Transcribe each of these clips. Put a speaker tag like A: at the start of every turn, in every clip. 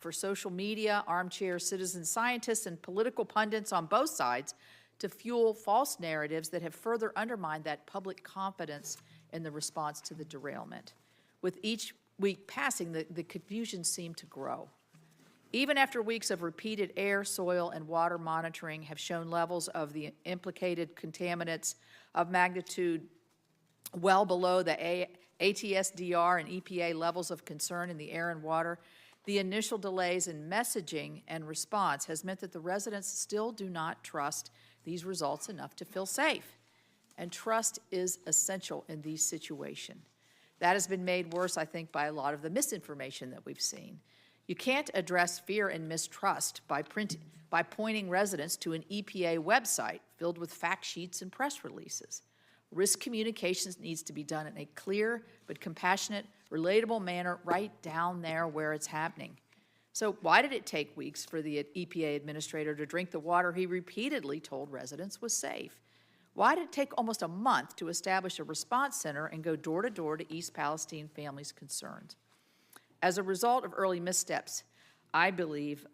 A: for social media, armchair citizen scientists, and political pundits on both sides to fuel false narratives that have further undermined that public confidence in the response to the derailment. With each week passing, the confusion seemed to grow. Even after weeks of repeated air, soil, and water monitoring have shown levels of the implicated contaminants of magnitude well below the ATSDR and EPA levels of concern in the air and water, the initial delays in messaging and response has meant that the residents still do not trust these results enough to feel safe. And trust is essential in these situations. That has been made worse, I think, by a lot of the misinformation that we've seen. You can't address fear and mistrust by pointing residents to an EPA website filled with fact sheets and press releases. Risk communications needs to be done in a clear but compassionate, relatable manner right down there where it's happening. So why did it take weeks for the EPA administrator to drink the water he repeatedly told residents was safe? Why did it take almost a month to establish a response center and go door to door to East Palestine families concerned? As a result of early missteps, I believe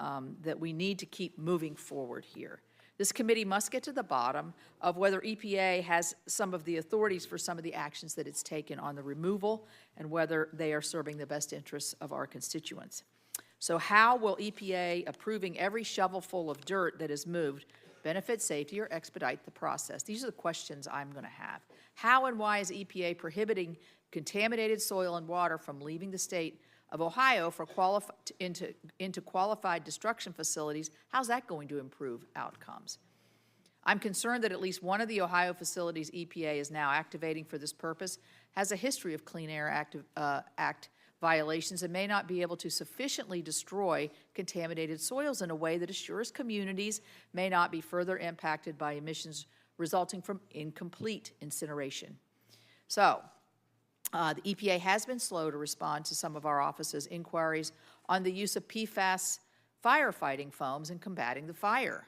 A: that we need to keep moving forward here. This committee must get to the bottom of whether EPA has some of the authorities for some of the actions that it's taken on the removal and whether they are serving the best interests of our constituents. So how will EPA approving every shovelful of dirt that is moved benefit safety or expedite the process? These are the questions I'm going to have. How and why is EPA prohibiting contaminated soil and water from leaving the state of Ohio for into qualified destruction facilities? How's that going to improve outcomes? I'm concerned that at least one of the Ohio facilities EPA is now activating for this purpose has a history of Clean Air Act violations and may not be able to sufficiently destroy contaminated soils in a way that assures communities may not be further impacted by emissions resulting from incomplete incineration. So, the EPA has been slow to respond to some of our office's inquiries on the use of PFAS firefighting foams in combating the fire,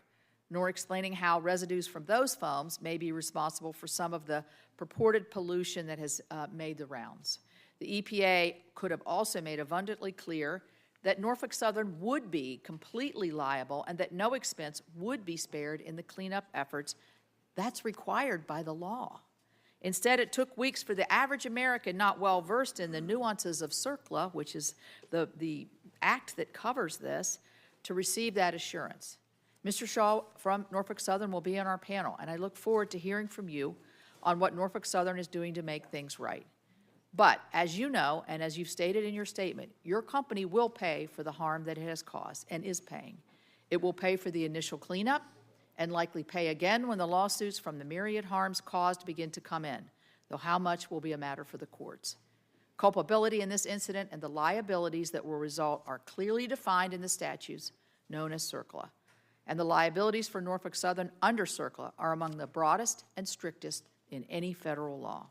A: nor explaining how residues from those foams may be responsible for some of the purported pollution that has made the rounds. The EPA could have also made abundantly clear that Norfolk Southern would be completely liable and that no expense would be spared in the cleanup efforts that's required by the law. Instead, it took weeks for the average American not well versed in the nuances of CERCLA, which is the act that covers this, to receive that assurance. Mr. Shaw from Norfolk Southern will be on our panel, and I look forward to hearing from you on what Norfolk Southern is doing to make things right. But as you know, and as you've stated in your statement, your company will pay for the harm that it has caused and is paying. It will pay for the initial cleanup and likely pay again when the lawsuits from the myriad harms caused begin to come in, though how much will be a matter for the courts. Culpability in this incident and the liabilities that will result are clearly defined in the statutes known as CERCLA, and the liabilities for Norfolk Southern under CERCLA are among the broadest and strictest in any federal law.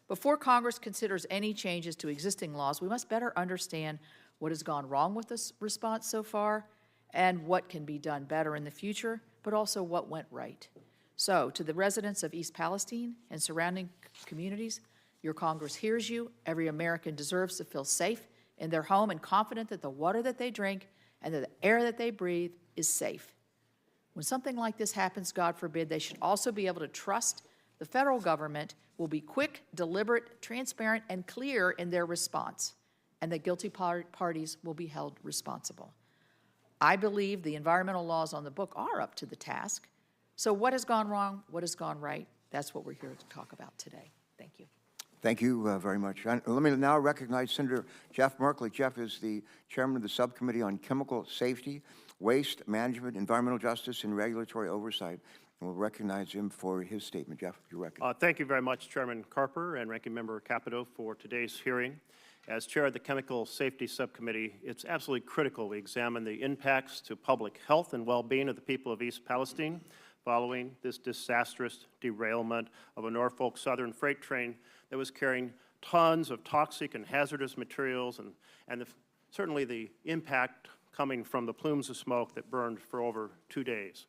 A: Before Congress considers any changes to existing laws, we must better understand what has gone wrong with this response so far and what can be done better in the future, but also what went right. So, to the residents of East Palestine and surrounding communities, your Congress hears you. Every American deserves to feel safe in their home and confident that the water that they drink and that the air that they breathe is safe. When something like this happens, God forbid, they should also be able to trust the federal government will be quick, deliberate, transparent, and clear in their response, and that guilty parties will be held responsible. I believe the environmental laws on the book are up to the task. So what has gone wrong? What has gone right? That's what we're here to talk about today. Thank you.
B: Thank you very much. Let me now recognize Senator Jeff Merkley. Jeff is the chairman of the Subcommittee on Chemical Safety, Waste Management, Environmental Justice, and Regulatory Oversight. And we'll recognize him for his statement. Jeff, you're recognized.
C: Thank you very much, Chairman Carper and Ranking Member Capito, for today's hearing. As chair of the Chemical Safety Subcommittee, it's absolutely critical we examine the impacts to public health and well-being of the people of East Palestine following this disastrous derailment of a Norfolk Southern freight train that was carrying tons of toxic and hazardous materials and certainly the impact coming from the plumes of smoke that burned for over 2 days.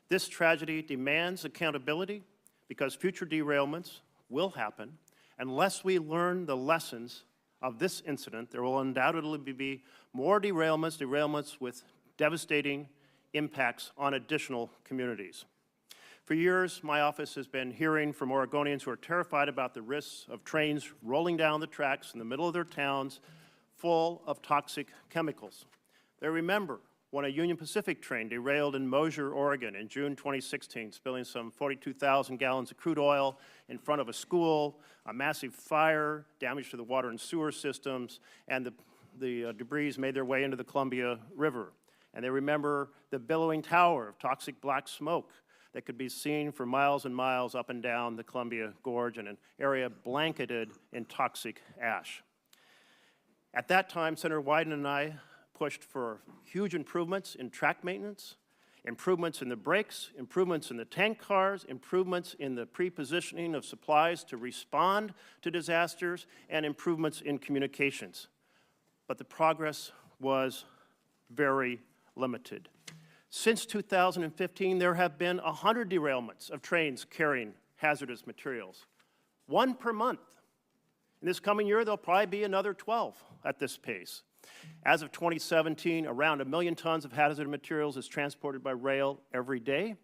C: This tragedy demands accountability because future derailments will happen unless we learn the lessons of this incident, there will undoubtedly be more derailments with devastating impacts on additional communities. For years, my office has been hearing from Oregonians who are terrified about the risks of trains rolling down the tracks in the middle of their towns full of toxic chemicals. They remember when a Union Pacific train derailed in Mosier, Oregon in June 2016, spilling some 42,000 gallons of crude oil in front of a school, a massive fire, damage to the water and sewer systems, and the debris made their way into the Columbia River. And they remember the billowing tower of toxic black smoke that could be seen for miles and miles up and down the Columbia Gorge in an area blanketed in toxic ash. At that time, Senator Wyden and I pushed for huge improvements in track maintenance, improvements in the brakes, improvements in the tank cars, improvements in the pre-positioning of supplies to respond to disasters, and improvements in communications. But the progress was very limited. Since 2015, there have been 100 derailments of trains carrying hazardous materials, 1 per month. In this coming year, there'll probably be another 12 at this pace. As of 2017, around 1 million tons of hazardous materials is transported by rail every day.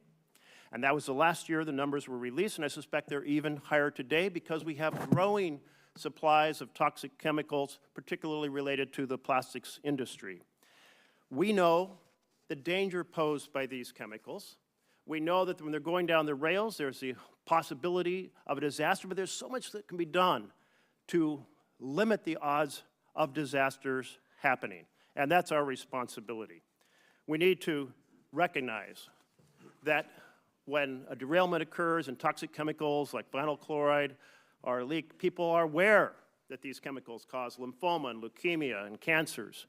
C: And that was the last year the numbers were released, and I suspect they're even higher today because we have growing supplies of toxic chemicals, particularly related to the plastics industry. We know the danger posed by these chemicals. We know that when they're going down the rails, there's the possibility of a disaster, but there's so much that can be done to limit the odds of disasters happening, and that's our responsibility. We need to recognize that when a derailment occurs and toxic chemicals like vinyl chloride are leaked, people are aware that these chemicals cause lymphoma and leukemia and cancers.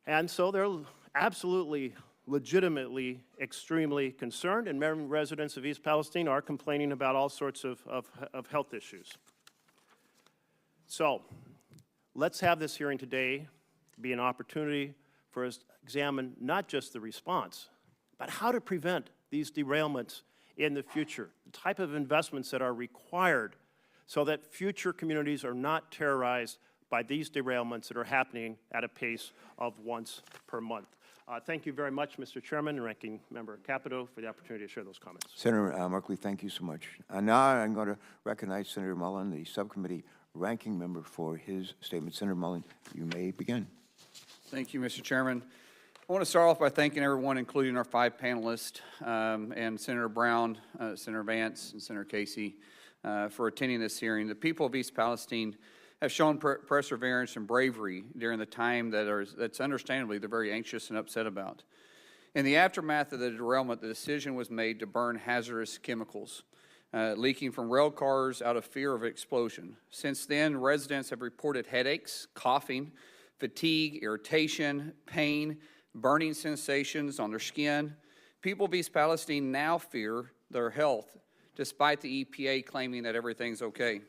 C: And so they're absolutely, legitimately, extremely concerned, and many residents of East Palestine are complaining about all sorts of health issues. So let's have this hearing today be an opportunity for us to examine not just the response, but how to prevent these derailments in the future, the type of investments that are required so that future communities are not terrorized by these derailments that are happening at a pace of once per month. Thank you very much, Mr. Chairman and Ranking Member Capito, for the opportunity to share those comments.
B: Senator Markley, thank you so much. Now I'm going to recognize Senator Mullen, the subcommittee ranking member, for his statement. Senator Mullen, you may begin.
D: Thank you, Mr. Chairman. I want to start off by thanking everyone, including our 5 panelists, and Senator Brown, Senator Vance, and Senator Casey, for attending this hearing. The people of East Palestine have shown perseverance and bravery during the time that's understandably they're very anxious and upset about. In the aftermath of the derailment, the decision was made to burn hazardous chemicals leaking from rail cars out of fear of explosion. Since then, residents have reported headaches, coughing, fatigue, irritation, pain, burning sensations on their skin. People of East Palestine now fear their health, despite the EPA claiming that everything's okay.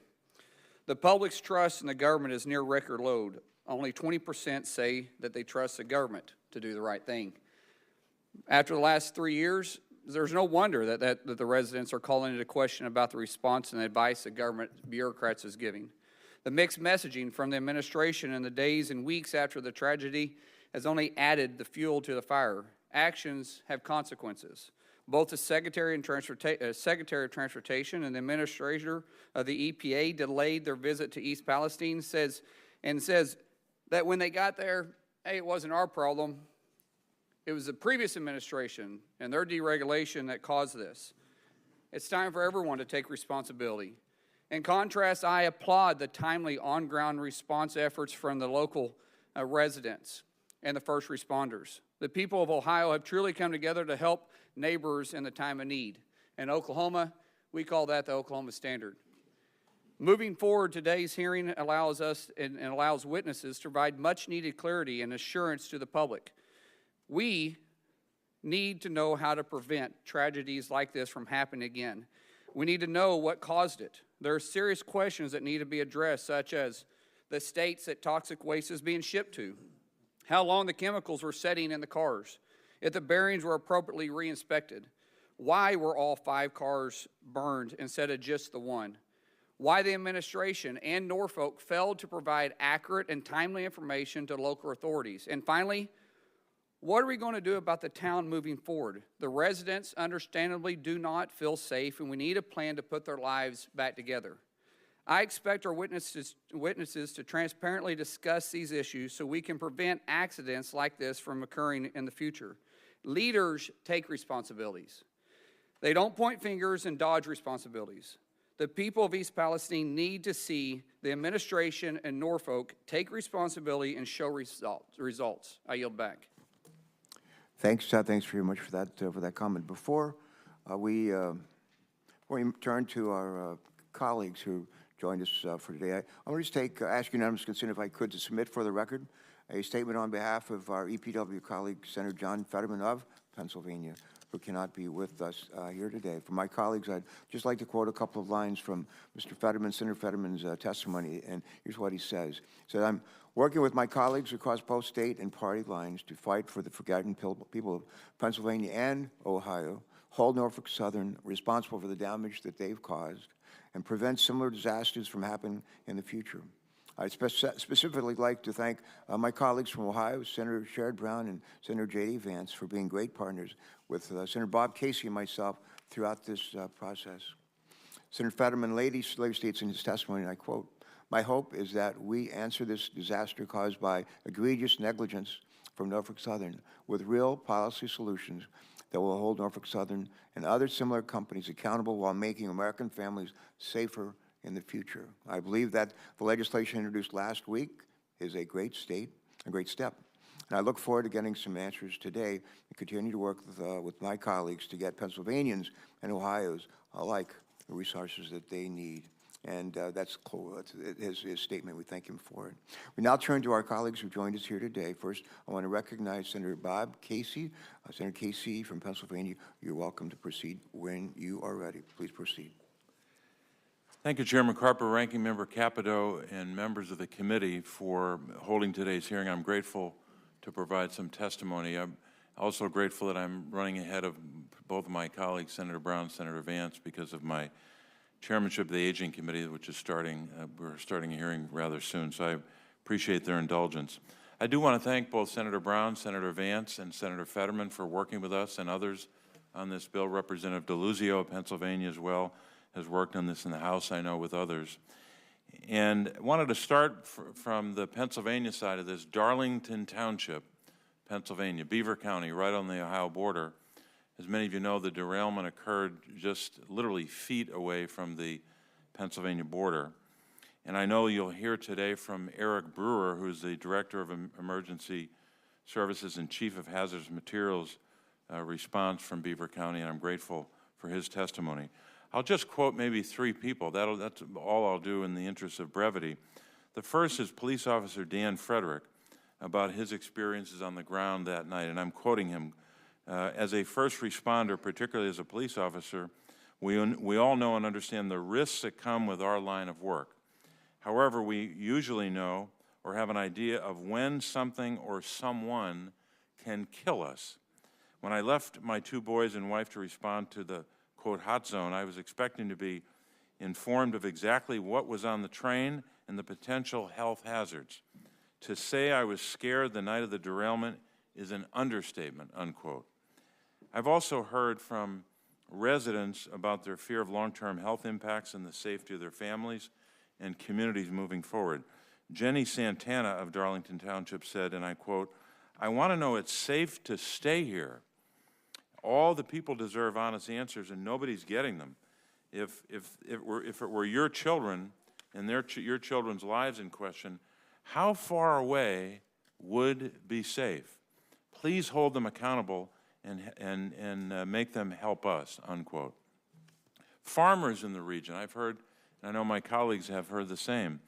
D: The public's trust in the government is near record low. Only 20% say that they trust the government to do the right thing. After the last 3 years, there's no wonder that the residents are calling into question about the response and advice the government bureaucrats is giving. The mixed messaging from the administration in the days and weeks after the tragedy has only added the fuel to the fire. Actions have consequences. Both the Secretary of Transportation and the Administrator of the EPA delayed their visit to East Palestine, says that when they got there, hey, it wasn't our problem. It was the previous administration and their deregulation that caused this. It's time for everyone to take responsibility. In contrast, I applaud the timely on-ground response efforts from the local residents and the first responders. The people of Ohio have truly come together to help neighbors in the time of need. In Oklahoma, we call that the Oklahoma Standard. Moving forward, today's hearing allows us and allows witnesses to provide much-needed clarity and assurance to the public. We need to know how to prevent tragedies like this from happening again. We need to know what caused it. There are serious questions that need to be addressed, such as the states that toxic waste is being shipped to, how long the chemicals were setting in the cars, if the bearings were appropriately re-inspected, why were all 5 cars burned instead of just the one, why the administration and Norfolk failed to provide accurate and timely information to local authorities. And finally, what are we going to do about the town moving forward? The residents understandably do not feel safe, and we need a plan to put their lives back together. I expect our witnesses to transparently discuss these issues so we can prevent accidents like this from occurring in the future. Leaders take responsibilities. They don't point fingers and dodge responsibilities. The people of East Palestine need to see the administration and Norfolk take responsibility and show results. I yield back.
B: Thanks very much for that comment. Before we turn to our colleagues who joined us for today, I want to just ask unanimous consent, if I could, to submit for the record a statement on behalf of our EPW colleague, Senator John Fetterman of Pennsylvania, who cannot be with us here today. For my colleagues, I'd just like to quote a couple of lines from Mr. Fetterman, Senator Fetterman's testimony, and here's what he says. He said, "I'm working with my colleagues across both state and party lines to fight for the forgotten people of Pennsylvania and Ohio, hold Norfolk Southern responsible for the damage that they've caused, and prevent similar disasters from happening in the future. I'd specifically like to thank my colleagues from Ohio, Senator Sherrod Brown and Senator J.D. Vance, for being great partners with Senator Bob Casey and myself throughout this process." Senator Fetterman later states in his testimony, and I quote, "My hope is that we answer this disaster caused by egregious negligence from Norfolk Southern with real policy solutions that will hold Norfolk Southern and other similar companies accountable while making American families safer in the future. I believe that the legislation introduced last week is a great step. And I look forward to getting some answers today and continue to work with my colleagues to get Pennsylvanians and Ohio's alike the resources that they need." And that's his statement. We thank him for it. We now turn to our colleagues who joined us here today. First, I want to recognize Senator Bob Casey. Senator Casey from Pennsylvania, you're welcome to proceed when you are ready. Please proceed.
E: Thank you, Chairman Carper, Ranking Member Capito, and members of the committee for holding today's hearing. I'm grateful to provide some testimony. I'm also grateful that I'm running ahead of both of my colleagues, Senator Brown and Senator Vance, because of my chairmanship of the Aging Committee, which is we're starting a hearing rather soon, so I appreciate their indulgence. I do want to thank both Senator Brown, Senator Vance, and Senator Fetterman for working with us and others on this bill. Representative DeLuzio of Pennsylvania as well has worked on this in the House, I know, with others. And I wanted to start from the Pennsylvania side of this. Darlington Township, Pennsylvania, Beaver County, right on the Ohio border. As many of you know, the derailment occurred just literally feet away from the Pennsylvania border. And I know you'll hear today from Eric Brewer, who's the Director of Emergency Services and Chief of Hazardous Materials Response from Beaver County, and I'm grateful for his testimony. I'll just quote maybe three people. That's all I'll do in the interest of brevity. The first is Police Officer Dan Frederick about his experiences on the ground that night, and I'm quoting him. As a first responder, particularly as a police officer, we all know and understand the risks that come with our line of work. However, we usually know or have an idea of when something or someone can kill us. When I left my two boys and wife to respond to the quote, hot zone, I was expecting to be informed of exactly what was on the train and the potential health hazards. To say I was scared the night of the derailment is an understatement, unquote. I've also heard from residents about their fear of long-term health impacts and the safety of their families and communities moving forward. Jenny Santana of Darlington Township said, and I quote, "I want to know it's safe to stay here. All the people deserve honest answers, and nobody's getting them. If it were your children and your children's lives in question, how far away would be safe? Please hold them accountable and make them help us," unquote. Farmers in the region, I've heard, and I know my colleagues have heard the same,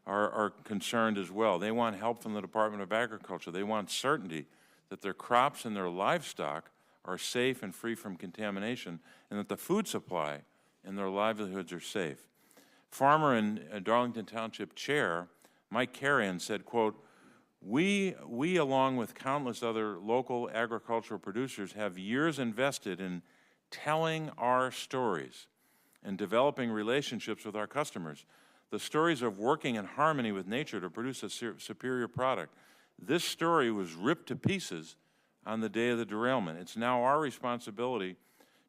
E: are concerned as well. They want help from the Department of Agriculture. They want certainty that their crops and their livestock are safe and free from contamination, and that the food supply and their livelihoods are safe. Farmer and Darlington Township Chair Mike Carrion said, quote, we along with countless other local agricultural producers have years invested in telling our stories and developing relationships with our customers. The stories of working in harmony with nature to produce a superior product. This story was ripped to pieces on the day of the derailment. It's now our responsibility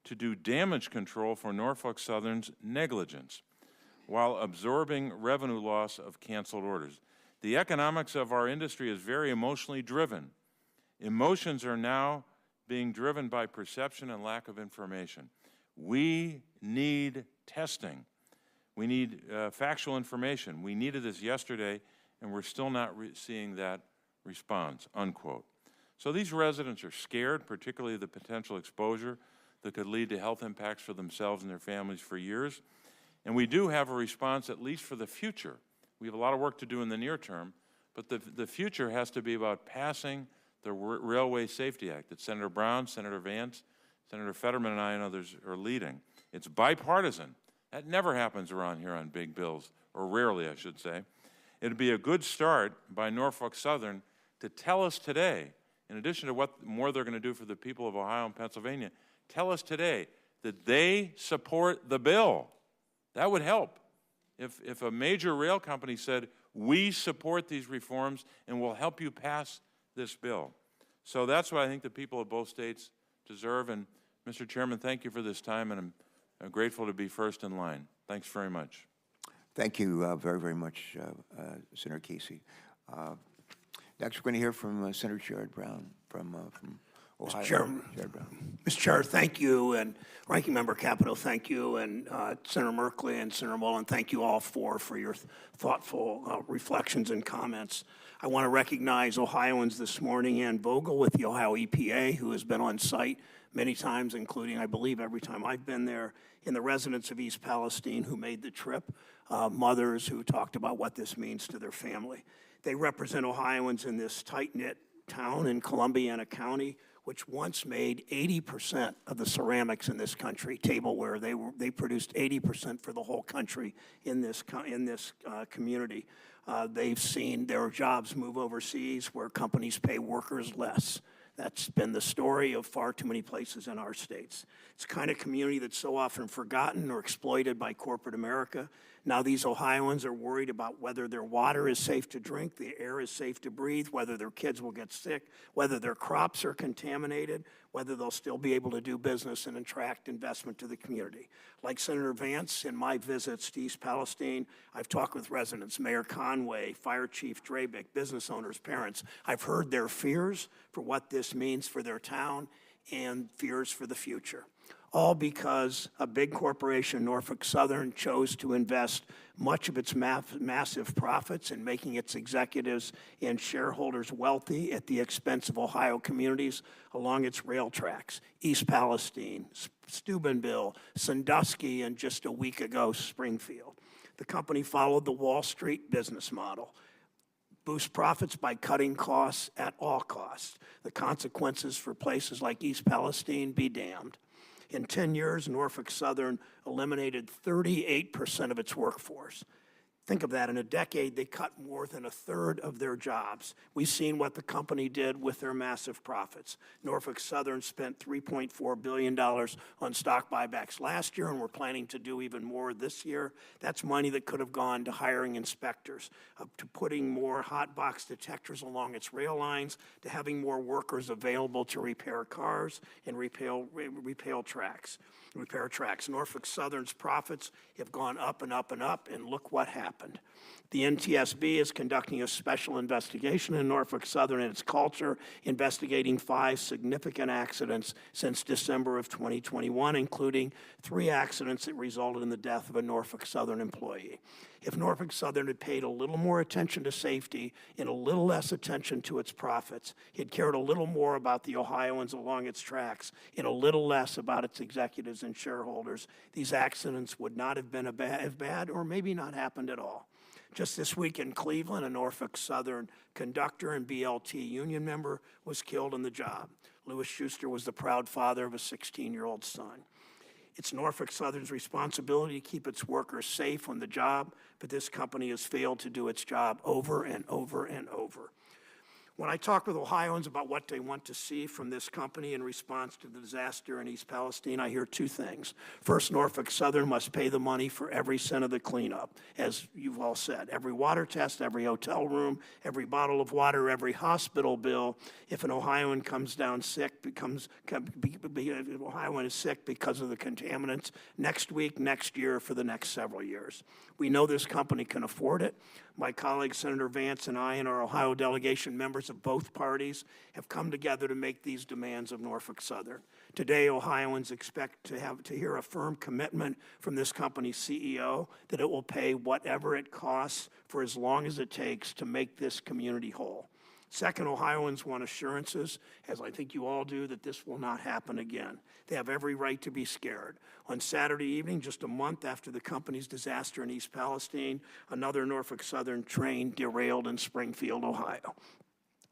E: to do damage control for Norfolk Southern's negligence while absorbing revenue loss of canceled orders. The economics of our industry is very emotionally driven. Emotions are now being driven by perception and lack of information. We need testing. We need factual information. We needed this yesterday, and we're still not seeing that response, unquote. So these residents are scared, particularly the potential exposure that could lead to health impacts for themselves and their families for years. And we do have a response, at least for the future. We have a lot of work to do in the near term, but the future has to be about passing the Railway Safety Act that Senator Brown, Senator Vance, Senator Fetterman, and I and others are leading. It's bipartisan. That never happens around here on big bills, or rarely, I should say. It'd be a good start by Norfolk Southern to tell us today, in addition to what more they're going to do for the people of Ohio and Pennsylvania, tell us today that they support the bill. That would help. If a major rail company said, we support these reforms and will help you pass this bill. So that's what I think the people of both states deserve. And Mr. Chairman, thank you for this time, and I'm grateful to be first in line. Thanks very much.
B: Thank you very, very much, Senator Casey. Next, we're going to hear from Senator Sherrod Brown from Ohio.
F: Mr. Chair, thank you, and Ranking Member Capito, thank you, and Senator Merkley and Senator Mullen, thank you all for your thoughtful reflections and comments. I want to recognize Ohioans this morning, Ann Vogel with the Ohio EPA, who has been on site many times, including, I believe, every time I've been there, and the residents of East Palestine who made the trip, mothers who talked about what this means to their family. They represent Ohioans in this tight-knit town in Columbiana County, which once made 80% of the ceramics in this country, tableware. They produced 80% for the whole country in this community. They've seen their jobs move overseas where companies pay workers less. That's been the story of far too many places in our states. It's the kind of community that's so often forgotten or exploited by corporate America. Now these Ohioans are worried about whether their water is safe to drink, the air is safe to breathe, whether their kids will get sick, whether their crops are contaminated, whether they'll still be able to do business and attract investment to the community. Like Senator Vance, in my visits to East Palestine, I've talked with residents, Mayor Conway, Fire Chief Drabick, business owners, parents. I've heard their fears for what this means for their town and fears for the future. All because a big corporation, Norfolk Southern, chose to invest much of its massive profits in making its executives and shareholders wealthy at the expense of Ohio communities along its rail tracks. East Palestine, Steubenville, Sandusky, and just a week ago, Springfield. The company followed the Wall Street business model. Boost profits by cutting costs at all costs. The consequences for places like East Palestine be damned. In 10 years, Norfolk Southern eliminated 38% of its workforce. Think of that. In a decade, they cut more than a third of their jobs. We've seen what the company did with their massive profits. Norfolk Southern spent $3.4 billion on stock buybacks last year, and we're planning to do even more this year. That's money that could have gone to hiring inspectors, to putting more hot box detectors along its rail lines, to having more workers available to repair cars and repair tracks. Norfolk Southern's profits have gone up and up and up, and look what happened. The NTSB is conducting a special investigation in Norfolk Southern and its culture, investigating 5 significant accidents since December of 2021, including 3 accidents that resulted in the death of a Norfolk Southern employee. If Norfolk Southern had paid a little more attention to safety and a little less attention to its profits, it cared a little more about the Ohioans along its tracks and a little less about its executives and shareholders, these accidents would not have been as bad or maybe not happened at all. Just this week in Cleveland, a Norfolk Southern conductor and BLT union member was killed on the job. Lewis Schuster was the proud father of a 16-year-old son. It's Norfolk Southern's responsibility to keep its workers safe on the job, but this company has failed to do its job over and over and over. When I talk with Ohioans about what they want to see from this company in response to the disaster in East Palestine, I hear two things. First, Norfolk Southern must pay the money for every cent of the cleanup, as you've all said. Every water test, every hotel room, every bottle of water, every hospital bill. If an Ohioan comes down sick, Ohioan is sick because of the contaminants next week, next year, for the next several years. We know this company can afford it. My colleague, Senator Vance, and I, and our Ohio delegation, members of both parties, have come together to make these demands of Norfolk Southern. Today, Ohioans expect to hear a firm commitment from this company's CEO that it will pay whatever it costs for as long as it takes to make this community whole. Second, Ohioans want assurances, as I think you all do, that this will not happen again. They have every right to be scared. On Saturday evening, just a month after the company's disaster in East Palestine, another Norfolk Southern train derailed in Springfield, Ohio.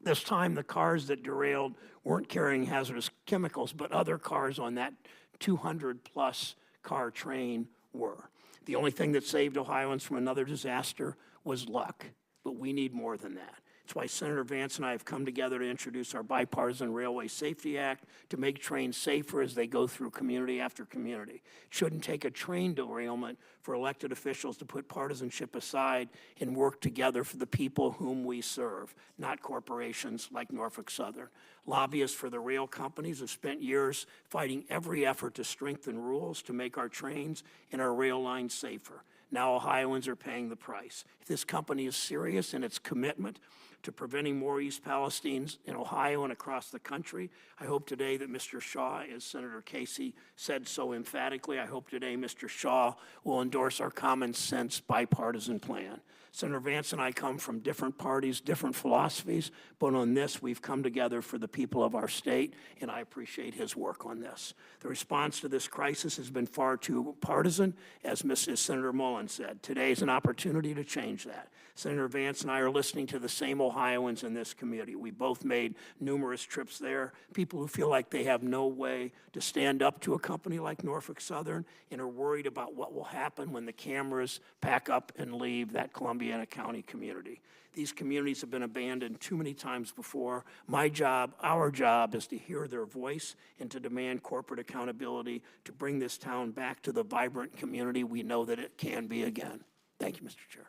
F: This time, the cars that derailed weren't carrying hazardous chemicals, but other cars on that 200-plus car train were. The only thing that saved Ohioans from another disaster was luck, but we need more than that. It's why Senator Vance and I have come together to introduce our bipartisan Railway Safety Act to make trains safer as they go through community after community. It shouldn't take a train derailment for elected officials to put partisanship aside and work together for the people whom we serve, not corporations like Norfolk Southern. Lobbyists for the rail companies have spent years fighting every effort to strengthen rules to make our trains and our rail lines safer. Now Ohioans are paying the price. If this company is serious in its commitment to preventing more East Palestines in Ohio and across the country, I hope today that Mr. Shaw, as Senator Casey said so emphatically, I hope today Mr. Shaw will endorse our common sense bipartisan plan. Senator Vance and I come from different parties, different philosophies, but on this we've come together for the people of our state, and I appreciate his work on this. The response to this crisis has been far too partisan, as Senator Mullen said. Today is an opportunity to change that. Senator Vance and I are listening to the same Ohioans in this community. We both made numerous trips there, people who feel like they have no way to stand up to a company like Norfolk Southern and are worried about what will happen when the cameras pack up and leave that Columbiana County community. These communities have been abandoned too many times before. My job, our job, is to hear their voice and to demand corporate accountability to bring this town back to the vibrant community we know that it can be again. Thank you, Mr. Chair.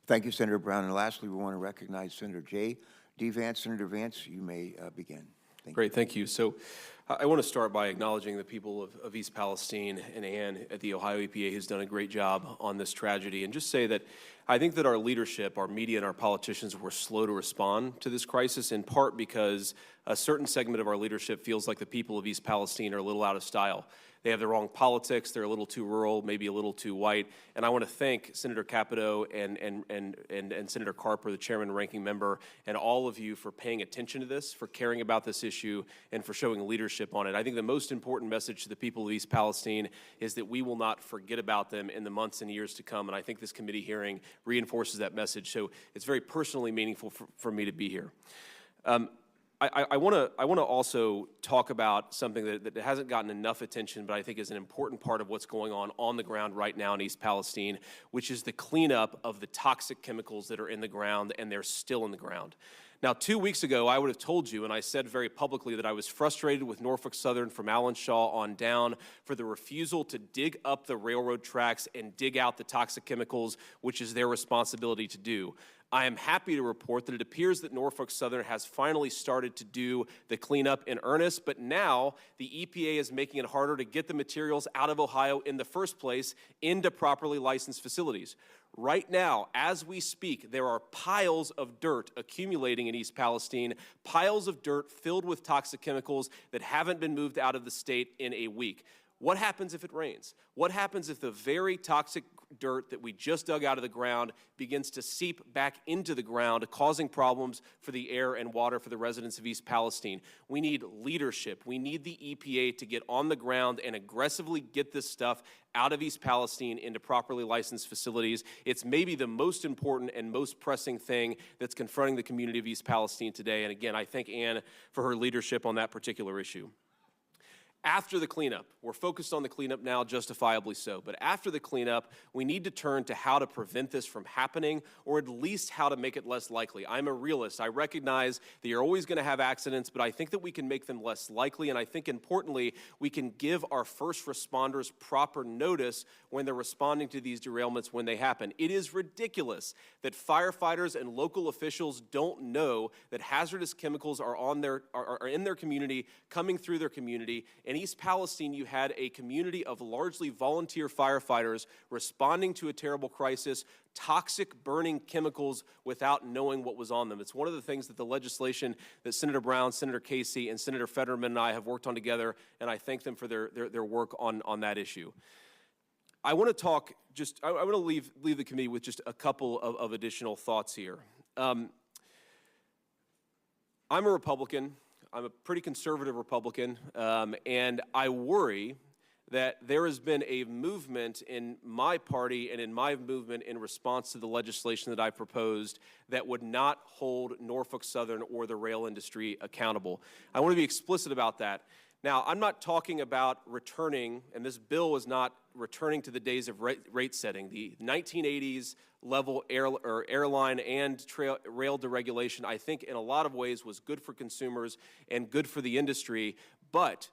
B: Thank you, Senator Brown. And lastly, we want to recognize Senator J. D. Vance. Senator Vance, you may begin.
G: Great, thank you. So I want to start by acknowledging the people of East Palestine and Ann at the Ohio EPA who's done a great job on this tragedy, and just say that I think that our leadership, our media, and our politicians were slow to respond to this crisis, in part because a certain segment of our leadership feels like the people of East Palestine are a little out of style. They have the wrong politics, they're a little too rural, maybe a little too white. And I want to thank Senator Capito and Senator Carper, the chairman and ranking member, and all of you for paying attention to this, for caring about this issue, and for showing leadership on it. I think the most important message to the people of East Palestine is that we will not forget about them in the months and years to come, and I think this committee hearing reinforces that message. So it's very personally meaningful for me to be here. I want to also talk about something that hasn't gotten enough attention, but I think is an important part of what's going on the ground right now in East Palestine, which is the cleanup of the toxic chemicals that are in the ground, and they're still in the ground. Now, 2 weeks ago, I would have told you, and I said very publicly, that I was frustrated with Norfolk Southern from Alan Shaw on down for the refusal to dig up the railroad tracks and dig out the toxic chemicals, which is their responsibility to do. I am happy to report that it appears that Norfolk Southern has finally started to do the cleanup in earnest, but now the EPA is making it harder to get the materials out of Ohio in the first place into properly licensed facilities. Right now, as we speak, there are piles of dirt accumulating in East Palestine, piles of dirt filled with toxic chemicals that haven't been moved out of the state in a week. What happens if it rains? What happens if the very toxic dirt that we just dug out of the ground begins to seep back into the ground, causing problems for the air and water for the residents of East Palestine? We need leadership. We need the EPA to get on the ground and aggressively get this stuff out of East Palestine into properly licensed facilities. It's maybe the most important and most pressing thing that's confronting the community of East Palestine today. And again, I thank Ann for her leadership on that particular issue. After the cleanup, we're focused on the cleanup now, justifiably so, but after the cleanup, we need to turn to how to prevent this from happening, or at least how to make it less likely. I'm a realist. I recognize that you're always going to have accidents, but I think that we can make them less likely, and I think importantly, we can give our first responders proper notice when they're responding to these derailments when they happen. It is ridiculous that firefighters and local officials don't know that hazardous chemicals are in their community, coming through their community. In East Palestine, you had a community of largely volunteer firefighters responding to a terrible crisis, toxic burning chemicals without knowing what was on them. It's one of the things that the legislation that Senator Brown, Senator Casey, and Senator Fetterman and I have worked on together, and I thank them for their work on that issue. I want to talk I want to leave the committee with just a couple of additional thoughts here. I'm a Republican. I'm a pretty conservative Republican, and I worry that there has been a movement in my party and in my movement in response to the legislation that I proposed that would not hold Norfolk Southern or the rail industry accountable. I want to be explicit about that. Now, I'm not talking about returning, and this bill is not returning to the days of rate setting. The 1980s level airline and rail deregulation, I think in a lot of ways was good for consumers and good for the industry, but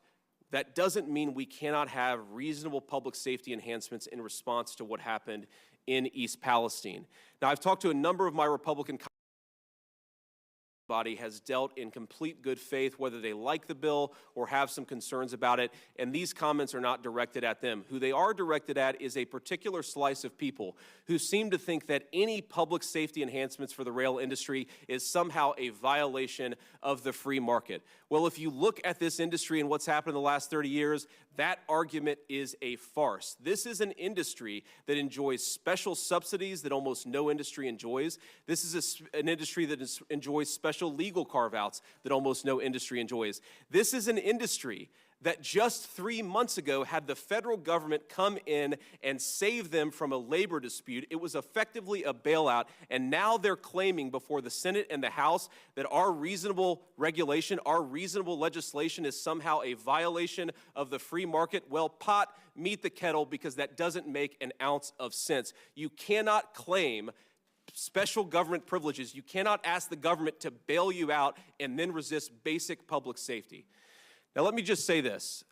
G: that doesn't mean we cannot have reasonable public safety enhancements in response to what happened in East Palestine. Now, I've talked to a number of my Republican colleagues. Body has dealt in complete good faith, whether they like the bill or have some concerns about it, and these comments are not directed at them. Who they are directed at is a particular slice of people who seem to think that any public safety enhancements for the rail industry is somehow a violation of the free market. Well, if you look at this industry and what's happened in the last 30 years, that argument is a farce. This is an industry that enjoys special subsidies that almost no industry enjoys. This is an industry that enjoys special legal carve-outs that almost no industry enjoys. This is an industry that just 3 months ago had the federal government come in and save them from a labor dispute. It was effectively a bailout, and now they're claiming before the Senate and the House that our reasonable regulation, our reasonable legislation is somehow a violation of the free market. Well, pot, meet the kettle, because that doesn't make an ounce of sense. You cannot claim special government privileges. You cannot ask the government to bail you out and then resist basic public safety. Now, let me just say this.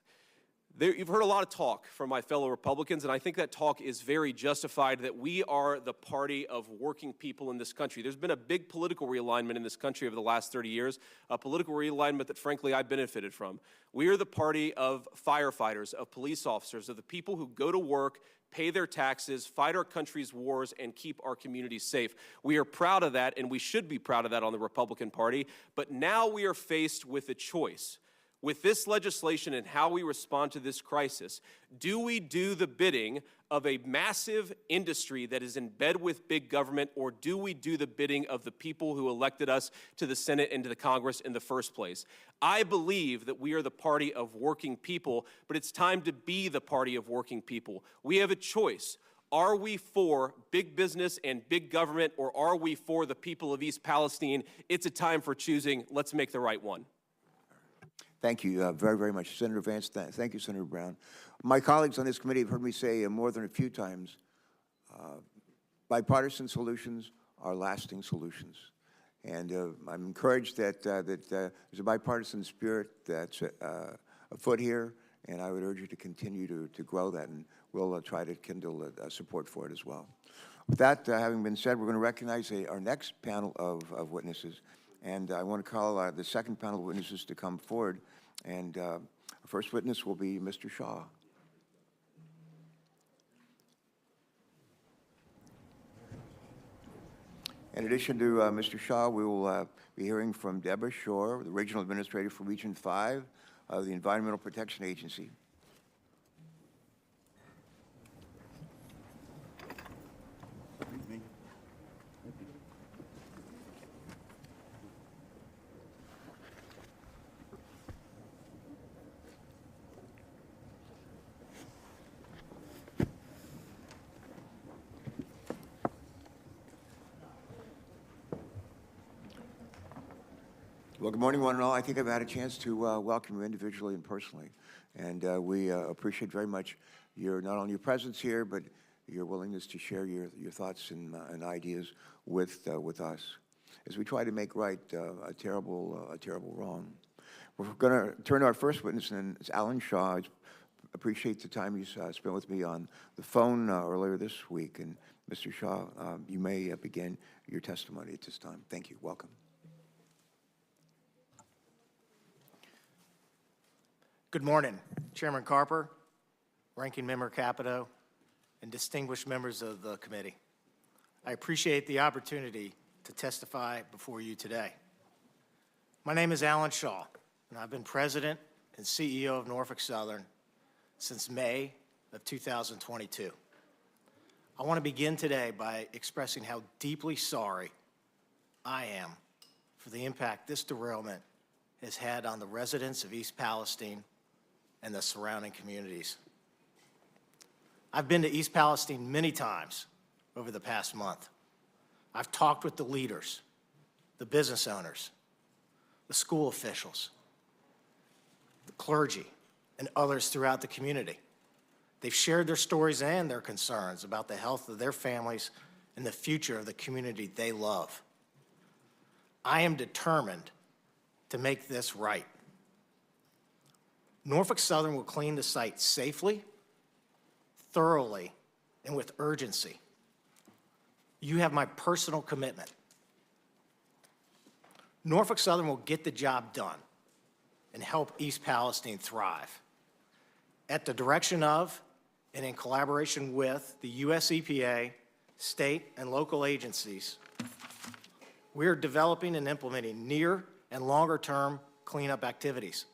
G: You've heard a lot of talk from my fellow Republicans, and I think that talk is very justified, that we are the party of working people in this country. There's been a big political realignment in this country over the last 30 years, a political realignment that, frankly, I benefited from. We are the party of firefighters, of police officers, of the people who go to work, pay their taxes, fight our country's wars, and keep our communities safe. We are proud of that, and we should be proud of that on the Republican Party, but now we are faced with a choice. With this legislation and how we respond to this crisis, do we do the bidding of a massive industry that is in bed with big government, or do we do the bidding of the people who elected us to the Senate and to the Congress in the first place? I believe that we are the party of working people, but it's time to be the party of working people. We have a choice. Are we for big business and big government, or are we for the people of East Palestine? It's a time for choosing. Let's make the right one.
B: Thank you very, very much, Senator Vance. Thank you, Senator Brown. My colleagues on this committee have heard me say more than a few times, bipartisan solutions are lasting solutions. And I'm encouraged that there's a bipartisan spirit that's afoot here, and I would urge you to continue to grow that, and we'll try to kindle support for it as well. With that having been said, we're going to recognize our next panel of witnesses. And I want to call the second panel of witnesses to come forward. And our first witness will be Mr. Shaw. In addition to Mr. Shaw, we will be hearing from Deborah Shore, the Regional Administrator for Region 5 of the Environmental Protection Agency. Well, good morning, one and all. I think I've had a chance to welcome you individually and personally, and we appreciate very much not only your presence here, but your willingness to share your thoughts and ideas with us as we try to make right a terrible wrong. We're going to turn to our first witness, and it's Alan Shaw. I appreciate the time you spent with me on the phone earlier this week. And Mr. Shaw, you may begin your testimony at this time. Thank you. Welcome.
H: Good morning, Chairman Carper, Ranking Member Capito, and distinguished members of the committee. I appreciate the opportunity to testify before you today. My name is Alan Shaw, and I've been President and CEO of Norfolk Southern since May of 2022. I want to begin today by expressing how deeply sorry I am for the impact this derailment has had on the residents of East Palestine and the surrounding communities. I've been to East Palestine many times over the past month. I've talked with the leaders, the business owners, the school officials, the clergy, and others throughout the community. They've shared their stories and their concerns about the health of their families and the future of the community they love. I am determined to make this right. Norfolk Southern will clean the site safely, thoroughly, and with urgency. You have my personal commitment. Norfolk Southern will get the job done and help East Palestine thrive. At the direction of and in collaboration with the U.S. EPA, state and local agencies, we are developing and implementing near and longer-term cleanup activities.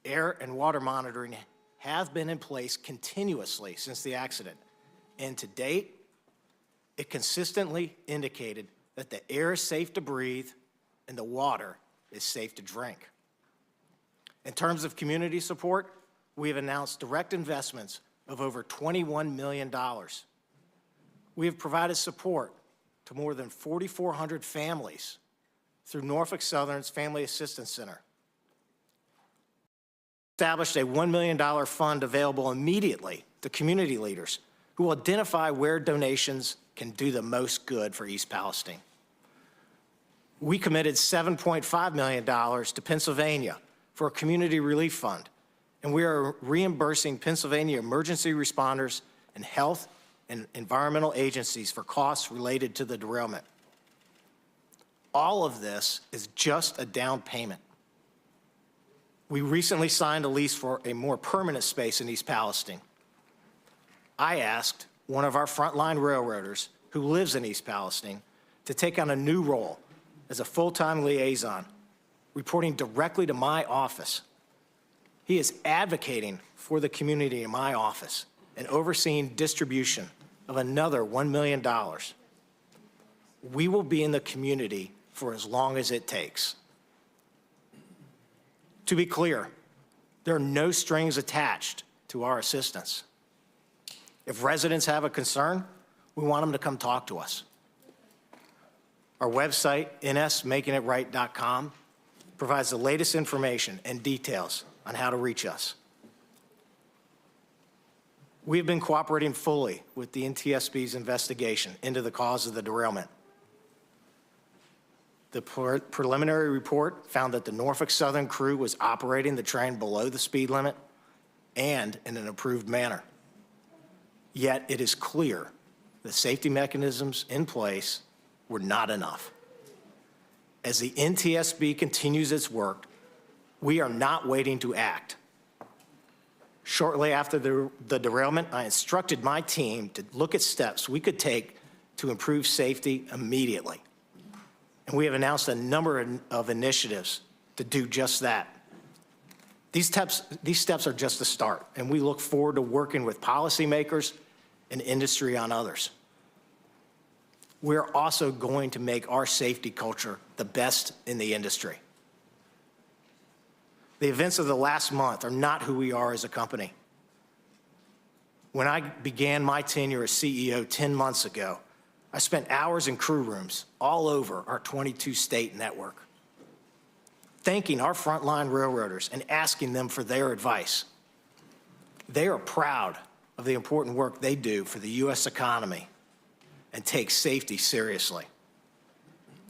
H: Air and water monitoring have been in place continuously since the accident, and to date, it consistently indicated that the air is safe to breathe and the water is safe to drink. In terms of community support, we have announced direct investments of over $21 million. We have provided support to more than 4,400 families through Norfolk Southern's Family Assistance Center. Established a $1 million fund available immediately to community leaders who will identify where donations can do the most good for East Palestine. We committed $7.5 million to Pennsylvania for a community relief fund, and we are reimbursing Pennsylvania emergency responders and health and environmental agencies for costs related to the derailment. All of this is just a down payment. We recently signed a lease for a more permanent space in East Palestine. I asked one of our frontline railroaders who lives in East Palestine to take on a new role as a full-time liaison, reporting directly to my office. He is advocating for the community in my office and overseeing distribution of another $1 million. We will be in the community for as long as it takes. To be clear, there are no strings attached to our assistance. If residents have a concern, we want them to come talk to us. Our website, nsmakingitright.com, provides the latest information and details on how to reach us. We have been cooperating fully with the NTSB's investigation into the cause of the derailment. The preliminary report found that the Norfolk Southern crew was operating the train below the speed limit and in an approved manner. Yet it is clear the safety mechanisms in place were not enough. As the NTSB continues its work, we are not waiting to act. Shortly after the derailment, I instructed my team to look at steps we could take to improve safety immediately. And we have announced a number of initiatives to do just that. These steps are just a start, and we look forward to working with policymakers and industry on others. We're also going to make our safety culture the best in the industry. The events of the last month are not who we are as a company. When I began my tenure as CEO 10 months ago, I spent hours in crew rooms all over our 22-state network. thanking our frontline railroaders and asking them for their advice. They are proud of the important work they do for the U.S. economy and take safety seriously.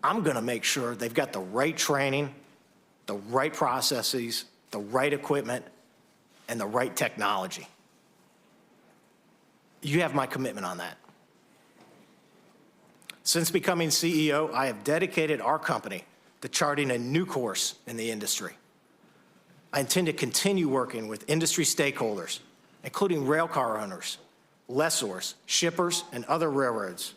H: I'm going to make sure they've got the right training, the right processes, the right equipment, and the right technology. You have my commitment on that. Since becoming CEO, I have dedicated our company to charting a new course in the industry. I intend to continue working with industry stakeholders, including railcar owners, lessors, shippers, and other railroads,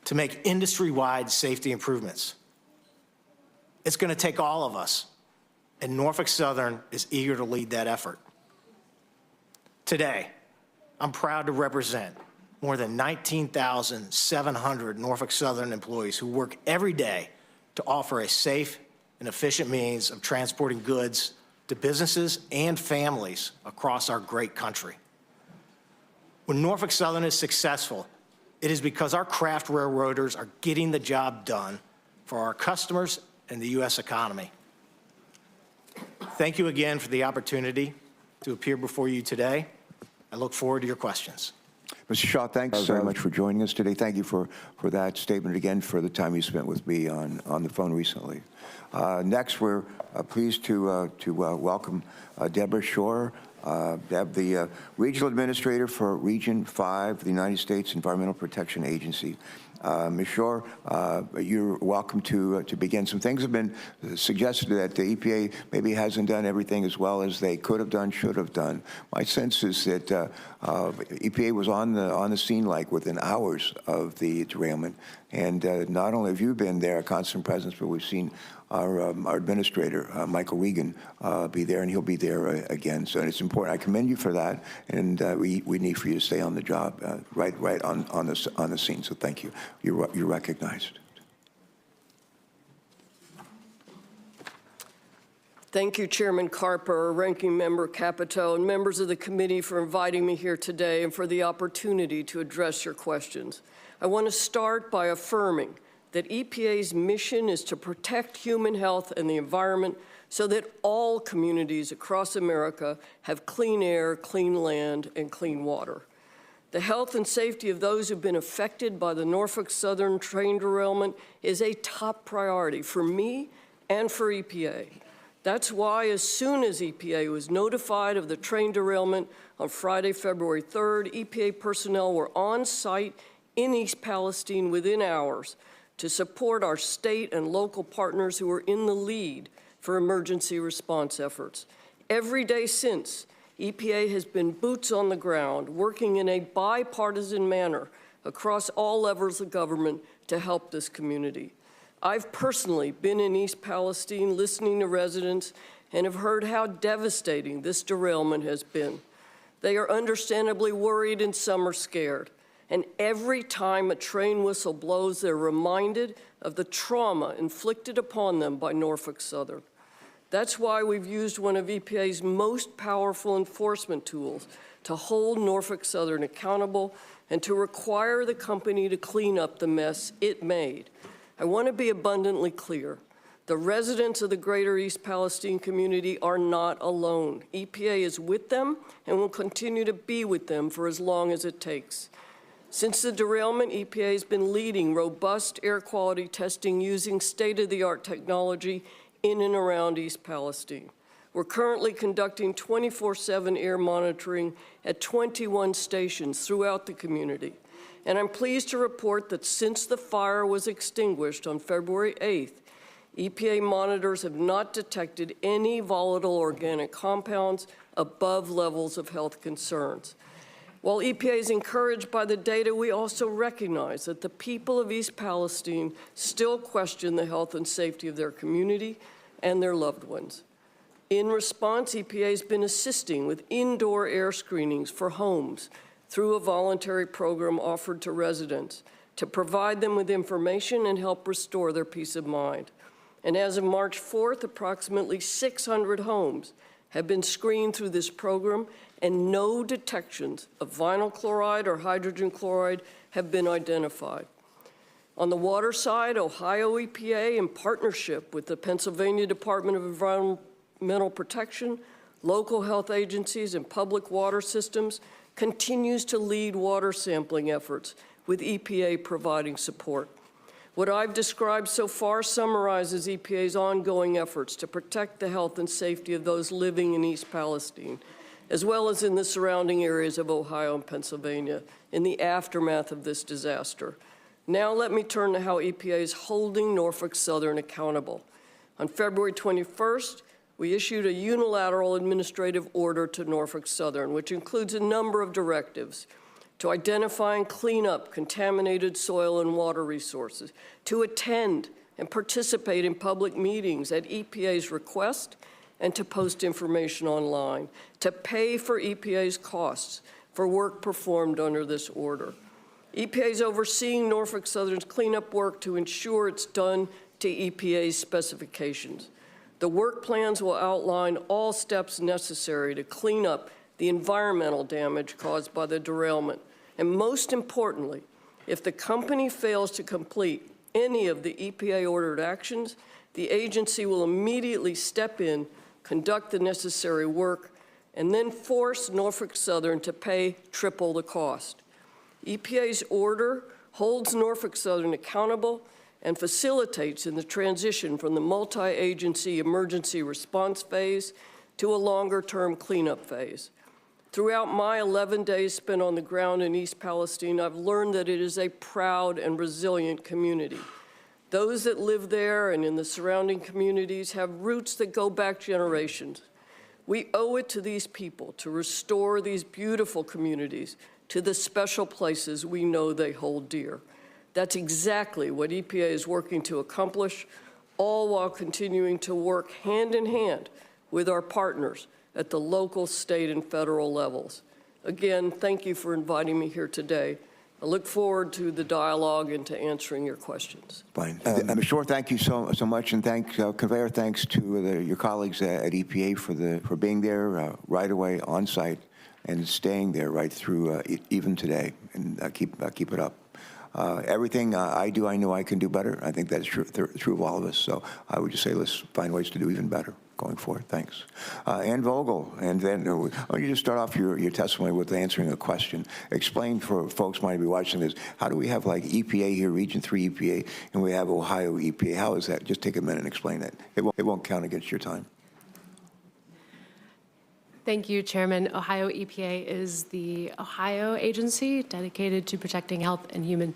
H: to make industry-wide safety improvements. It's going to take all of us, and Norfolk Southern is eager to lead that effort. Today, I'm proud to represent more than 19,700 Norfolk Southern employees who work every day to offer a safe and efficient means of transporting goods to businesses and families across our great country. When Norfolk Southern is successful, it is because our craft railroaders are getting the job done for our customers and the U.S. economy. Thank you again for the opportunity to appear before you today. I look forward to your questions.
B: Mr. Shaw, thanks very much for joining us today. Thank you for that statement, again, for the time you spent with me on the phone recently. Next, we're pleased to welcome Deborah Shore, Deb, the Regional Administrator for Region 5 of the United States Environmental Protection Agency. Ms. Shore, you're welcome to begin. Some things have been suggested that the EPA maybe hasn't done everything as well as they could have done, should have done. My sense is that EPA was on the scene like within hours of the derailment, and not only have you been there, a constant presence, but we've seen our administrator, Michael Regan, be there, and he'll be there again. So it's important. I commend you for that, and we need for you to stay on the job, right on the scene. So thank you. You're recognized.
I: Thank you, Chairman Carper, Ranking Member Capito, and members of the committee for inviting me here today and for the opportunity to address your questions. I want to start by affirming that EPA's mission is to protect human health and the environment so that all communities across America have clean air, clean land, and clean water. The health and safety of those who've been affected by the Norfolk Southern train derailment is a top priority for me and for EPA. That's why as soon as EPA was notified of the train derailment on Friday, February 3rd, EPA personnel were on site in East Palestine within hours to support our state and local partners who are in the lead for emergency response efforts. Every day since, EPA has been boots on the ground, working in a bipartisan manner across all levels of government to help this community. I've personally been in East Palestine listening to residents and have heard how devastating this derailment has been. They are understandably worried and some are scared. And every time a train whistle blows, they're reminded of the trauma inflicted upon them by Norfolk Southern. That's why we've used one of EPA's most powerful enforcement tools to hold Norfolk Southern accountable and to require the company to clean up the mess it made. I want to be abundantly clear. The residents of the greater East Palestine community are not alone. EPA is with them and will continue to be with them for as long as it takes. Since the derailment, EPA has been leading robust air quality testing using state-of-the-art technology in and around East Palestine. We're currently conducting 24/7 air monitoring at 21 stations throughout the community. And I'm pleased to report that since the fire was extinguished on February 8th, EPA monitors have not detected any volatile organic compounds above levels of health concerns. While EPA is encouraged by the data, we also recognize that the people of East Palestine still question the health and safety of their community and their loved ones. In response, EPA has been assisting with indoor air screenings for homes through a voluntary program offered to residents to provide them with information and help restore their peace of mind. And as of March 4th, approximately 600 homes have been screened through this program, and no detections of vinyl chloride or hydrogen chloride have been identified. On the water side, Ohio EPA, in partnership with the Pennsylvania Department of Environmental Protection, local health agencies, and public water systems, continues to lead water sampling efforts, with EPA providing support. What I've described so far summarizes EPA's ongoing efforts to protect the health and safety of those living in East Palestine, as well as in the surrounding areas of Ohio and Pennsylvania in the aftermath of this disaster. Now let me turn to how EPA is holding Norfolk Southern accountable. On February 21st, we issued a unilateral administrative order to Norfolk Southern, which includes a number of directives to identify and clean up contaminated soil and water resources, to attend and participate in public meetings at EPA's request, and to post information online, to pay for EPA's costs for work performed under this order. EPA is overseeing Norfolk Southern's cleanup work to ensure it's done to EPA's specifications. The work plans will outline all steps necessary to clean up the environmental damage caused by the derailment. And most importantly, if the company fails to complete any of the EPA-ordered actions, the agency will immediately step in, conduct the necessary work, and then force Norfolk Southern to pay triple the cost. EPA's order holds Norfolk Southern accountable and facilitates in the transition from the multi-agency emergency response phase to a longer-term cleanup phase. Throughout my 11 days spent on the ground in East Palestine, I've learned that it is a proud and resilient community. Those that live there and in the surrounding communities have roots that go back generations. We owe it to these people to restore these beautiful communities to the special places we know they hold dear. That's exactly what EPA is working to accomplish, all while continuing to work hand in hand with our partners at the local, state, and federal levels. Again, thank you for inviting me here today. I look forward to the dialogue and to answering your questions.
B: Fine. I'm sure. Thank you so much, and convey our thanks to your colleagues at EPA for being there right away on site and staying there right through even today. And keep it up. Everything I do, I know I can do better. I think that's true of all of us. So I would just say let's find ways to do even better going forward. Thanks. Ann Vogel, and then why don't you just start off your testimony with answering a question. Explain for folks who might be watching this, how do we have like EPA here, Region 3 EPA, and we have Ohio EPA? How is that? Just take a minute and explain that. It won't count against your time.
J: Thank you, Chairman. Ohio EPA is the Ohio agency dedicated to protecting health and human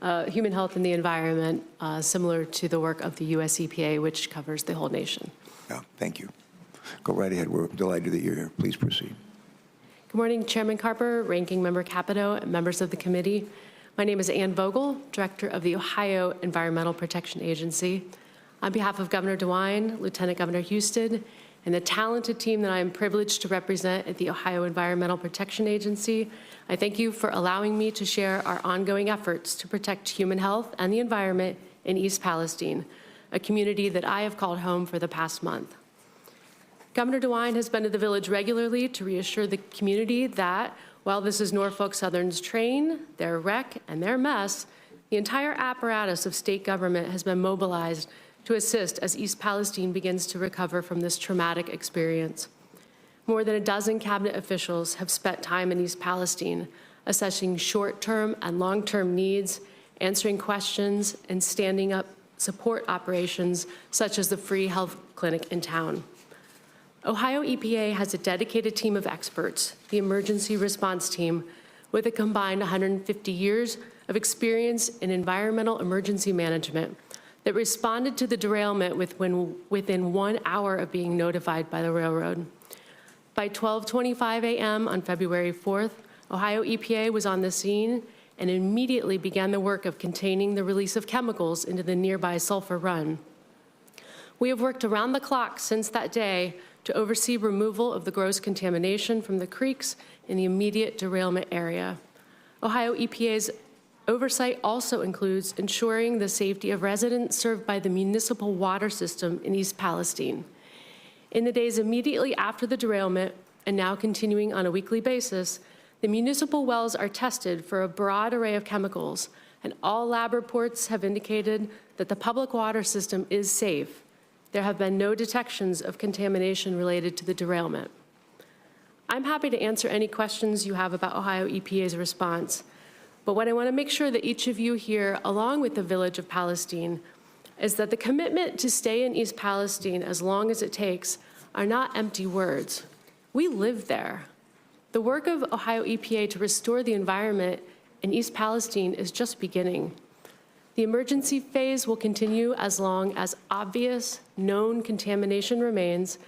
J: health and the environment, similar to the work of the U.S. EPA, which covers the whole nation.
B: Yeah, thank you. Go right ahead. We're delighted that you're here. Please proceed.
J: Good morning, Chairman Carper, Ranking Member Capito, and members of the committee. My name is Ann Vogel, Director of the Ohio Environmental Protection Agency. On behalf of Governor DeWine, Lieutenant Governor Houston, and the talented team that I am privileged to represent at the Ohio Environmental Protection Agency, I thank you for allowing me to share our ongoing efforts to protect human health and the environment in East Palestine, a community that I have called home for the past month. Governor DeWine has been to the village regularly to reassure the community that while this is Norfolk Southern's train, their wreck, and their mess, the entire apparatus of state government has been mobilized to assist as East Palestine begins to recover from this traumatic experience. More than a dozen cabinet officials have spent time in East Palestine, assessing short-term and long-term needs, answering questions, and standing up support operations such as the free health clinic in town. Ohio EPA has a dedicated team of experts, the emergency response team, with a combined 150 years of experience in environmental emergency management that responded to the derailment within 1 hour of being notified by the railroad. By 12:25 a.m. on February 4th, Ohio EPA was on the scene and immediately began the work of containing the release of chemicals into the nearby Sulphur Run. We have worked around the clock since that day to oversee removal of the gross contamination from the creeks in the immediate derailment area. Ohio EPA's oversight also includes ensuring the safety of residents served by the municipal water system in East Palestine. In the days immediately after the derailment, and now continuing on a weekly basis, the municipal wells are tested for a broad array of chemicals and all lab reports have indicated that the public water system is safe. There have been no detections of contamination related to the derailment. I'm happy to answer any questions you have about Ohio EPA's response, but what I want to make sure that each of you here, along with the village of Palestine, is that the commitment to stay in East Palestine as long as it takes are not empty words. We live there. The work of Ohio EPA to restore the environment in East Palestine is just beginning. The emergency phase will continue as long as obvious, known contamination remains.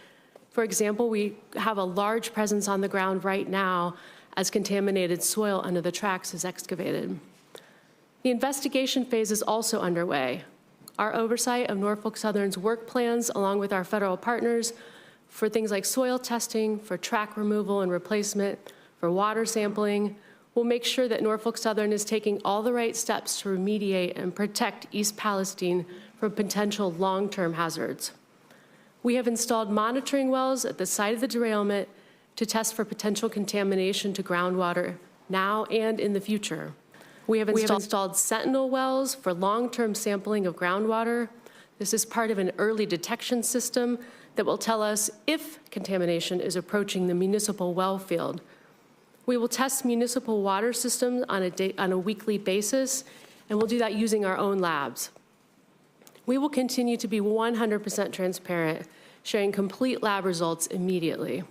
J: For example, we have a large presence on the ground right now as contaminated soil under the tracks is excavated. The investigation phase is also underway. Our oversight of Norfolk Southern's work plans, along with our federal partners, for things like soil testing, for track removal and replacement, for water sampling, will make sure that Norfolk Southern is taking all the right steps to remediate and protect East Palestine from potential long-term hazards. We have installed monitoring wells at the site of the derailment to test for potential contamination to groundwater now and in the future. We have installed sentinel wells for long-term sampling of groundwater. This is part of an early detection system that will tell us if contamination is approaching the municipal well field. We will test municipal water systems on a weekly basis, and we'll do that using our own labs. We will continue to be 100% transparent, sharing complete lab results immediately.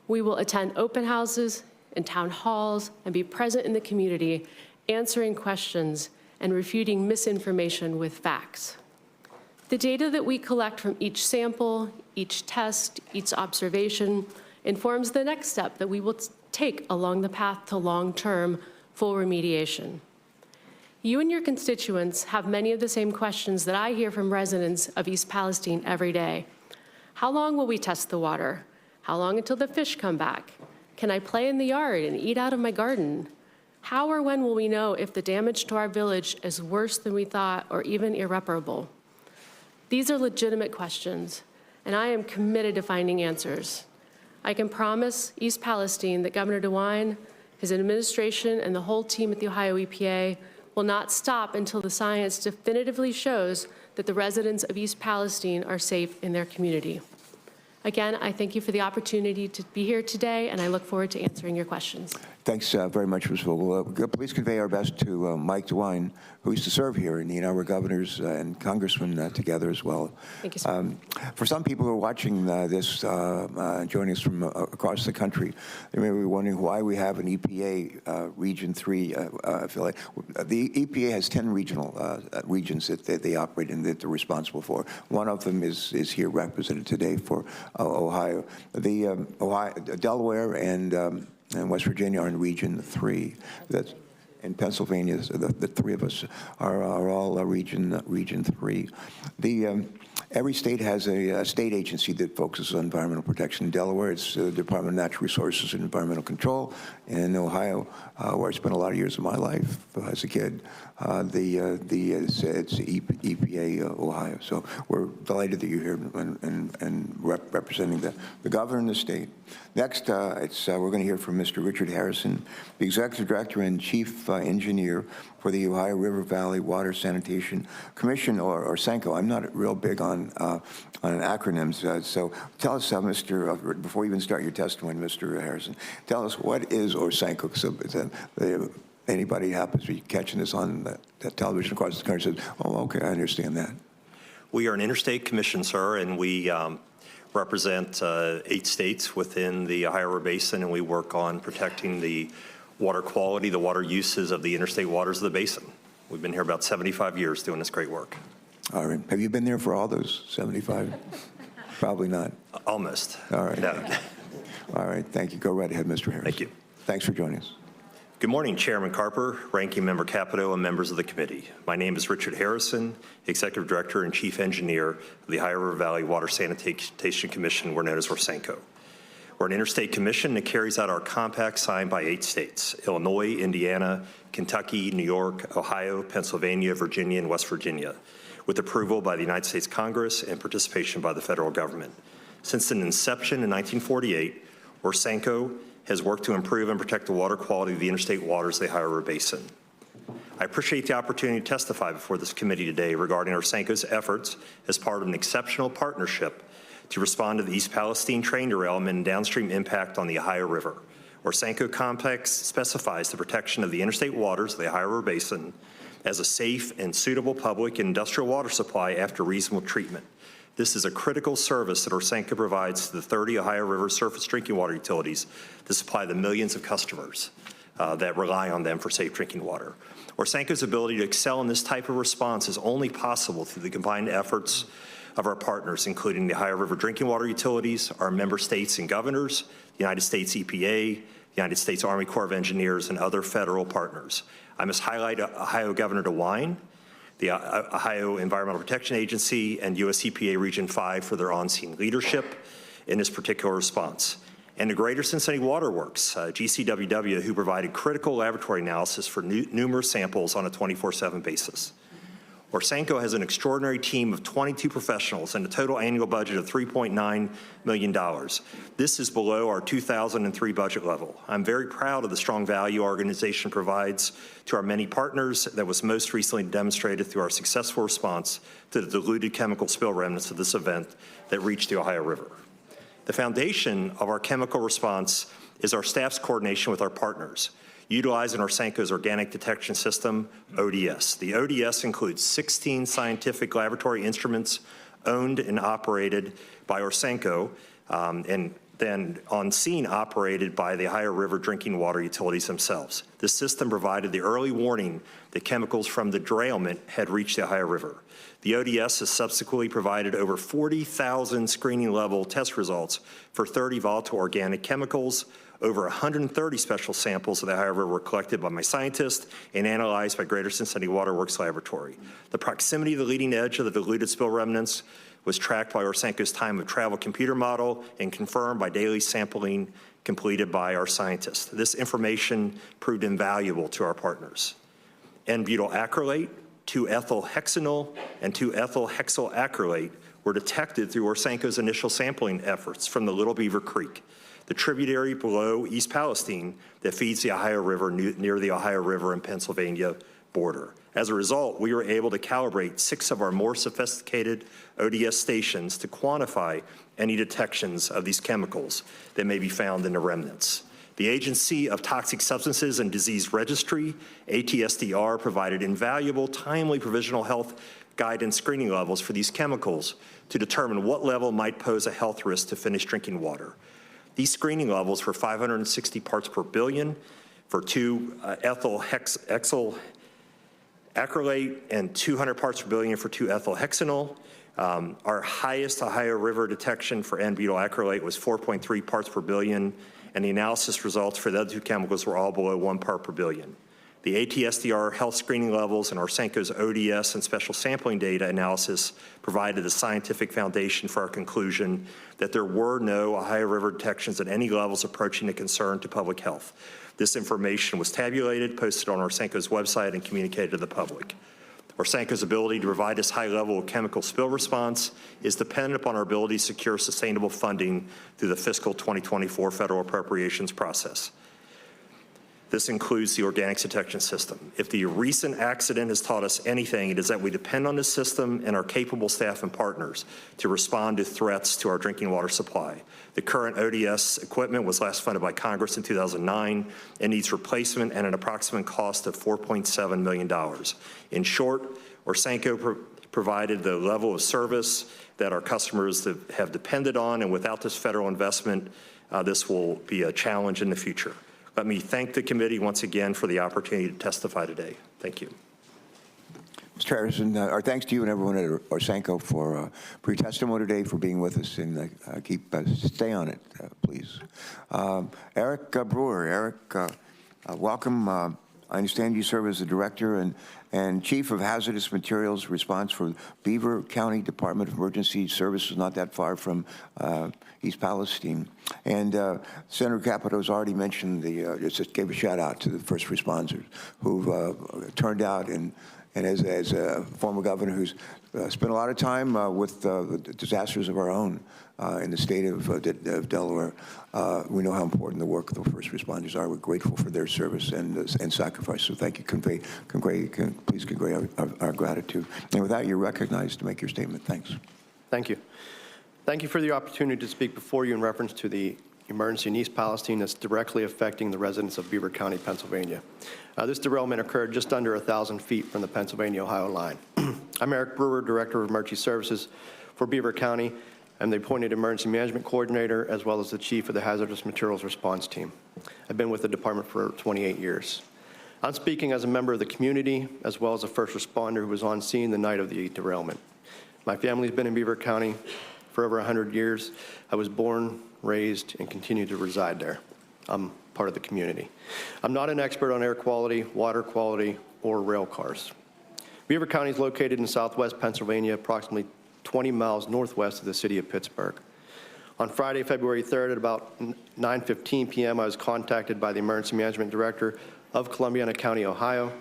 J: We will attend open houses and town halls and be present in the community, answering questions and refuting misinformation with facts. The data that we collect from each sample, each test, each observation informs the next step that we will take along the path to long-term full remediation. You and your constituents have many of the same questions that I hear from residents of East Palestine every day. How long will we test the water? How long until the fish come back? Can I play in the yard and eat out of my garden? How or when will we know if the damage to our village is worse than we thought or even irreparable? These are legitimate questions, and I am committed to finding answers. I can promise East Palestine that Governor DeWine, his administration, and the whole team at the Ohio EPA will not stop until the science definitively shows that the residents of East Palestine are safe in their community. Again, I thank you for the opportunity to be here today, and I look forward to answering your questions.
B: Thanks very much, Ms. Vogel. Please convey our best to Mike DeWine, who used to serve here, and we're governors and congressmen together as well.
J: Thank you, sir.
B: For some people who are watching this, joining us from across the country, they may be wondering why we have an EPA Region 3 affiliate. The EPA has 10 regional regions that they operate in that they're responsible for. One of them is here represented today for Ohio. Delaware and West Virginia are in Region 3. That's in Pennsylvania. So the three of us are all Region 3. Every state has a state agency that focuses on environmental protection. In Delaware, it's the Department of Natural Resources and Environmental Control. In Ohio, where I spent a lot of years of my life as a kid, it's EPA Ohio. So we're delighted that you're here and representing the governor in the state. Next, we're going to hear from Mr. Richard Harrison, the Executive Director and Chief Engineer for the Ohio River Valley Water Sanitation Commission, or SANCO. I'm not real big on acronyms, so tell us, before you even start your testimony, Mr. Harrison, tell us what is SANCO, so anybody happens to be catching this on the television across the country says, oh, okay, I understand that.
K: We are an interstate commission, sir, and we represent 8 states within the Ohio River Basin, and we work on protecting the water quality, the water uses of the interstate waters of the basin. We've been here about 75 years doing this great work.
B: All right. Have you been there for all those 75? Probably not.
K: Almost.
B: All right.
K: No.
B: All right. Thank you. Go right ahead, Mr. Harris.
K: Thank you.
B: Thanks for joining us.
K: Good morning, Chairman Carper, Ranking Member Capito, and members of the committee. My name is Richard Harrison, Executive Director and Chief Engineer of the Ohio River Valley Water Sanitation Commission, we're known as SANCO. We're an interstate commission that carries out our compact signed by 8 states: Illinois, Indiana, Kentucky, New York, Ohio, Pennsylvania, Virginia, and West Virginia, with approval by the United States Congress and participation by the federal government. Since its inception in 1948, SANCO has worked to improve and protect the water quality of the interstate waters of the Ohio River Basin. I appreciate the opportunity to testify before this committee today regarding Orsanco's efforts as part of an exceptional partnership to respond to the East Palestine train derailment and downstream impact on the Ohio River. Orsanco Complex specifies the protection of the interstate waters of the Ohio River Basin as a safe and suitable public and industrial water supply after reasonable treatment. This is a critical service that Orsanco provides to the 30 Ohio River surface drinking water utilities to supply the millions of customers that rely on them for safe drinking water. Orsanco's ability to excel in this type of response is only possible through the combined efforts of our partners, including the Ohio River drinking water utilities, our member states and governors, the United States EPA, the United States Army Corps of Engineers, and other federal partners. I must highlight Ohio Governor DeWine, the Ohio Environmental Protection Agency, and US EPA Region 5 for their on-scene leadership in this particular response. And the Greater Cincinnati Water Works, GCWW, who provided critical laboratory analysis for numerous samples on a 24/7 basis. Orsanco has an extraordinary team of 22 professionals and a total annual budget of $3.9 million. This is below our 2003 budget level. I'm very proud of the strong value our organization provides to our many partners that was most recently demonstrated through our successful response to the diluted chemical spill remnants of this event that reached the Ohio River. The foundation of our chemical response is our staff's coordination with our partners, utilizing Orsanco's organic detection system, ODS. The ODS includes 16 scientific laboratory instruments owned and operated by Orsanco, and then on scene operated by the Ohio River drinking water utilities themselves. This system provided the early warning that chemicals from the derailment had reached the Ohio River. The ODS has subsequently provided over 40,000 screening level test results for 30 volatile organic chemicals. Over 130 special samples of the Ohio River were collected by my scientists and analyzed by Greater Cincinnati Water Works Laboratory. The proximity to the leading edge of the diluted spill remnants was tracked by Orsanco's time of travel computer model and confirmed by daily sampling completed by our scientists. This information proved invaluable to our partners. N-butyl acrylate, 2-ethylhexanol, and 2-ethylhexyl acrylate were detected through Orsanco's initial sampling efforts from the Little Beaver Creek, the tributary below East Palestine that feeds the Ohio River near the Ohio River and Pennsylvania border. As a result, we were able to calibrate 6 of our more sophisticated ODS stations to quantify any detections of these chemicals that may be found in the remnants. The Agency of Toxic Substances and Disease Registry, ATSDR, provided invaluable, timely provisional health guidance screening levels for these chemicals to determine what level might pose a health risk to finished drinking water. These screening levels were 560 parts per billion for 2-ethylhexyl acrylate and 200 parts per billion for 2-ethylhexanol. Our highest Ohio River detection for N-butyl acrylate was 4.3 parts per billion, and the analysis results for the other 2 chemicals were all below 1 part per billion. The ATSDR health screening levels and Orsanco's ODS and special sampling data analysis provided the scientific foundation for our conclusion that there were no Ohio River detections at any levels approaching a concern to public health. This information was tabulated, posted on Orsanco's website, and communicated to the public. Orsanco's ability to provide this high level of chemical spill response is dependent upon our ability to secure sustainable funding through the fiscal 2024 federal appropriations process. This includes the organics detection system. If the recent accident has taught us anything, it is that we depend on this system and our capable staff and partners to respond to threats to our drinking water supply. The current ODS equipment was last funded by Congress in 2009 and needs replacement at an approximate cost of $4.7 million. In short, Orsanco provided the level of service that our customers have depended on, and without this federal investment, this will be a challenge in the future. Let me thank the committee once again for the opportunity to testify today. Thank you.
B: Mr. Harrison, our thanks to you and everyone at Orsanco for your testimony today, for being with us, and stay on it, please. Eric Brewer. Eric, welcome. I understand you serve as the Director and Chief of Hazardous Materials Response for Beaver County Department of Emergency Services, not that far from East Palestine. And Senator Capito's already mentioned just gave a shout out to the first responders who've turned out, and as a former governor who's spent a lot of time with the disasters of our own in the state of Delaware. We know how important the work of the first responders are. We're grateful for their service and sacrifice. So thank you. Please convey our gratitude. And with that, you're recognized to make your statement. Thanks.
L: Thank you. Thank you for the opportunity to speak before you in reference to the emergency in East Palestine that's directly affecting the residents of Beaver County, Pennsylvania. This derailment occurred just under 1,000 feet from the Pennsylvania-Ohio line. I'm Eric Brewer, Director of Emergency Services for Beaver County. I'm the appointed Emergency Management Coordinator, as well as the Chief of the Hazardous Materials Response Team. I've been with the department for 28 years. I'm speaking as a member of the community, as well as a first responder who was on scene the night of the derailment. My family's been in Beaver County for over 100 years. I was born, raised, and continue to reside there. I'm part of the community. I'm not an expert on air quality, water quality, or rail cars. Beaver County is located in southwest Pennsylvania, approximately 20 miles northwest of the city of Pittsburgh. On Friday, February 3rd, at about 9:15 p.m., I was contacted by the Emergency Management Director of Columbiana County, Ohio.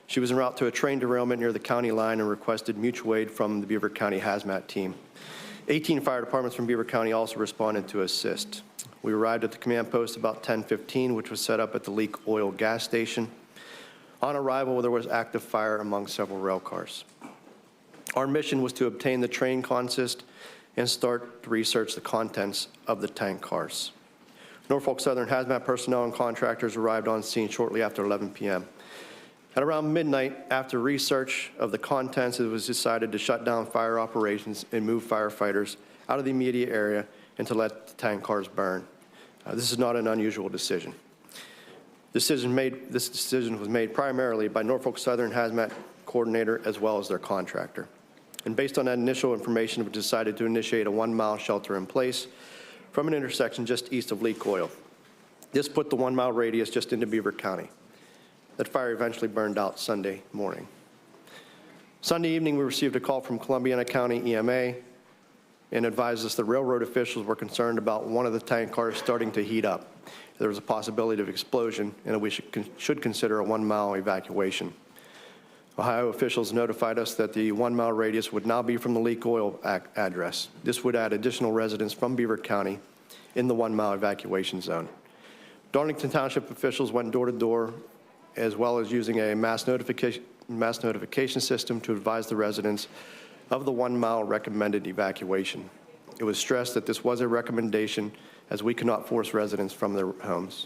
L: She was en route to a train derailment near the county line and requested mutual aid from the Beaver County Hazmat team. 18 fire departments from Beaver County also responded to assist. We arrived at the command post about 10:15, which was set up at the Leak Oil gas station. On arrival, there was active fire among several rail cars. Our mission was to obtain the train consist and start to research the contents of the tank cars. Norfolk Southern Hazmat personnel and contractors arrived on scene shortly after 11 p.m. At around midnight, after research of the contents, it was decided to shut down fire operations and move firefighters out of the immediate area and to let the tank cars burn. This is not an unusual decision. This decision was made primarily by Norfolk Southern Hazmat coordinator as well as their contractor. And based on that initial information, we decided to initiate a 1-mile shelter in place from an intersection just east of Leak Oil. This put the 1-mile radius just into Beaver County. That fire eventually burned out Sunday morning. Sunday evening, we received a call from Columbiana County EMA and advised us the railroad officials were concerned about one of the tank cars starting to heat up. There was a possibility of explosion, and that we should consider a 1-mile evacuation. Ohio officials notified us that the 1-mile radius would now be from the Leak Oil address. This would add additional residents from Beaver County in the 1-mile evacuation zone. Darlington Township officials went door to door, as well as using a mass notification system to advise the residents of the 1-mile recommended evacuation. It was stressed that this was a recommendation, as we cannot force residents from their homes.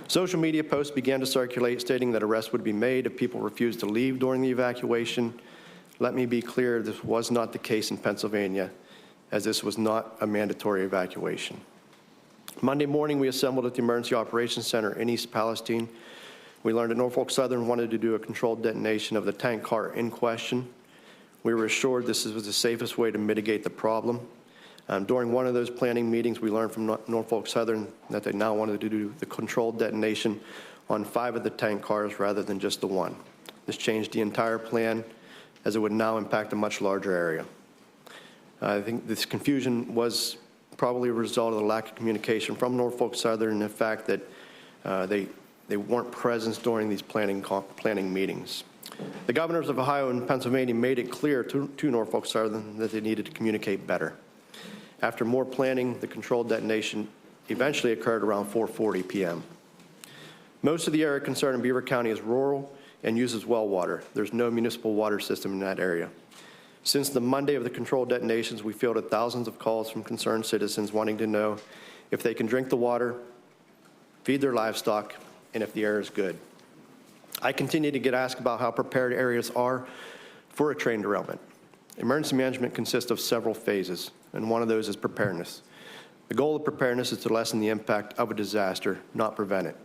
L: Social media posts began to circulate stating that arrests would be made if people refused to leave during the evacuation. Let me be clear, this was not the case in Pennsylvania, as this was not a mandatory evacuation. Monday morning, we assembled at the Emergency Operations Center in East Palestine. We learned that Norfolk Southern wanted to do a controlled detonation of the tank car in question. We were assured this was the safest way to mitigate the problem. During one of those planning meetings, we learned from Norfolk Southern that they now wanted to do the controlled detonation on 5 of the tank cars rather than just the 1. This changed the entire plan, as it would now impact a much larger area. I think this confusion was probably a result of the lack of communication from Norfolk Southern and the fact that they weren't present during these planning meetings. The governors of Ohio and Pennsylvania made it clear to Norfolk Southern that they needed to communicate better. After more planning, the controlled detonation eventually occurred around 4:40 p.m. Most of the area concerned in Beaver County is rural and uses well water. There's no municipal water system in that area. Since the Monday of the controlled detonations, we fielded thousands of calls from concerned citizens wanting to know if they can drink the water, feed their livestock, and if the air is good. I continue to get asked about how prepared areas are for a train derailment. Emergency management consists of several phases, and one of those is preparedness. The goal of preparedness is to lessen the impact of a disaster, not prevent it.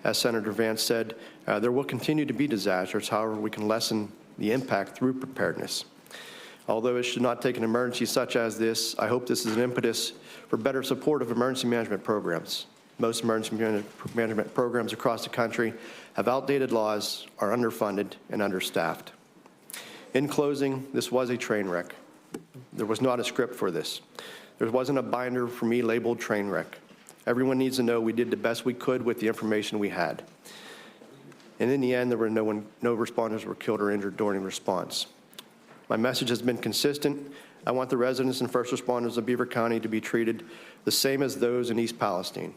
L: As Senator Vance said, there will continue to be disasters. However, we can lessen the impact through preparedness. Although it should not take an emergency such as this, I hope this is an impetus for better support of emergency management programs. Most emergency management programs across the country have outdated laws, are underfunded, and understaffed. In closing, this was a train wreck. There was not a script for this. There wasn't a binder for me labeled train wreck. Everyone needs to know we did the best we could with the information we had. And in the end, there were no responders were killed or injured during response. My message has been consistent. I want the residents and first responders of Beaver County to be treated the same as those in East Palestine.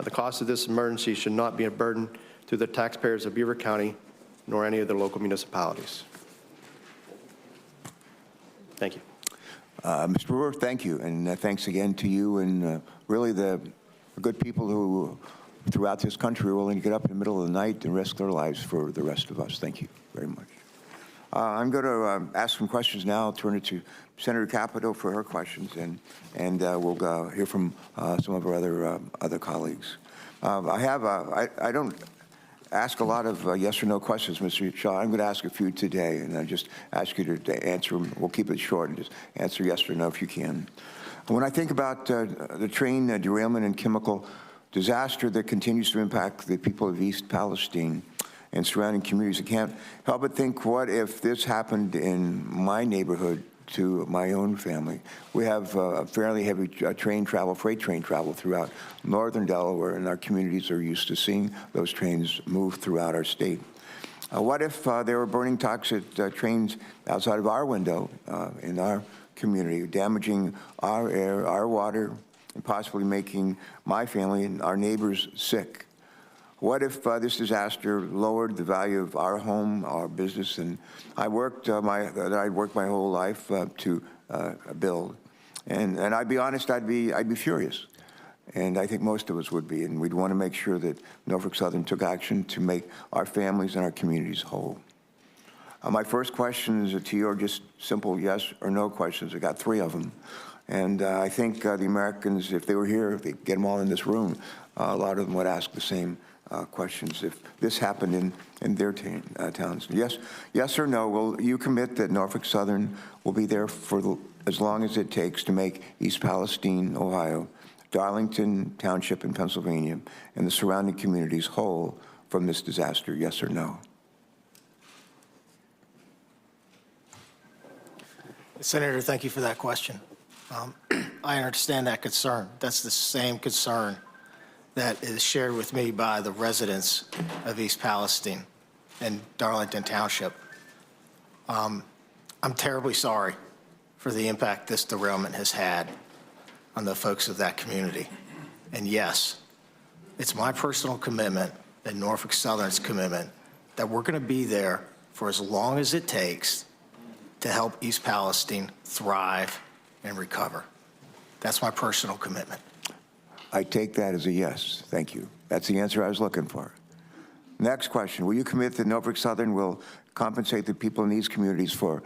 L: The cost of this emergency should not be a burden to the taxpayers of Beaver County nor any of the local municipalities. Thank you.
B: Mr. Brewer, thank you, and thanks again to you and really the good people who throughout this country are willing to get up in the middle of the night and risk their lives for the rest of us. Thank you very much. I'm going to ask some questions now. I'll turn it to Senator Capito for her questions, and we'll hear from some of our other colleagues. I don't ask a lot of yes or no questions, Mr. Shaw. I'm going to ask a few today, and I just ask you to answer them. We'll keep it short and just answer yes or no if you can. When I think about the train derailment and chemical disaster that continues to impact the people of East Palestine and surrounding communities, I can't help but think, what if this happened in my neighborhood to my own family? We have fairly heavy train travel, freight train travel throughout northern Delaware, and our communities are used to seeing those trains move throughout our state. What if they were burning toxic trains outside of our window in our community, damaging our air, our water, and possibly making my family and our neighbors sick? What if this disaster lowered the value of our home, our business, and I worked my whole life to build, and I'd be honest, I'd be furious, and I think most of us would be, and we'd want to make sure that Norfolk Southern took action to make our families and our communities whole. My first question is to you, are just simple yes or no questions. I got 3 of them, and I think the Americans, if they were here, if they get them all in this room, a lot of them would ask the same questions if this happened in their towns. Yes or no, will you commit that Norfolk Southern will be there for as long as it takes to make East Palestine, Ohio, Darlington Township in Pennsylvania, and the surrounding communities whole from this disaster? Yes or no?
H: Senator, thank you for that question. I understand that concern. That's the same concern that is shared with me by the residents of East Palestine and Darlington Township. I'm terribly sorry for the impact this derailment has had on the folks of that community. And yes, it's my personal commitment and Norfolk Southern's commitment that we're going to be there for as long as it takes to help East Palestine thrive and recover. That's my personal commitment.
B: I take that as a yes. Thank you. That's the answer I was looking for. Next question. Will you commit that Norfolk Southern will compensate the people in these communities for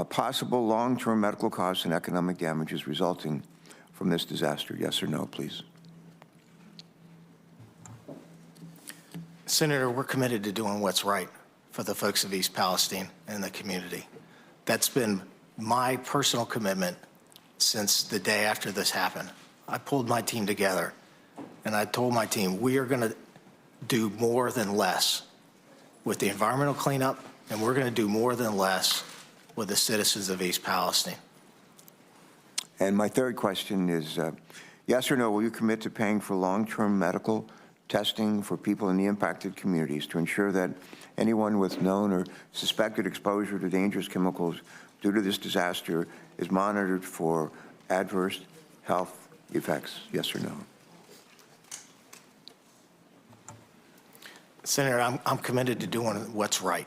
B: possible long-term medical costs and economic damages resulting from this disaster? Yes or no, please.
H: Senator, we're committed to doing what's right for the folks of East Palestine and the community. That's been my personal commitment since the day after this happened. I pulled my team together, and I told my team, we are going to do more than less with the environmental cleanup, and we're going to do more than less with the citizens of East Palestine.
B: And my third question is, yes or no, will you commit to paying for long-term medical testing for people in the impacted communities to ensure that anyone with known or suspected exposure to dangerous chemicals due to this disaster is monitored for adverse health effects? Yes or no?
H: Senator, I'm committed to doing what's right.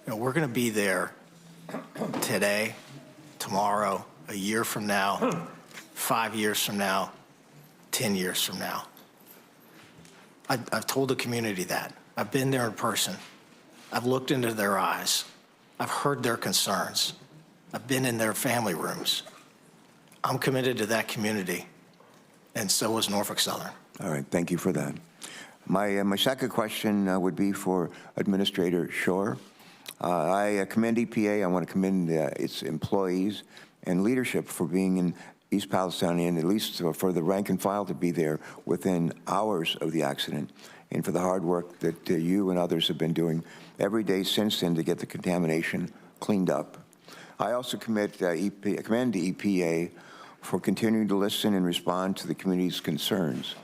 H: You know, we're going to be there today, tomorrow, a year from now, 5 years from now, 10 years from now. I've told the community that. I've been there in person. I've looked into their eyes. I've heard their concerns. I've been in their family rooms. I'm committed to that community, and so is Norfolk Southern.
B: All right, thank you for that. My second question would be for Administrator Shore. I commend EPA. I want to commend its employees and leadership for being in East Palestine, and at least for the rank and file to be there within hours of the accident, and for the hard work that you and others have been doing every day since then to get the contamination cleaned up. I also commend the EPA for continuing to listen and respond to the community's concerns,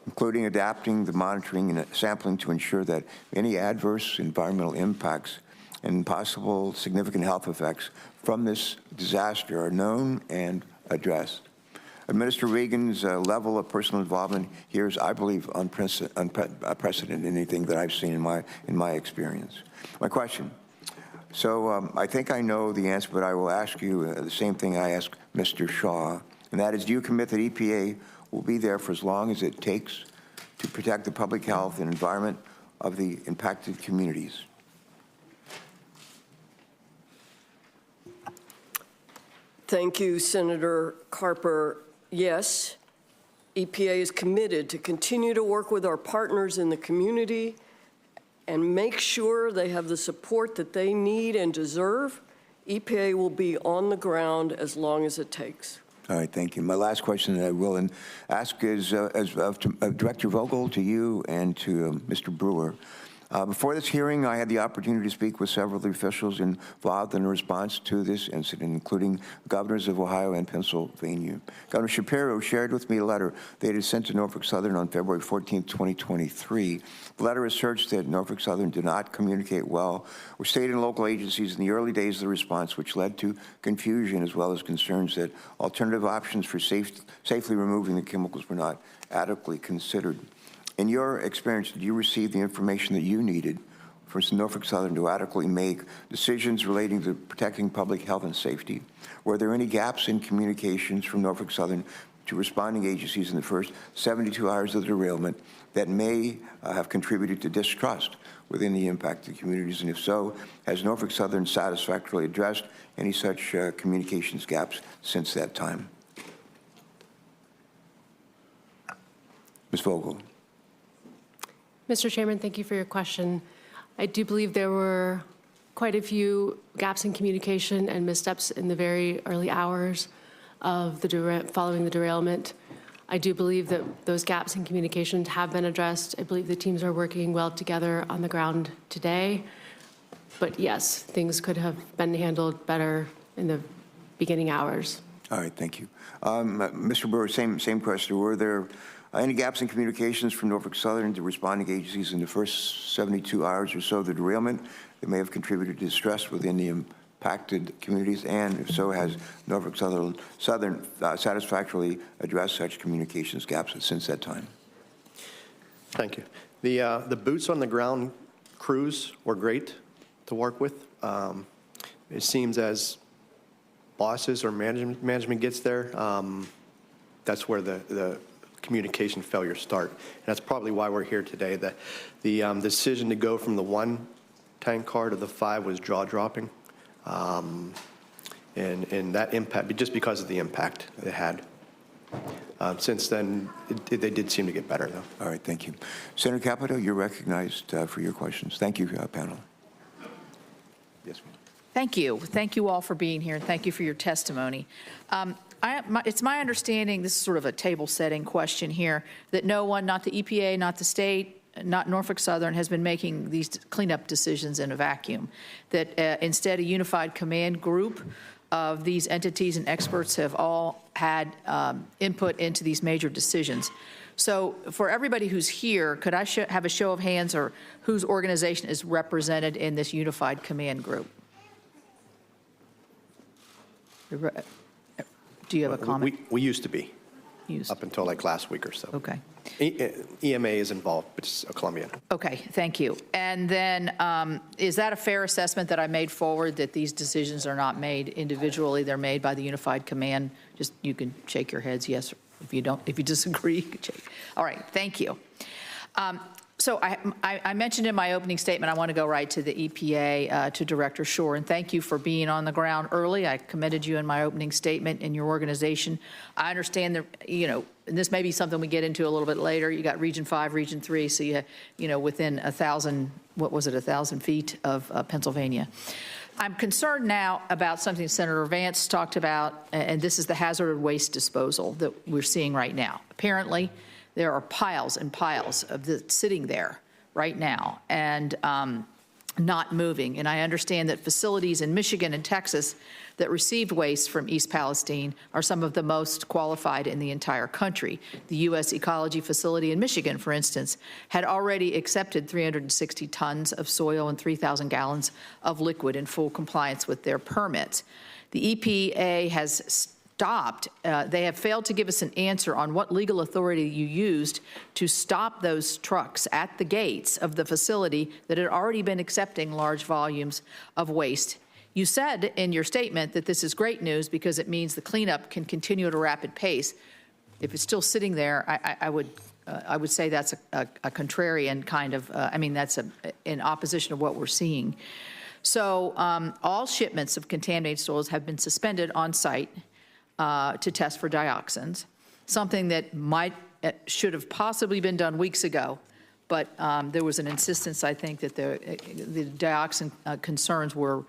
B: including adapting the monitoring and sampling to ensure that any adverse environmental impacts and possible significant health effects from this disaster are known and addressed. Minister Regan's level of personal involvement here is, I believe, unprecedented in anything that I've seen in my experience. My question. So I think I know the answer, but I will ask you the same thing I asked Mr. Shaw, and that is, do you commit that EPA will be there for as long as it takes to protect the public health and environment of the impacted communities?
I: Thank you, Senator Carper. Yes, EPA is committed to continue to work with our partners in the community and make sure they have the support that they need and deserve. EPA will be on the ground as long as it takes.
B: All right, thank you. My last question that I will ask is Director Vogel, to you and to Mr. Brewer. Before this hearing, I had the opportunity to speak with several of the officials involved in the response to this incident, including governors of Ohio and Pennsylvania. Governor Shapiro shared with me a letter they had sent to Norfolk Southern on February 14, 2023. The letter asserts that Norfolk Southern did not communicate well with state and local agencies in the early days of the response, which led to confusion as well as concerns that alternative options for safely removing the chemicals were not adequately considered. In your experience, did you receive the information that you needed for Norfolk Southern to adequately make decisions relating to protecting public health and safety? Were there any gaps in communications from Norfolk Southern to responding agencies in the first 72 hours of the derailment that may have contributed to distrust within the impacted communities? And if so, has Norfolk Southern satisfactorily addressed any such communications gaps since that time? Ms. Vogel.
J: Mr. Chairman, thank you for your question. I do believe there were quite a few gaps in communication and missteps in the very early hours of following the derailment. I do believe that those gaps in communications have been addressed. I believe the teams are working well together on the ground today. But yes, things could have been handled better in the beginning hours.
B: All right, thank you. Mr. Brewer, same question. Were there any gaps in communications from Norfolk Southern to responding agencies in the first 72 hours or so of the derailment that may have contributed to distress within the impacted communities? And if so, has Norfolk Southern satisfactorily addressed such communications gaps since that time?
L: Thank you. The boots on the ground crews were great to work with. It seems as bosses or management gets there, that's where the communication failures start. And that's probably why we're here today. The decision to go from the 1 tank car to the 5 was jaw-dropping. And that impact, just because of the impact it had. Since then, they did seem to get better, though.
B: All right, thank you. Senator Capito, you're recognized for your questions. Thank you, panel. Yes, ma'am.
A: Thank you. Thank you all for being here, and thank you for your testimony. It's my understanding, this is sort of a table-setting question here, that no one, not the EPA, not the state, not Norfolk Southern, has been making these cleanup decisions in a vacuum, that instead a unified command group of these entities and experts have all had input into these major decisions. So for everybody who's here, could I have a show of hands or whose organization is represented in this unified command group? Do you have a comment?
L: We used to be,
A: Used.
L: up until like last week or so.
A: Okay.
L: EMA is involved, but it's Colombian.
A: Okay, thank you. And then is that a fair assessment that I made forward, that these decisions are not made individually, they're made by the unified command? Just, you can shake your heads, yes, if you don't, if you disagree, you can shake. All right, thank you. So I mentioned in my opening statement, I want to go right to the EPA, to Director Shore, and thank you for being on the ground early. I commended you in my opening statement in your organization. I understand that, and this may be something we get into a little bit later. You got Region 5, Region 3, so you within 1,000, what was it, 1,000 feet of Pennsylvania. I'm concerned now about something Senator Vance talked about, and this is the hazardous waste disposal that we're seeing right now. Apparently, there are piles and piles of this sitting there right now. And not moving. And I understand that facilities in Michigan and Texas that received waste from East Palestine are some of the most qualified in the entire country. The U.S. Ecology Facility in Michigan, for instance, had already accepted 360 tons of soil and 3,000 gallons of liquid in full compliance with their permits. The EPA has stopped. They have failed to give us an answer on what legal authority you used to stop those trucks at the gates of the facility that had already been accepting large volumes of waste. You said in your statement that this is great news because it means the cleanup can continue at a rapid pace. If it's still sitting there, I would say that's a contrarian kind of, that's in opposition to what we're seeing. So all shipments of contaminated soils have been suspended on site to test for dioxins, something that should have possibly been done weeks ago, but there was an insistence, I think, that the dioxin concerns were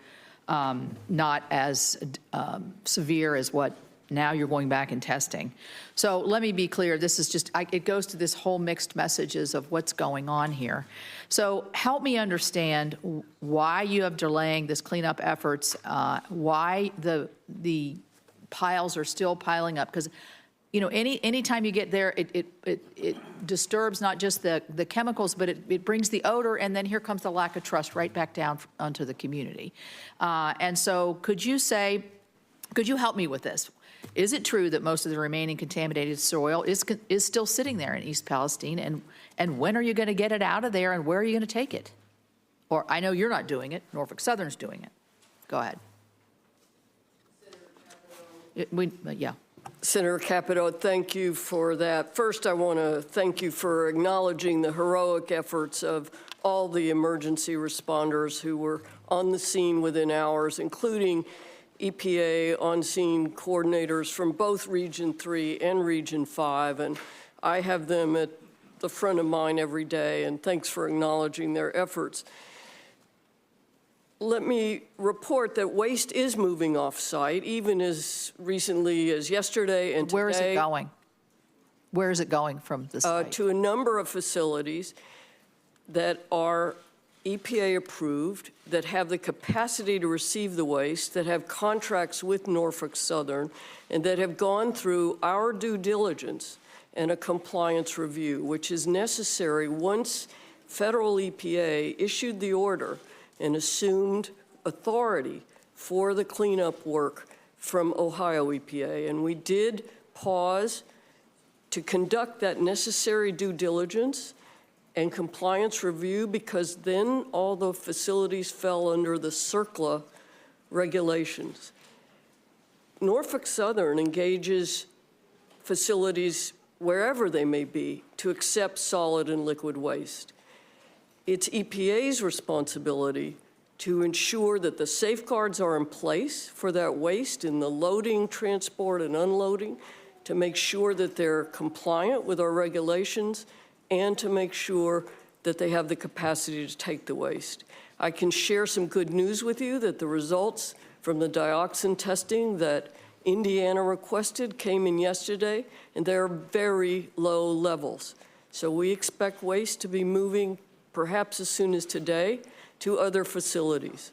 A: not as severe as what now you're going back and testing. So let me be clear, this is just, it goes to this whole mixed messages of what's going on here. So help me understand why you have delaying this cleanup efforts, why the piles are still piling up, because anytime you get there, it disturbs not just the chemicals, but it brings the odor, and then here comes the lack of trust right back down onto the community. And so could you help me with this? Is it true that most of the remaining contaminated soil is still sitting there in East Palestine, and when are you going to get it out of there, and where are you going to take it? Or I know you're not doing it, Norfolk Southern's doing it. Go ahead. Yeah.
I: Senator Capito, thank you for that. First, I want to thank you for acknowledging the heroic efforts of all the emergency responders who were on the scene within hours, including EPA on-scene coordinators from both Region 3 and Region 5. And I have them at the front of mine every day, and thanks for acknowledging their efforts. Let me report that waste is moving off-site, even as recently as yesterday and today.
A: Where is it going? Where is it going from the site?
I: To a number of facilities that are EPA approved, that have the capacity to receive the waste, that have contracts with Norfolk Southern, and that have gone through our due diligence and a compliance review, which is necessary once federal EPA issued the order and assumed authority for the cleanup work from Ohio EPA. And we did pause to conduct that necessary due diligence and compliance review, because then all the facilities fell under the CERCLA regulations. Norfolk Southern engages facilities wherever they may be to accept solid and liquid waste. It's EPA's responsibility to ensure that the safeguards are in place for that waste in the loading, transport, and unloading, to make sure that they're compliant with our regulations, and to make sure that they have the capacity to take the waste. I can share some good news with you that the results from the dioxin testing that Indiana requested came in yesterday, and they're very low levels. So we expect waste to be moving perhaps as soon as today, to other facilities.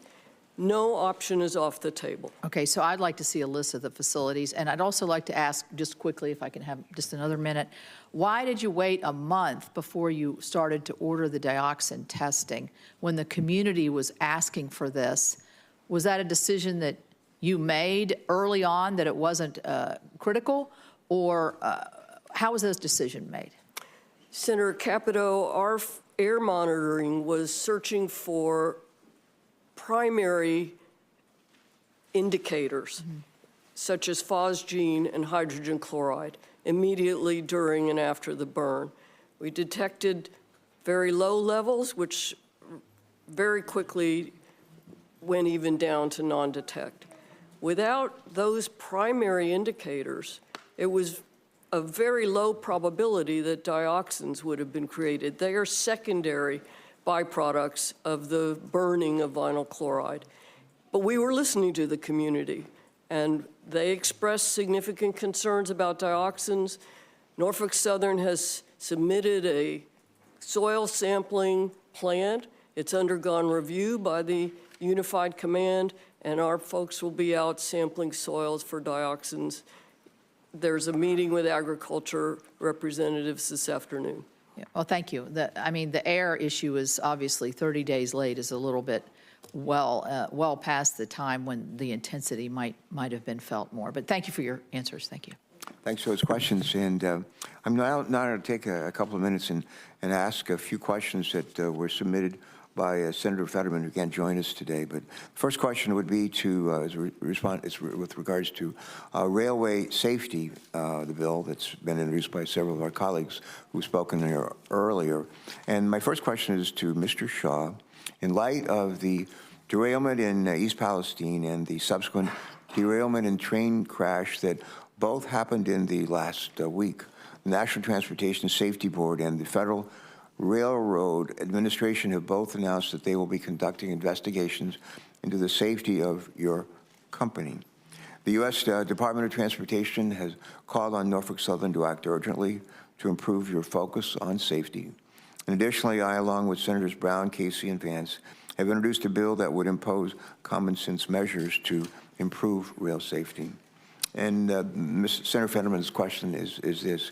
I: No option is off the table.
A: Okay, so I'd like to see a list of the facilities, and I'd also like to ask, just quickly, if I can have just another minute, why did you wait a month before you started to order the dioxin testing when the community was asking for this? Was that a decision that you made early on, that it wasn't critical, or how was this decision made?
I: Senator Capito, our air monitoring was searching for primary indicators, such as phosgene and hydrogen chloride, immediately during and after the burn. We detected very low levels, which very quickly went even down to non-detect. Without those primary indicators, it was a very low probability that dioxins would have been created. They are secondary byproducts of the burning of vinyl chloride. But we were listening to the community, and they expressed significant concerns about dioxins. Norfolk Southern has submitted a soil sampling plan It's undergone review by the Unified Command, and our folks will be out sampling soils for dioxins. There's a meeting with agriculture representatives this afternoon.
A: Yeah, well, thank you. The air issue is obviously 30 days late is a little bit well past the time when the intensity might have been felt more. But thank you for your answers. Thank you.
B: Thanks for those questions. And I'm now going to take a couple of minutes and ask a few questions that were submitted by Senator Fetterman, who can't join us today. But the first question would be with regards to railway safety, the bill that's been introduced by several of our colleagues who've spoken there earlier. And my first question is to Mr. Shaw. In light of the derailment in East Palestine and the subsequent derailment and train crash that both happened in the last week, the National Transportation Safety Board and the Federal Railroad Administration have both announced that they will be conducting investigations into the safety of your company. The U.S. Department of Transportation has called on Norfolk Southern to act urgently to improve your focus on safety. And additionally, I, along with Senators Brown, Casey, and Vance, have introduced a bill that would impose common sense measures to improve rail safety. And Senator Fetterman's question is this: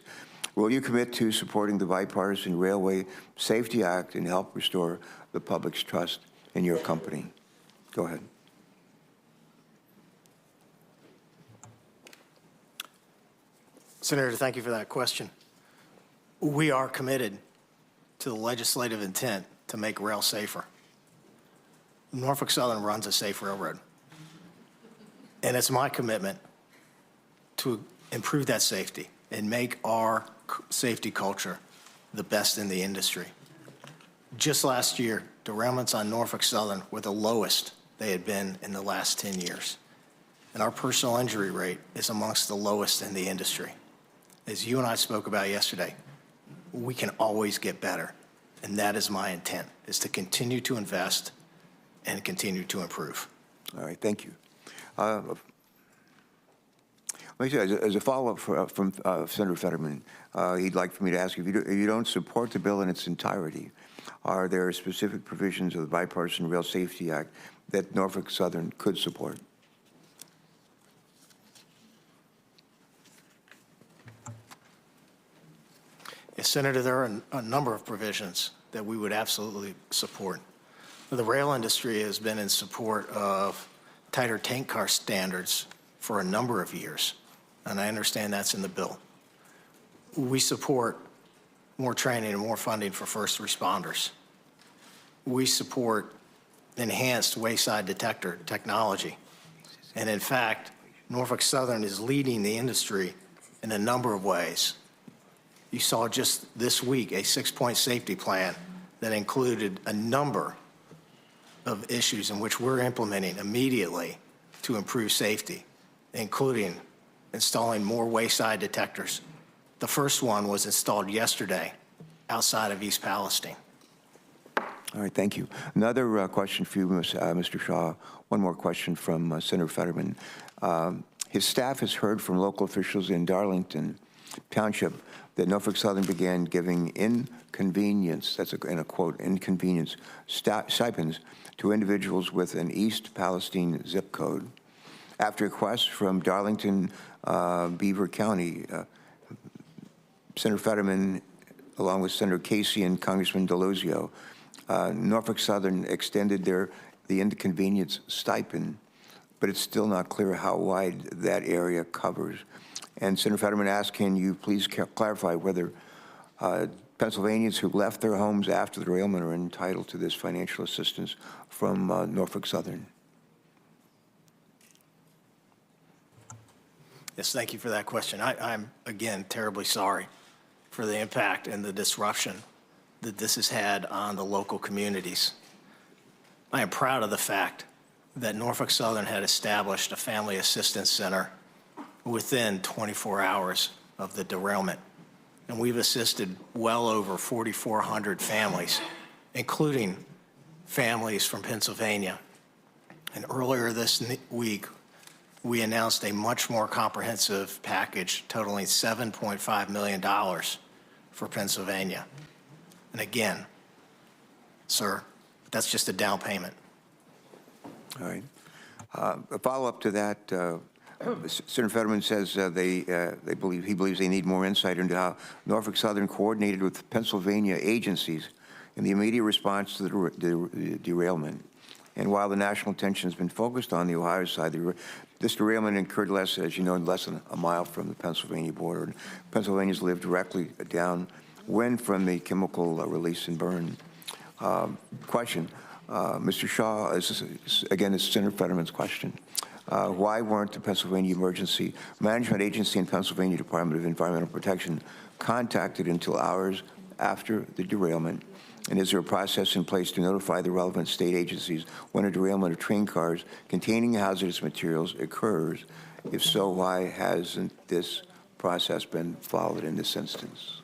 B: will you commit to supporting the Bipartisan Railway Safety Act and help restore the public's trust in your company? Go ahead.
H: Senator, thank you for that question. We are committed to the legislative intent to make rail safer. Norfolk Southern runs a safe railroad. And it's my commitment to improve that safety and make our safety culture the best in the industry. Just last year, derailments on Norfolk Southern were the lowest they had been in the last 10 years. And our personal injury rate is amongst the lowest in the industry. As you and I spoke about yesterday, we can always get better. And that is my intent, is to continue to invest and continue to improve.
B: All right, thank you. Let me say, as a follow-up from Senator Fetterman, he'd like for me to ask you, if you don't support the bill in its entirety, are there specific provisions of the Bipartisan Rail Safety Act that Norfolk Southern could support?
H: Yes, Senator, there are a number of provisions that we would absolutely support. The rail industry has been in support of tighter tank car standards for a number of years, and I understand that's in the bill. We support more training and more funding for first responders. We support enhanced wayside detector technology. And in fact, Norfolk Southern is leading the industry in a number of ways. You saw just this week a 6-point safety plan that included a number of issues in which we're implementing immediately to improve safety, including installing more wayside detectors. The first one was installed yesterday outside of East Palestine.
B: All right, thank you. Another question for you, Mr. Shaw. One more question from Senator Fetterman. His staff has heard from local officials in Darlington Township that Norfolk Southern began giving inconvenience, that's in a quote, inconvenience stipends to individuals with an East Palestine zip code. After requests from Darlington, Beaver County, Senator Fetterman, along with Senator Casey and Congressman Deluzio, Norfolk Southern extended the inconvenience stipend, but it's still not clear how wide that area covers. And Senator Fetterman asked, can you please clarify whether Pennsylvanians who left their homes after the derailment are entitled to this financial assistance from Norfolk Southern?
H: Yes, thank you for that question. I'm, again, terribly sorry for the impact and the disruption that this has had on the local communities. I am proud of the fact that Norfolk Southern had established a family assistance center within 24 hours of the derailment. And we've assisted well over 4,400 families, including families from Pennsylvania. And earlier this week, we announced a much more comprehensive package totaling $7.5 million for Pennsylvania. And again, sir, That's just a down payment.
B: All right. A follow-up to that, Senator Fetterman says he believes they need more insight into how Norfolk Southern coordinated with Pennsylvania agencies in the immediate response to the derailment. And while the national attention has been focused on the Ohio side, this derailment occurred less than a mile from the Pennsylvania border. Pennsylvanians live directly downwind from the chemical release and burn. Question, Mr. Shaw, again, it's Senator Fetterman's question. Why weren't the Pennsylvania Emergency Management Agency and Pennsylvania Department of Environmental Protection contacted until hours after the derailment? And is there a process in place to notify the relevant state agencies when a derailment of train cars containing hazardous materials occurs? If so, why hasn't this process been followed in this instance?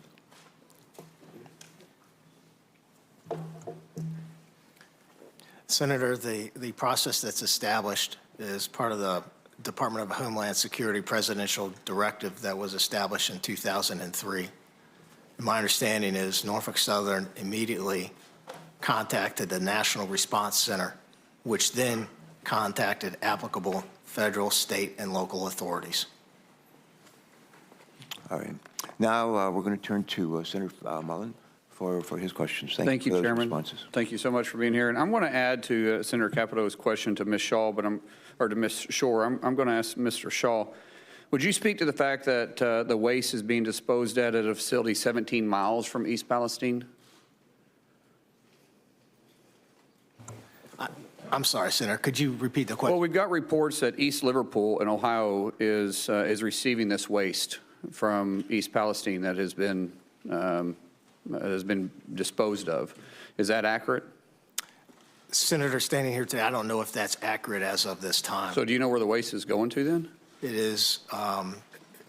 H: Senator, the process that's established is part of the Department of Homeland Security presidential directive that was established in 2003. My understanding is Norfolk Southern immediately contacted the National Response Center, which then contacted applicable federal, state, and local authorities.
B: All right. Now we're going to turn to Senator Mullen for his questions.
D: Thank you,
B: for those
D: Chairman.
B: responses.
D: Thank you so much for being here. And I'm going to add to Senator Capito's question to Ms. Shaw, to Ms. Shore. I'm going to ask Mr. Shaw, would you speak to the fact that the waste is being disposed at a facility 17 miles from East Palestine?
H: I'm sorry, Senator. Could you repeat the question?
D: Well, we've got reports that East Liverpool in Ohio is receiving this waste from East Palestine that has been disposed of. Is that accurate?
H: Senator, standing here today, I don't know if that's accurate as of this time.
D: So do you know where the waste is going to then?
H: It is,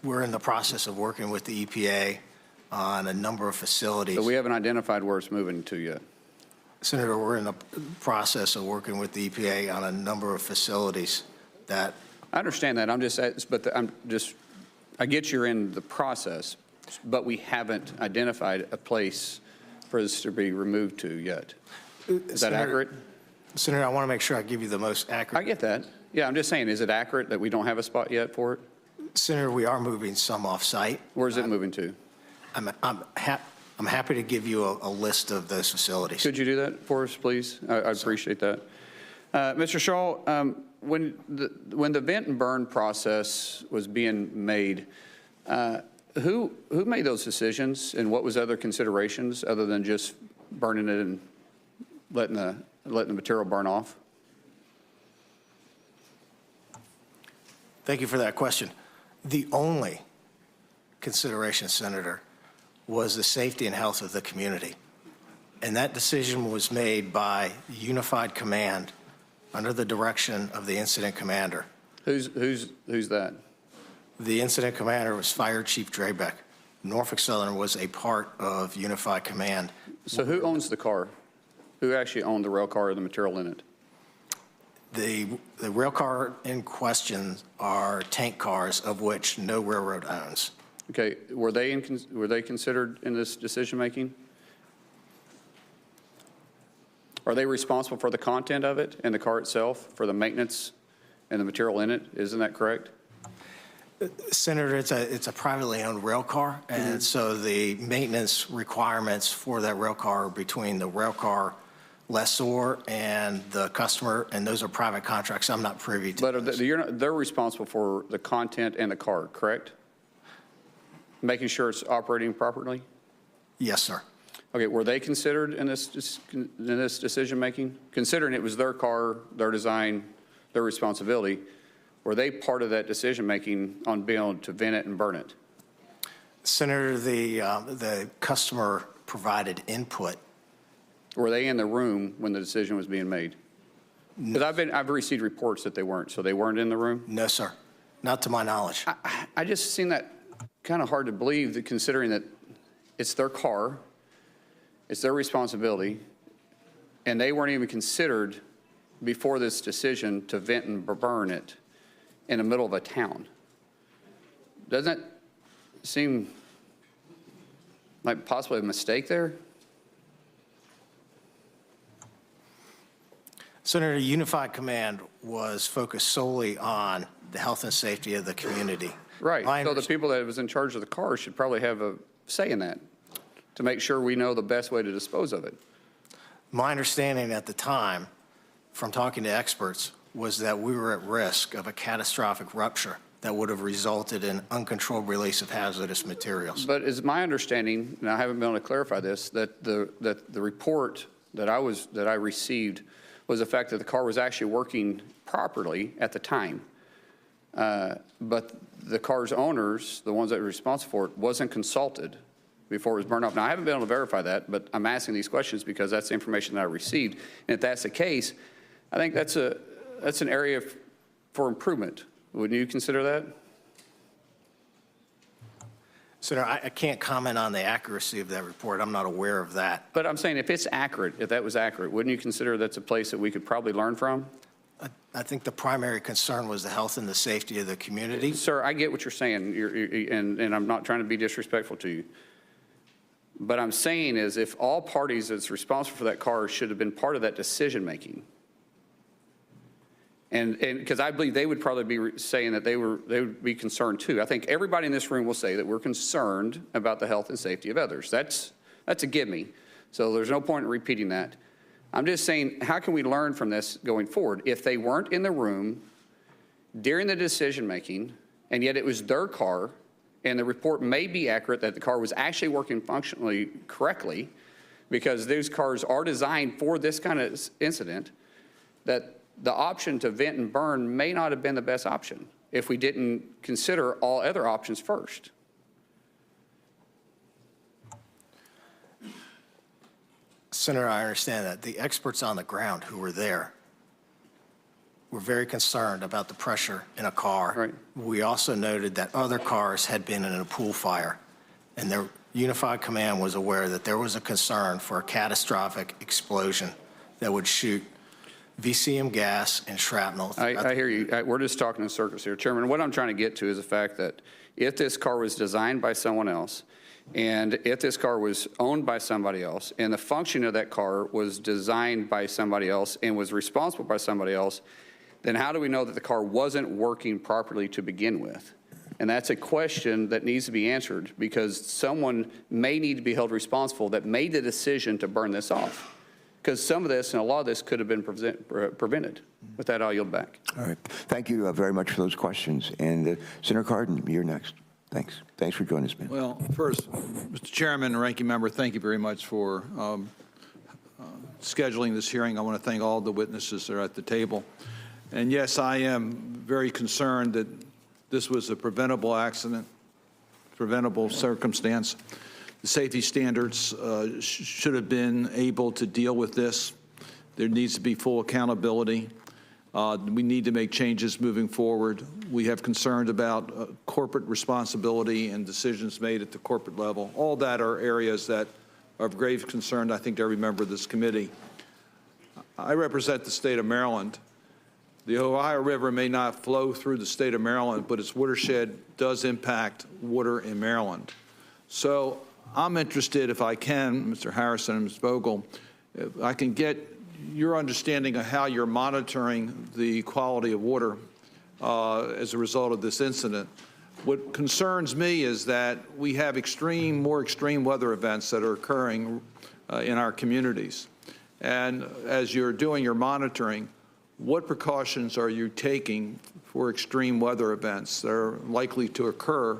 H: we're in the process of working with the EPA on a number of facilities.
D: So we haven't identified where it's moving to yet.
H: Senator, we're in the process of working with the EPA on a number of facilities that.
D: I understand that. I get you're in the process, but we haven't identified a place for this to be removed to yet. Is that accurate?
H: Senator, I want to make sure I give you the most accurate.
D: I get that. Yeah, I'm just saying, is it accurate that we don't have a spot yet for it?
H: Senator, we are moving some off-site.
D: Where's it moving to?
H: I'm happy to give you a list of those facilities.
D: Could you do that for us, please? I appreciate that. Mr. Shaw, when the vent and burn process was being made, who made those decisions, and what was other considerations other than just burning it and letting the material burn off?
H: Thank you for that question. The only consideration, Senator, was the safety and health of the community. And that decision was made by Unified Command under the direction of the incident commander.
D: Who's that?
H: The incident commander was Fire Chief Drabeck. Norfolk Southern was a part of Unified Command.
D: So who owns the car? Who actually owned the rail car or the material in it?
H: The rail car in question are tank cars, of which no railroad owns.
D: Okay, were they considered in this decision making? Are they responsible for the content of it and the car itself, for the maintenance and the material in it? Isn't that correct?
H: Senator, it's a privately owned rail car, and so the maintenance requirements for that rail car are between the rail car lessor and the customer, and those are private contracts. I'm not privy to
D: But they're responsible for the content and the car, correct? Making sure it's operating properly?
H: Yes, sir.
D: Okay, were they considered in this decision making? Considering it was their car, their design, their responsibility, were they part of that decision making on being able to vent it and burn it?
H: Senator, the customer provided input.
D: Were they in the room when the decision was being made? Because I've received reports that they weren't, so they weren't in the room?
H: No, sir. Not to my knowledge.
D: I just seen that kind of hard to believe, that considering that it's their car, it's their responsibility, and they weren't even considered before this decision to vent and burn it in the middle of a town. Doesn't that seem like possibly a mistake there?
H: Senator, Unified Command was focused solely on the health and safety of the community.
D: Right, so the people that was in charge of the car should probably have a say in that to make sure we know the best way to dispose of it.
H: My understanding at the time, from talking to experts, was that we were at risk of a catastrophic rupture that would have resulted in uncontrolled release of hazardous materials.
D: But it's my understanding, and I haven't been able to clarify this, that the report that I received was the fact that the car was actually working properly at the time. But the car's owners, the ones that were responsible for it, wasn't consulted before it was burned up. Now, I haven't been able to verify that, but I'm asking these questions because that's the information that I received. And if that's the case, I think that's an area for improvement. Wouldn't you consider that?
H: Senator, I can't comment on the accuracy of that report. I'm not aware of that.
D: But I'm saying if it's accurate, if that was accurate, wouldn't you consider that's a place that we could probably learn from?
H: I think the primary concern was the health and the safety of the community.
D: Sir, I get what you're saying, and I'm not trying to be disrespectful to you. But I'm saying is if all parties that's responsible for that car should have been part of that decision-making, and because I believe they would probably be saying that they would be concerned too. I think everybody in this room will say that we're concerned about the health and safety of others. That's a gimme. So there's no point in repeating that. I'm just saying, how can we learn from this going forward? If they weren't in the room during the decision-making, and yet it was their car, and the report may be accurate that the car was actually working functionally correctly, because those cars are designed for this kind of incident, that the option to vent and burn may not have been the best option if we didn't consider all other options first.
H: Senator, I understand that. The experts on the ground who were there were very concerned about the pressure in a car.
D: Right.
H: We also noted that other cars had been in a pool fire, and their Unified Command was aware that there was a concern for a catastrophic explosion that would shoot VCM gas and shrapnel.
D: I hear you. We're just talking in circles here. Chairman, what I'm trying to get to is the fact that if this car was designed by someone else, and if this car was owned by somebody else, and the function of that car was designed by somebody else and was responsible by somebody else, then how do we know that the car wasn't working properly to begin with? And that's a question that needs to be answered, because someone may need to be held responsible that made the decision to burn this off. Because some of this and a lot of this could have been prevented. With that, I'll yield back.
B: All right. Thank you very much for those questions. And Senator Cardin, you're next. Thanks. Thanks for joining us, man.
M: Well, first, Mr. Chairman and Ranking Member, thank you very much for scheduling this hearing. I want to thank all the witnesses that are at the table. And yes, I am very concerned that this was a preventable accident, preventable circumstance. The safety standards should have been able to deal with this. There needs to be full accountability. We need to make changes moving forward. We have concerns about corporate responsibility and decisions made at the corporate level. All that are areas that are of grave concern, I think, to every member of this committee. I represent the state of Maryland. The Ohio River may not flow through the state of Maryland, but its watershed does impact water in Maryland. So I'm interested, if I can, Mr. Harrison and Ms. Vogel, if I can get your understanding of how you're monitoring the quality of water as a result of this incident. What concerns me is that we have more extreme weather events that are occurring in our communities. And as you're doing your monitoring, what precautions are you taking for extreme weather events that are likely to occur,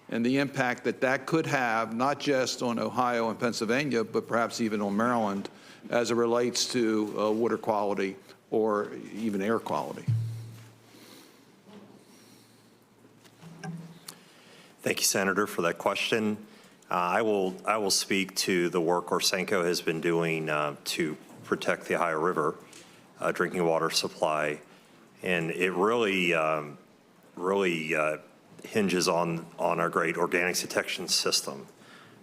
M: and the impact that that could have, not just on Ohio and Pennsylvania, but perhaps even on Maryland, as it relates to water quality or even air quality?
K: Thank you, Senator, for that question. I will speak to the work Orsenco has been doing to protect the Ohio River drinking water supply, and it really hinges on our great organics detection system,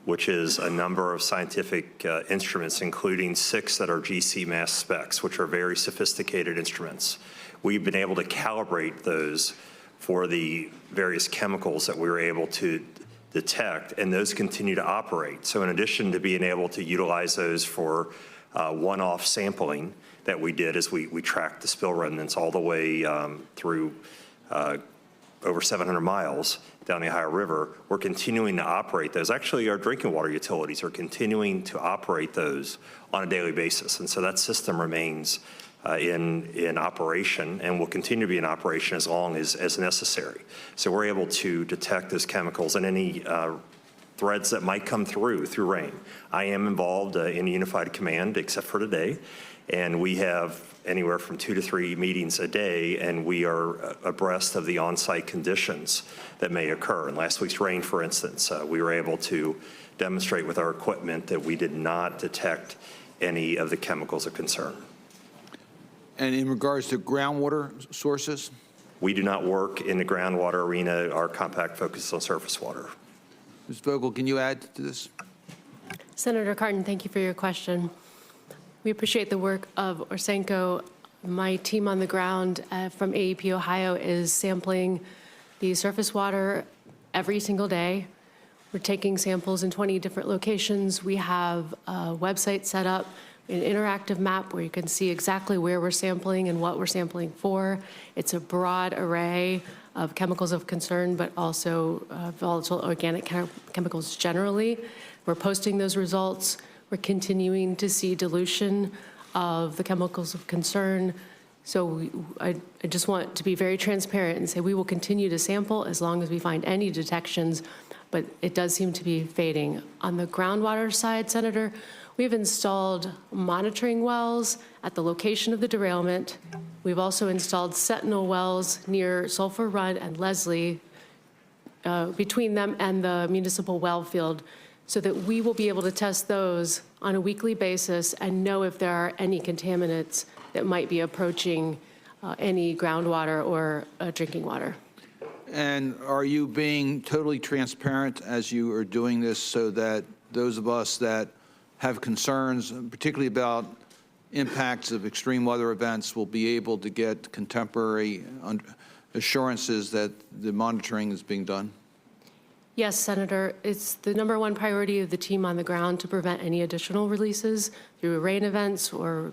K: which is a number of scientific instruments, including 6 that are GC mass specs, which are very sophisticated instruments. We've been able to calibrate those for the various chemicals that we were able to detect, and those continue to operate. So in addition to being able to utilize those for one-off sampling that we did as we tracked the spill remnants all the way through over 700 miles down the Ohio River. We're continuing to operate those. Actually, our drinking water utilities are continuing to operate those on a daily basis. And so that system remains in operation and will continue to be in operation as long as necessary. So we're able to detect those chemicals and any threads that might come through rain. I am involved in Unified Command, except for today, and we have anywhere from 2 to 3 meetings a day, and we are abreast of the on-site conditions that may occur. In last week's rain, for instance, we were able to demonstrate with our equipment that we did not detect any of the chemicals of concern.
M: And in regards to groundwater sources?
K: We do not work in the groundwater arena. Our compact focuses on surface water.
M: Ms. Vogel, can you add to this?
J: Senator Carton, thank you for your question. We appreciate the work of Orsenko. My team on the ground from AEP Ohio is sampling the surface water every single day. We're taking samples in 20 different locations. We have a website set up, an interactive map where you can see exactly where we're sampling and what we're sampling for. It's a broad array of chemicals of concern, but also volatile organic chemicals generally. We're posting those results. We're continuing to see dilution of the chemicals of concern. So I just want to be very transparent and say we will continue to sample as long as we find any detections, but it does seem to be fading. On the groundwater side, Senator, we've installed monitoring wells at the location of the derailment. We've also installed sentinel wells near Sulphur Run and Leslie, between them and the municipal well field, so that we will be able to test those on a weekly basis and know if there are any contaminants that might be approaching any groundwater or drinking water.
M: And are you being totally transparent as you are doing this so that those of us that have concerns, particularly about impacts of extreme weather events, will be able to get contemporary assurances that the monitoring is being done?
J: Yes, Senator. It's the #1 priority of the team on the ground to prevent any additional releases through rain events or,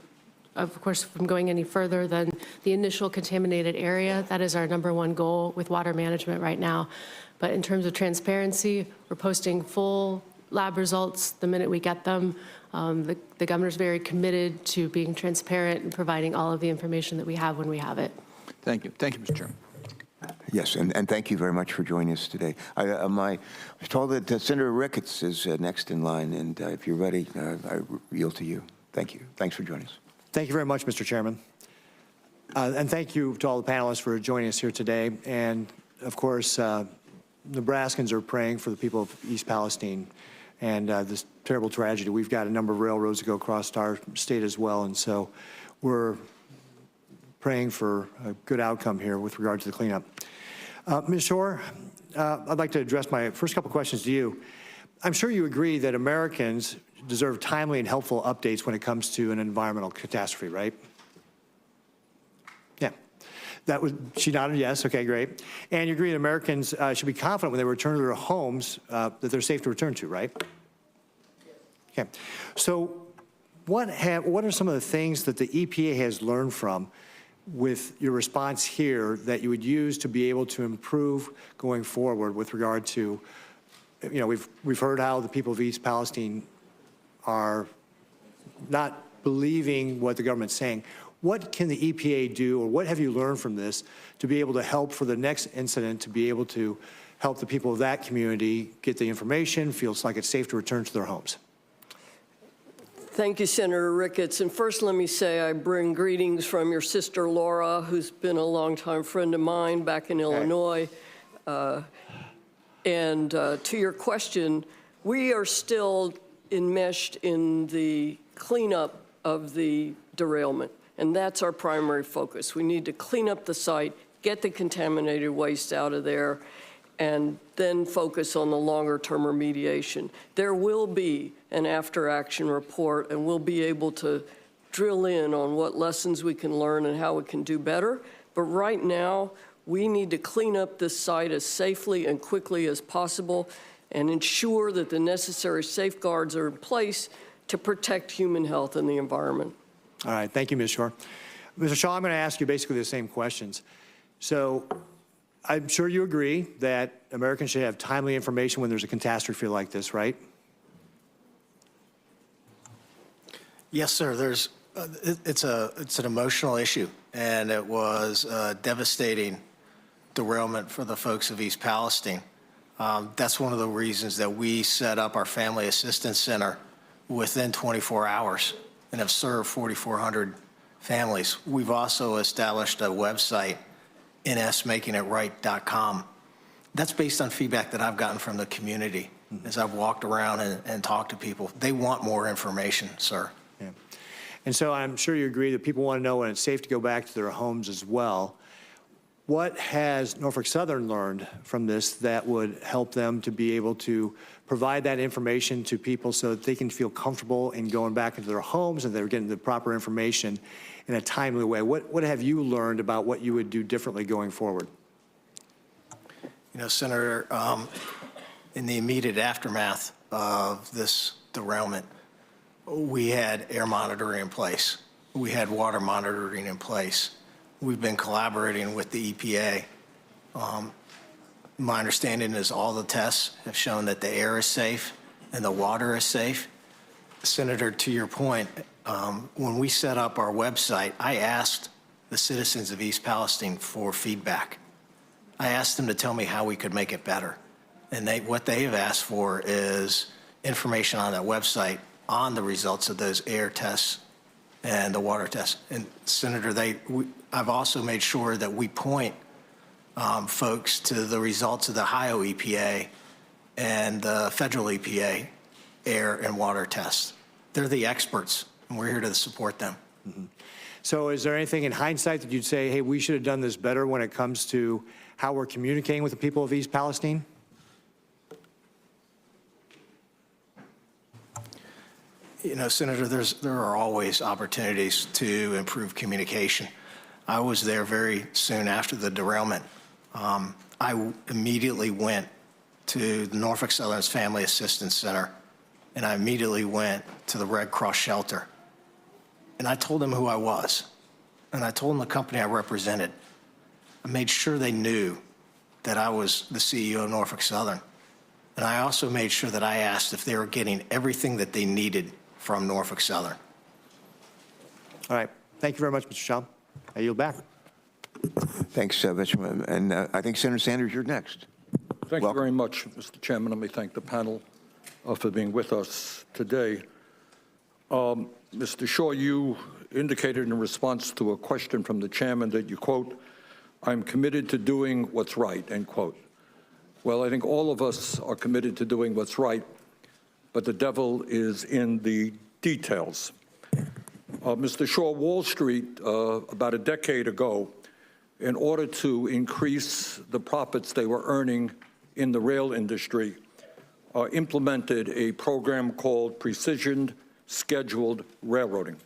J: of course, from going any further than the initial contaminated area. That is our #1 goal with water management right now. But in terms of transparency, we're posting full lab results the minute we get them. The governor's very committed to being transparent and providing all of the information that we have when we have it.
M: Thank you. Thank you, Mr. Chairman.
B: Yes, and thank you very much for joining us today. I was told that Senator Ricketts is next in line, and if you're ready, I yield to you. Thank you. Thanks for joining us.
H: Thank you very much, Mr. Chairman. And thank you to all the panelists for joining us here today. And of course, Nebraskans are praying for the people of East Palestine and this terrible tragedy. We've got a number of railroads that go across our state as well, and so we're praying for a good outcome here with regard to the cleanup. Ms. Shore, I'd like to address my first couple questions to you. I'm sure you agree that Americans deserve timely and helpful updates when it comes to an environmental catastrophe, right? Yeah. She nodded yes. Okay, great. And you agree that Americans should be confident when they return to their homes that they're safe to return to, right? Okay. So what are some of the things that the EPA has learned from with your response here that you would use to be able to improve going forward with regard to, you know, we've heard how the people of East Palestine are not believing what the government's saying. What can the EPA do, or what have you learned from this to be able to help for the next incident, to be able to help the people of that community get the information, feels like it's safe to return to their homes?
I: Thank you, Senator Ricketts. And first, let me say I bring greetings from your sister, Laura, who's been a longtime friend of mine back in Illinois. And to your question, we are still enmeshed in the cleanup of the derailment, and that's our primary focus. We need to clean up the site, get the contaminated waste out of there, and then focus on the longer-term remediation. There will be an after-action report, and we'll be able to drill in on what lessons we can learn and how we can do better. But right now, we need to clean up this site as safely and quickly as possible and ensure that the necessary safeguards are in place to protect human health and the environment.
H: All right, thank you, Ms. Shore. Mr. Shaw, I'm going to ask you basically the same questions. So I'm sure you agree that Americans should have timely information when there's a catastrophe like this, right?
N: Yes, sir. It's an emotional issue, and it was a devastating derailment for the folks of East Palestine. That's one of the reasons that we set up our Family Assistance Center within 24 hours and have served 4,400 families. We've also established a website, nsmakingitright.com. That's based on feedback that I've gotten from the community as I've walked around and talked to people. They want more information, sir.
H: Yeah. And so I'm sure you agree that people want to know when it's safe to go back to their homes as well. What has Norfolk Southern learned from this that would help them to be able to provide that information to people so that they can feel comfortable in going back into their homes and they're getting the proper information in a timely way? What have you learned about what you would do differently going forward?
N: You know, Senator, in the immediate aftermath of this derailment, we had air monitoring in place. We had water monitoring in place. We've been collaborating with the EPA. My understanding is all the tests have shown that the air is safe and the water is safe. Senator, to your point, when we set up our website, I asked the citizens of East Palestine for feedback. I asked them to tell me how we could make it better. And what they have asked for is information on that website on the results of those air tests and the water tests. And Senator, I've also made sure that we point folks to the results of the Ohio EPA and the federal EPA air and water tests. They're the experts, and we're here to support them.
H: Mm-hmm. So is there anything in hindsight that you'd say, hey, we should have done this better when it comes to how we're communicating with the people of East Palestine?
N: You know, Senator, there are always opportunities to improve communication. I was there very soon after the derailment. I immediately went to the Norfolk Southern's Family Assistance Center, and I immediately went to the Red Cross shelter. And I told them who I was, and I told them the company I represented. I made sure they knew that I was the CEO of Norfolk Southern. And I also made sure that I asked if they were getting everything that they needed from Norfolk Southern.
H: All right. Thank you very much, Mr. Shaw. I yield back.
B: Thanks, Mr. And I think Senator Sanders, you're next.
O: Thank you very much, Mr. Chairman. Let me thank the panel for being with us today. Mr. Shaw, you indicated in response to a question from the chairman that you, quote, "I'm committed to doing what's right," end quote. Well, I think all of us are committed to doing what's right, but the devil is in the details. Mr. Shaw, Wall Street, about a decade ago, in order to increase the profits they were earning in the rail industry, implemented a program called Precision Scheduled Railroading.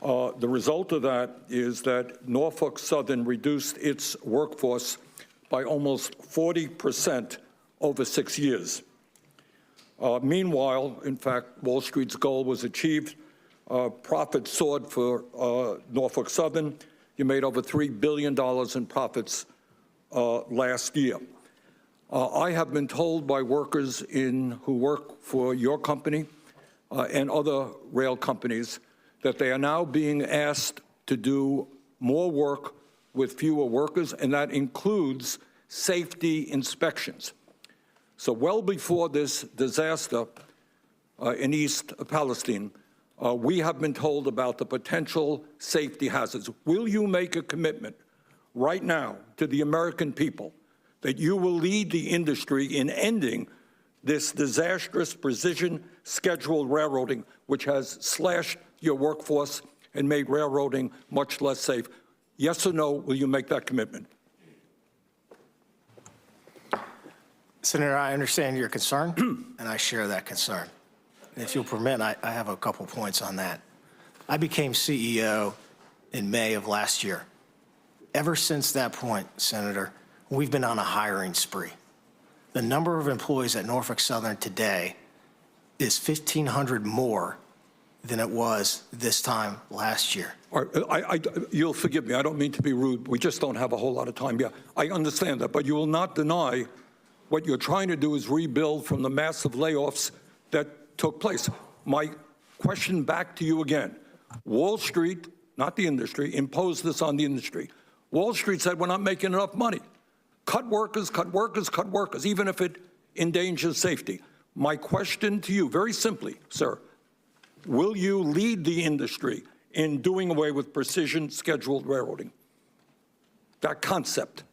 O: The result of that is that Norfolk Southern reduced its workforce by almost 40% over 6 years. Meanwhile, in fact, Wall Street's goal was achieved. Profits soared for Norfolk Southern. You made over $3 billion in profits last year. I have been told by workers who work for your company and other rail companies that they are now being asked to do more work with fewer workers, and that includes safety inspections. So well before this disaster in East Palestine, we have been told about the potential safety hazards. Will you make a commitment right now to the American people that you will lead the industry in ending this disastrous precision scheduled railroading, which has slashed your workforce and made railroading much less safe? Yes or no, will you make that commitment?
N: Senator, I understand your concern, and I share that concern. And if you'll permit, I have a couple points on that. I became CEO in May of last year. Ever since that point, Senator, we've been on a hiring spree. The number of employees at Norfolk Southern today is 1,500 more than it was this time last year.
O: All right, you'll forgive me, I don't mean to be rude. We just don't have a whole lot of time. Yeah, I understand that, but you will not deny what you're trying to do is rebuild from the massive layoffs that took place. My question back to you again. Wall Street, not the industry, imposed this on the industry. Wall Street said we're not making enough money. Cut workers, cut workers, cut workers, even if it endangers safety. My question to you, very simply, sir, will you lead the industry in doing away with precision scheduled railroading? That concept.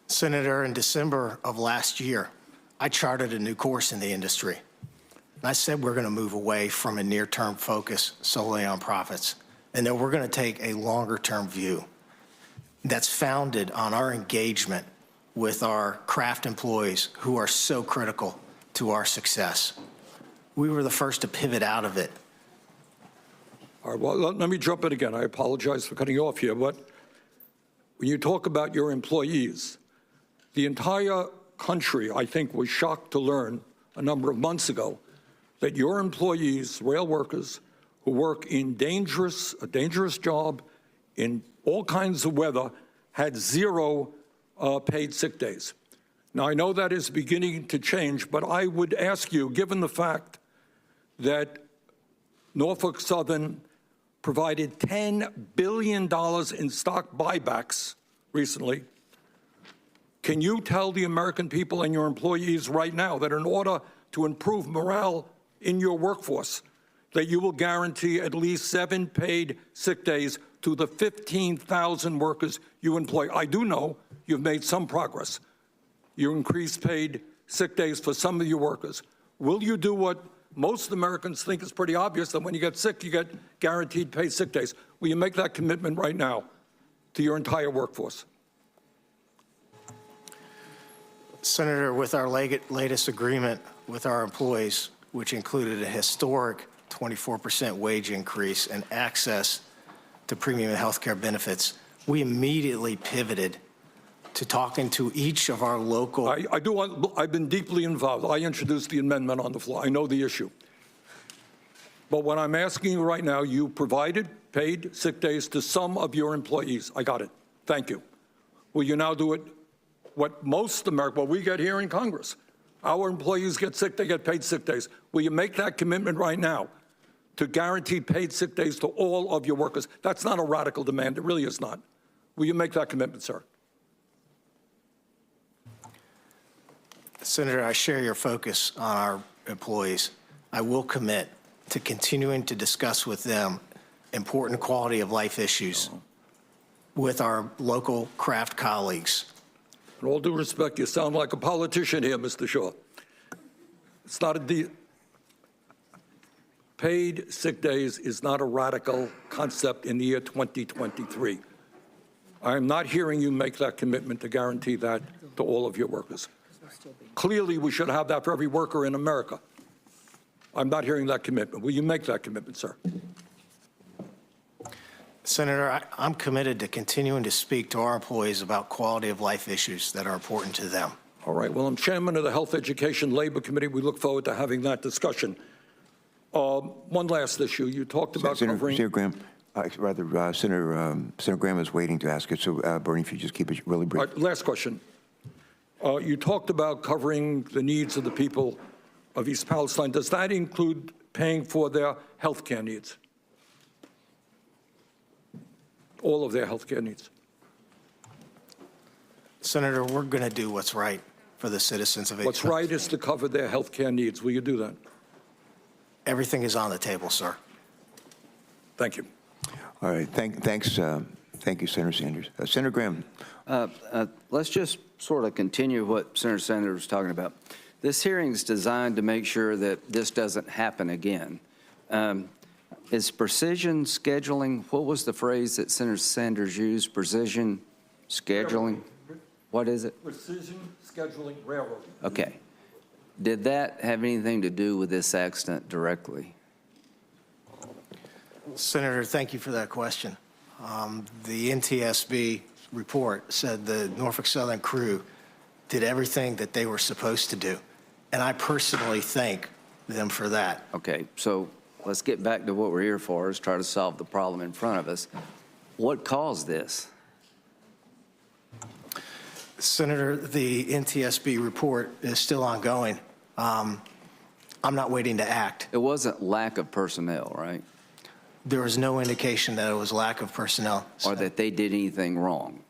N: Senator, in December of last year, I charted a new course in the industry. I said we're going to move away from a near-term focus solely on profits, and that we're going to take a longer-term view that's founded on our engagement with our craft employees who are so critical to our success. We were the first to pivot out of it.
O: All right, well, let me jump in again. I apologize for cutting you off here, but when you talk about your employees, the entire country, I think, was shocked to learn a number of months ago that your employees, rail workers, who work in a dangerous job in all kinds of weather, had zero paid sick days. Now, I know that is beginning to change, but I would ask you, given the fact that Norfolk Southern provided $10 billion in stock buybacks recently, can you tell the American people and your employees right now that in order to improve morale in your workforce, that you will guarantee at least 7 paid sick days to the 15,000 workers you employ? I do know you've made some progress. You increased paid sick days for some of your workers. Will you do what most Americans think is pretty obvious, that when you get sick, you get guaranteed paid sick days? Will you make that commitment right now to your entire workforce?
N: Senator, with our latest agreement with our employees, which included a historic 24% wage increase and access to premium health care benefits, we immediately pivoted to talking to each of our local...
O: I've been deeply involved. I introduced the amendment on the floor. I know the issue. But what I'm asking you right now, you provided paid sick days to some of your employees. I got it. Thank you. Will you now do it what we get here in Congress? Our employees get sick, they get paid sick days. Will you make that commitment right now to guarantee paid sick days to all of your workers? That's not a radical demand. It really is not. Will you make that commitment, sir?
N: Senator, I share your focus on our employees. I will commit to continuing to discuss with them important quality of life issues with our local craft colleagues.
O: In all due respect, you sound like a politician here, Mr. Shaw. It's not paid sick days is not a radical concept in the year 2023. I'm not hearing you make that commitment to guarantee that to all of your workers. Clearly, we should have that for every worker in America. I'm not hearing that commitment. Will you make that commitment, sir?
N: Senator, I'm committed to continuing to speak to our employees about quality of life issues that are important to them.
O: All right. Well, I'm chairman of the Health, Education, Labor Committee. We look forward to having that discussion. One last issue. You talked about covering...
B: Senator Graham, Senator Graham is waiting to ask it, so Bernie, if you just keep it really brief.
O: All right, last question. You talked about covering the needs of the people of East Palestine. Does that include paying for their health care needs? All of their health care needs?
N: Senator, we're going to do what's right for the citizens of East
O: What's right is to cover their health care needs. Will you do that?
N: Everything is on the table, sir.
O: Thank you.
B: All right. Thank you, Senator Sanders. Senator Graham.
P: Let's just sort of continue what Senator Sanders was talking about. This hearing is designed to make sure that this doesn't happen again. Is precision scheduling, what was the phrase that Senator Sanders used? Precision scheduling? What is it?
O: Precision scheduling railroading.
P: Okay. Did that have anything to do with this accident directly?
N: Senator, thank you for that question. The NTSB report said the Norfolk Southern crew did everything that they were supposed to do. And I personally think them for that.
P: Okay, so let's get back to what we're here for, is try to solve the problem in front of us. What caused this?
N: Senator, the NTSB report is still ongoing. I'm not waiting to act.
P: It wasn't lack of personnel, right?
N: There was no indication that it was lack of personnel.
P: Or that they did anything wrong?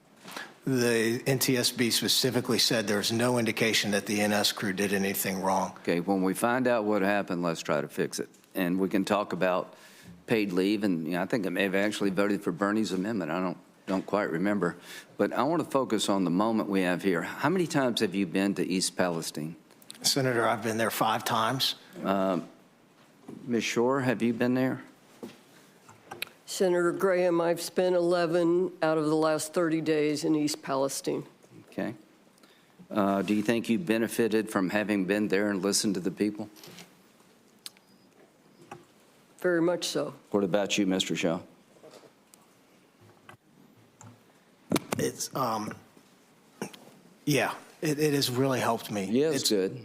N: The NTSB specifically said there's no indication that the NS crew did anything wrong.
P: Okay, when we find out what happened, let's try to fix it. And we can talk about paid leave, and I think I may have actually voted for Bernie's amendment. I don't quite remember. But I want to focus on the moment we have here. How many times have you been to East Palestine?
N: Senator, I've been there 5 times.
P: Ms. Shore, have you been there?
I: Senator Graham, I've spent 11 out of the last 30 days in East Palestine.
P: Okay. Do you think you benefited from having been there and listened to the people?
I: Very much so.
P: What about you, Mr. Shaw?
N: It's, yeah, it has really helped me.
P: Yeah, it's good.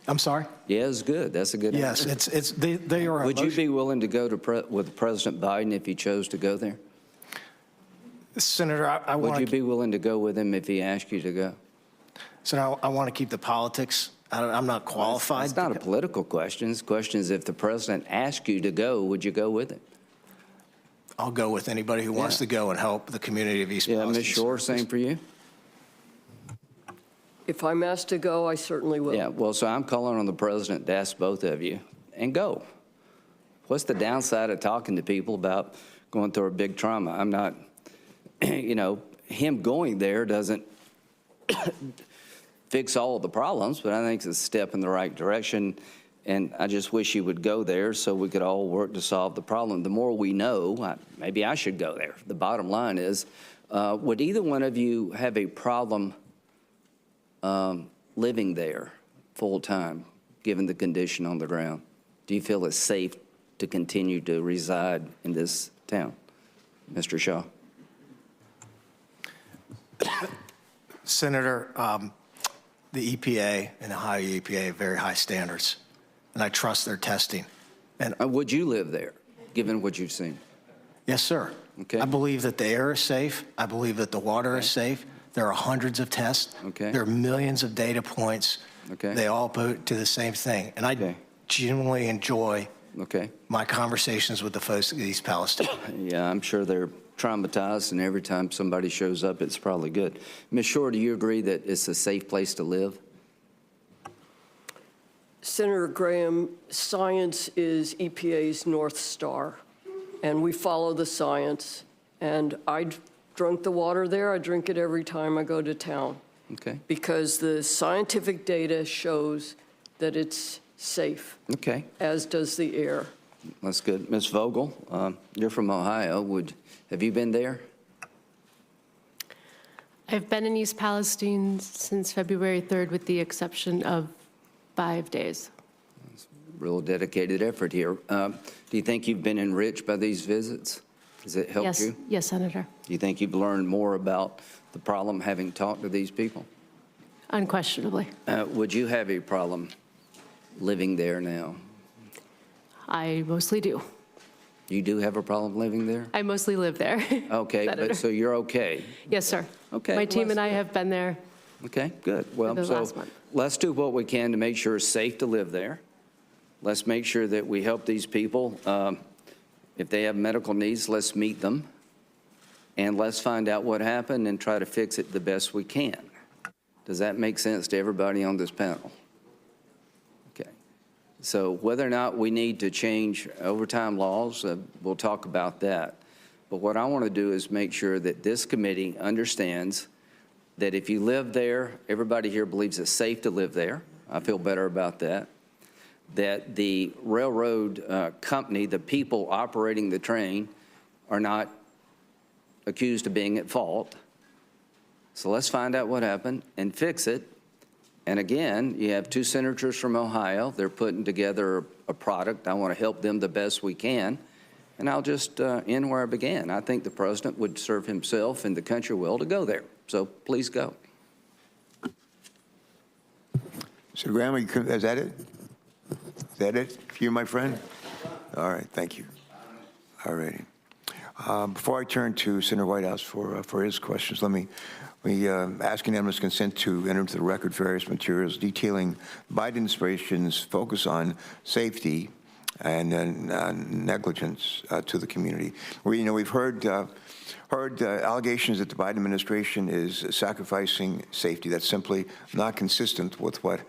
N: I'm sorry?
P: Yeah, it's good. That's a good
N: Yes,
P: answer.
N: they are.
P: Would you be willing to go to with President Biden if he chose to go there?
N: Senator, I want
P: Would you be willing to go with him if he asked you to go?
N: Senator, I want to keep the politics. I'm not qualified.
P: It's not a political question. The question is, if the president asked you to go, would you go with him?
N: I'll go with anybody who wants to go and help the community of East Palestine.
P: Yeah, Ms. Shore, same for you?
I: If I'm asked to go, I certainly will.
P: Yeah, well, so I'm calling on the president to ask both of you, and go. What's the downside of talking to people about going through a big trauma? I'm not, him going there doesn't fix all of the problems, but I think it's a step in the right direction, and I just wish he would go there so we could all work to solve the problem. The more we know, maybe I should go there. The bottom line is, would either one of you have a problem living there full-time, given the condition on the ground? Do you feel it's safe to continue to reside in this town? Mr. Shaw.
N: Senator, the EPA and the Ohio EPA have very high standards, and I trust their testing. And
P: would you live there, given what you've seen?
N: Yes, sir.
P: Okay.
N: I believe that the air is safe. I believe that the water is safe. There are hundreds of tests.
P: Okay.
N: There are millions of data points.
P: Okay.
N: They all point to the same thing. And I genuinely enjoy my conversations with the folks at East Palestine.
P: Yeah, I'm sure they're traumatized, and every time somebody shows up, it's probably good. Ms. Shore, do you agree that it's a safe place to live?
I: Senator Graham, science is EPA's North Star, and we follow the science. And I drunk the water there. I drink it every time I go to town.
P: Okay.
I: Because the scientific data shows that it's safe.
P: Okay.
I: As does the air.
P: That's good. Ms. Vogel, you're from Ohio. Have you been there?
J: I've been in East Palestine since February 3rd, with the exception of 5 days.
P: Real dedicated effort here. Do you think you've been enriched by these visits? Has it helped you?
J: Yes, Senator.
P: Do you think you've learned more about the problem having talked to these people?
J: Unquestionably.
P: Would you have a problem living there now?
J: I mostly do.
P: You do have a problem living there?
J: I mostly live there.
P: Okay,
J: Senator.
P: but so you're okay?
J: Yes, sir.
P: Okay.
J: My team and I have been there.
P: Okay, good. Well,
J: the
P: so
J: last month.
P: let's do what we can to make sure it's safe to live there. Let's make sure that we help these people. If they have medical needs, let's meet them. And let's find out what happened and try to fix it the best we can. Does that make sense to everybody on this panel? Okay. So whether or not we need to change overtime laws, we'll talk about that. But what I want to do is make sure that this committee understands that if you live there, everybody here believes it's safe to live there. I feel better about that. That the railroad company, the people operating the train, are not accused of being at fault. So let's find out what happened and fix it. And again, you have 2 senators from Ohio. They're putting together a product. I want to help them the best we can. And I'll just end where I began. I think the president would serve himself and the country well to go there. So please go.
B: So, Graham, is that it? that it for you, my friend? All right, thank you. All righty. Before I turn to Senator Whitehouse for his questions, let me ask unanimous consent to enter into the record various materials detailing Biden administration's focus on safety and negligence to the community. We've heard allegations that the Biden administration is sacrificing safety. That's simply not consistent with what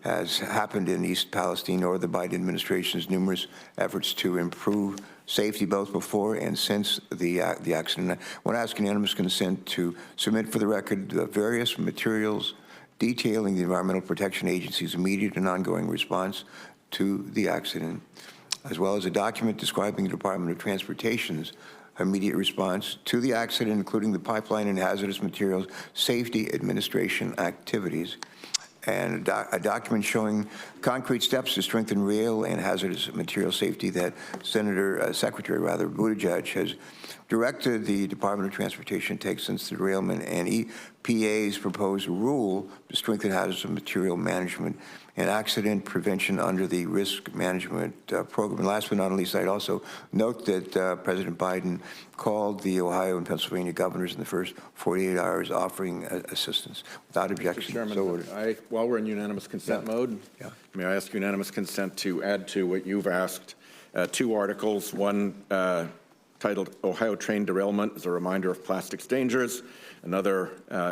B: has happened in East Palestine or the Biden administration's numerous efforts to improve safety both before and since the accident. I want to ask unanimous consent to submit for the record various materials detailing the Environmental Protection Agency's immediate and ongoing response to the accident, as well as a document describing the Department of Transportation's immediate response to the accident, including the pipeline and hazardous materials safety administration activities, and a document showing concrete steps to strengthen rail and hazardous material safety that Secretary Buttigieg has directed the Department of Transportation to take since the derailment, and EPA's proposed rule to strengthen hazardous material management and accident prevention under the risk management program. And last but not least, I'd also note that President Biden called the Ohio and Pennsylvania governors in the first 48 hours offering assistance. Without objection,
Q: Mr. Chairman,
B: so ordered.
Q: while we're in unanimous consent mode, may I ask unanimous consent to add to what you've asked two articles, one titled Ohio Train Derailment as a Reminder of Plastics Dangers, another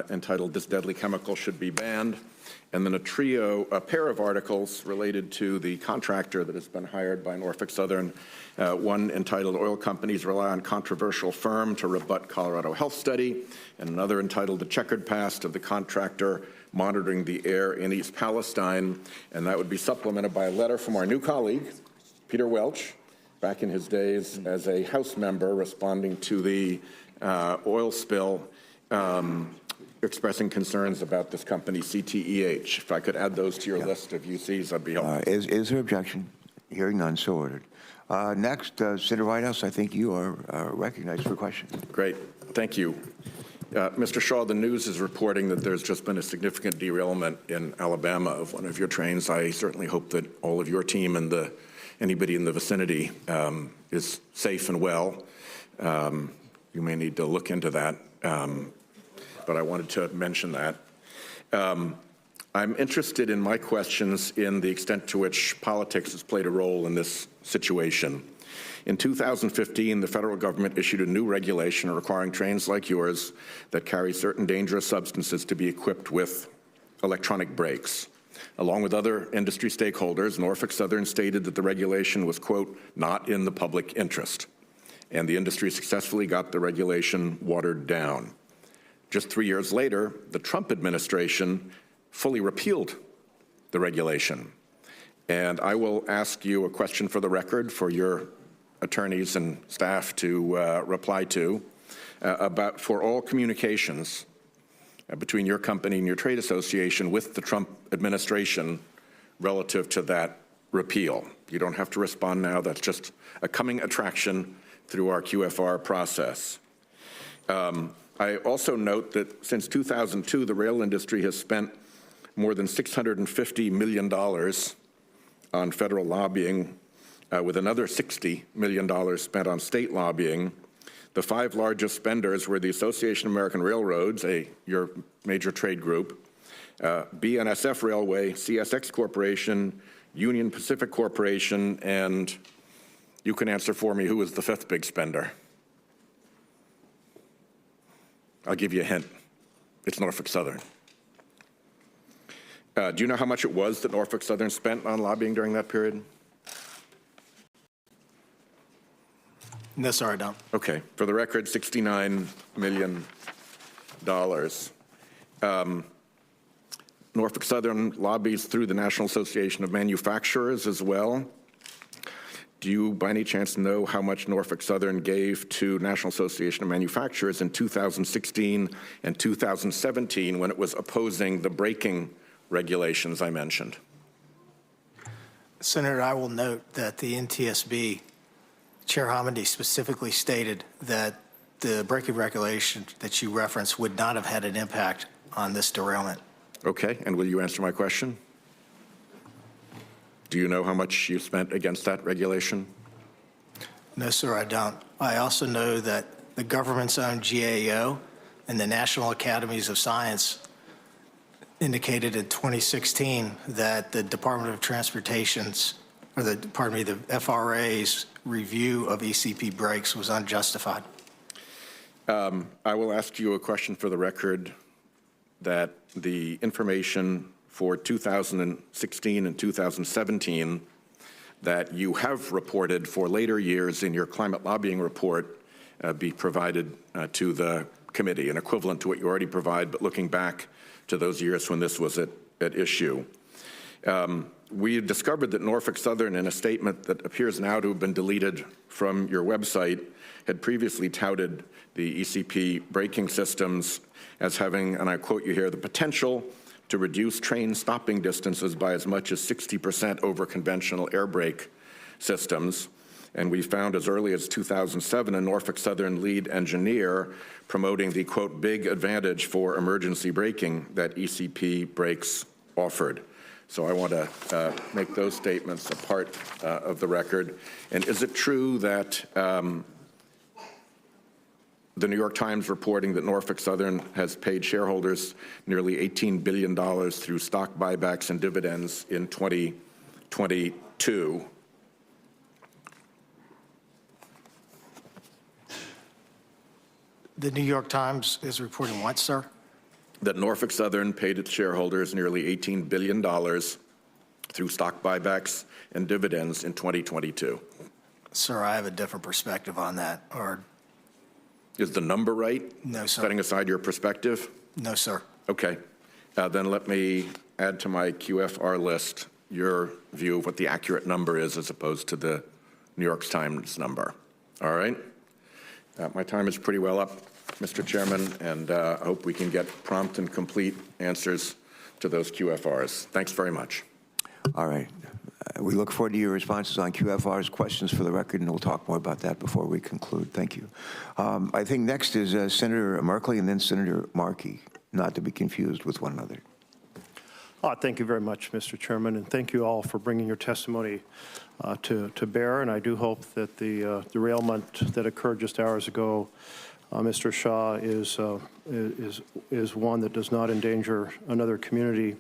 Q: entitled This Deadly Chemical Should Be Banned, and then a pair of articles related to the contractor that has been hired by Norfolk Southern, one entitled Oil Companies Rely on Controversial Firm to Rebut Colorado Health Study, and another entitled The Checkered Past of the Contractor Monitoring the Air in East Palestine, and that would be supplemented by a letter from our new colleague, Peter Welch, back in his days as a House member responding to the oil spill, expressing concerns about this company, CTEH. If I could add those to your list of UCs, I'd be helpful.
B: Is there objection? Hearing none, so ordered. Next, Senator Whitehouse, I think you are recognized for questions.
Q: Great. Thank you. Mr. Shaw, the news is reporting that there's just been a significant derailment in Alabama of one of your trains. I certainly hope that all of your team and anybody in the vicinity is safe and well. You may need to look into that. But I wanted to mention that. I'm interested in my questions in the extent to which politics has played a role in this situation. In 2015, the federal government issued a new regulation requiring trains like yours that carry certain dangerous substances to be equipped with electronic brakes. Along with other industry stakeholders, Norfolk Southern stated that the regulation was, quote, not in the public interest. And the industry successfully got the regulation watered down. Just 3 years later, the Trump administration fully repealed the regulation. And I will ask you a question for the record for your attorneys and staff to reply to about for all communications between your company and your trade association with the Trump administration relative to that repeal. You don't have to respond now. That's just a coming attraction through our QFR process. I also note that since 2002, the rail industry has spent more than $650 million on federal lobbying, with another $60 million spent on state lobbying. The five largest spenders were the Association of American Railroads, your major trade group, BNSF Railway, CSX Corporation, Union Pacific Corporation, and you can answer for me who was the fifth big spender. I'll give you a hint. It's Norfolk Southern. Do you know how much it was that Norfolk Southern spent on lobbying during that period?
N: No, sir, I don't.
Q: Okay. For the record, $69 million. Norfolk Southern lobbies through the National Association of Manufacturers as well. Do you, by any chance, know how much Norfolk Southern gave to National Association of Manufacturers in 2016 and 2017 when it was opposing the braking regulations I mentioned?
N: Senator, I will note that the NTSB, Chair Hamady specifically stated that the braking regulation that you referenced would not have had an impact on this derailment.
Q: Okay, and will you answer my question? Do you know how much you spent against that regulation?
N: No, sir, I don't. I also know that the government's own GAO and the National Academies of Science indicated in 2016 that the Department of Transportation's, or the FRA's review of ECP brakes was unjustified.
Q: I will ask you a question for the record, that the information for 2016 and 2017 that you have reported for later years in your climate lobbying report be provided to the committee, an equivalent to what you already provide, but looking back to those years when this was at issue. We discovered that Norfolk Southern, in a statement that appears now to have been deleted from your website, had previously touted the ECP braking systems as having, and I quote you here, the potential to reduce train stopping distances by as much as 60% over conventional air brake systems. And we found as early as 2007 a Norfolk Southern lead engineer promoting the, quote, big advantage for emergency braking that ECP brakes offered. So I want to make those statements a part of the record. And is it true that the New York Times reporting that Norfolk Southern has paid shareholders nearly $18 billion through stock buybacks and dividends in 2022?
N: The New York Times is reporting what, sir?
Q: That Norfolk Southern paid its shareholders nearly $18 billion through stock buybacks and dividends in 2022.
N: Sir, I have a different perspective on that. Or
Q: is the number right?
N: No, sir.
Q: Setting aside your perspective?
N: No, sir.
Q: Okay. Then let me add to my QFR list your view of what the accurate number is as opposed to the New York Times number. All right? My time is pretty well up, Mr. Chairman, and I hope we can get prompt and complete answers to those QFRs. Thanks very much.
B: All right. We look forward to your responses on QFR's questions for the record, and we'll talk more about that before we conclude. Thank you. I think next is Senator Merkley and then Senator Markey, not to be confused with one another.
C: Thank you very much, Mr. Chairman, and thank you all for bringing your testimony to bear. And I do hope that the derailment that occurred just hours ago, Mr. Shaw, is one that does not endanger another community.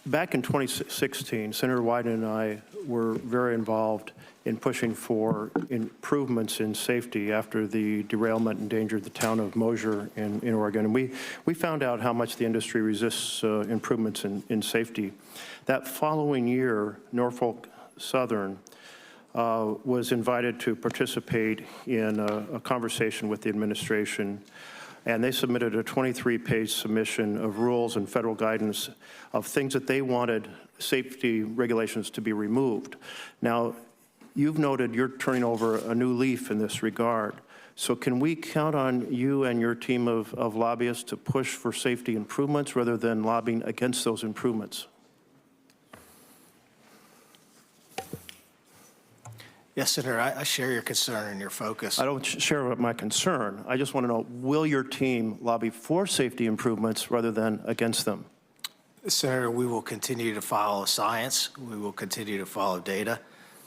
C: Back in 2016, Senator Wyden and I were very involved in pushing for improvements in safety after the derailment endangered the town of Mosier in Oregon. And we found out how much the industry resists improvements in safety. That following year, Norfolk Southern was invited to participate in a conversation with the administration, and they submitted a 23-page submission of rules and federal guidance of things that they wanted safety regulations to be removed. Now, you've noted you're turning over a new leaf in this regard. So can we count on you and your team of lobbyists to push for safety improvements rather than lobbying against those improvements?
N: Yes, Senator, I share your concern and your focus.
C: I don't share my concern. I just want to know, will your team lobby for safety improvements rather than against them?
N: Senator, we will continue to follow science. We will continue to follow data.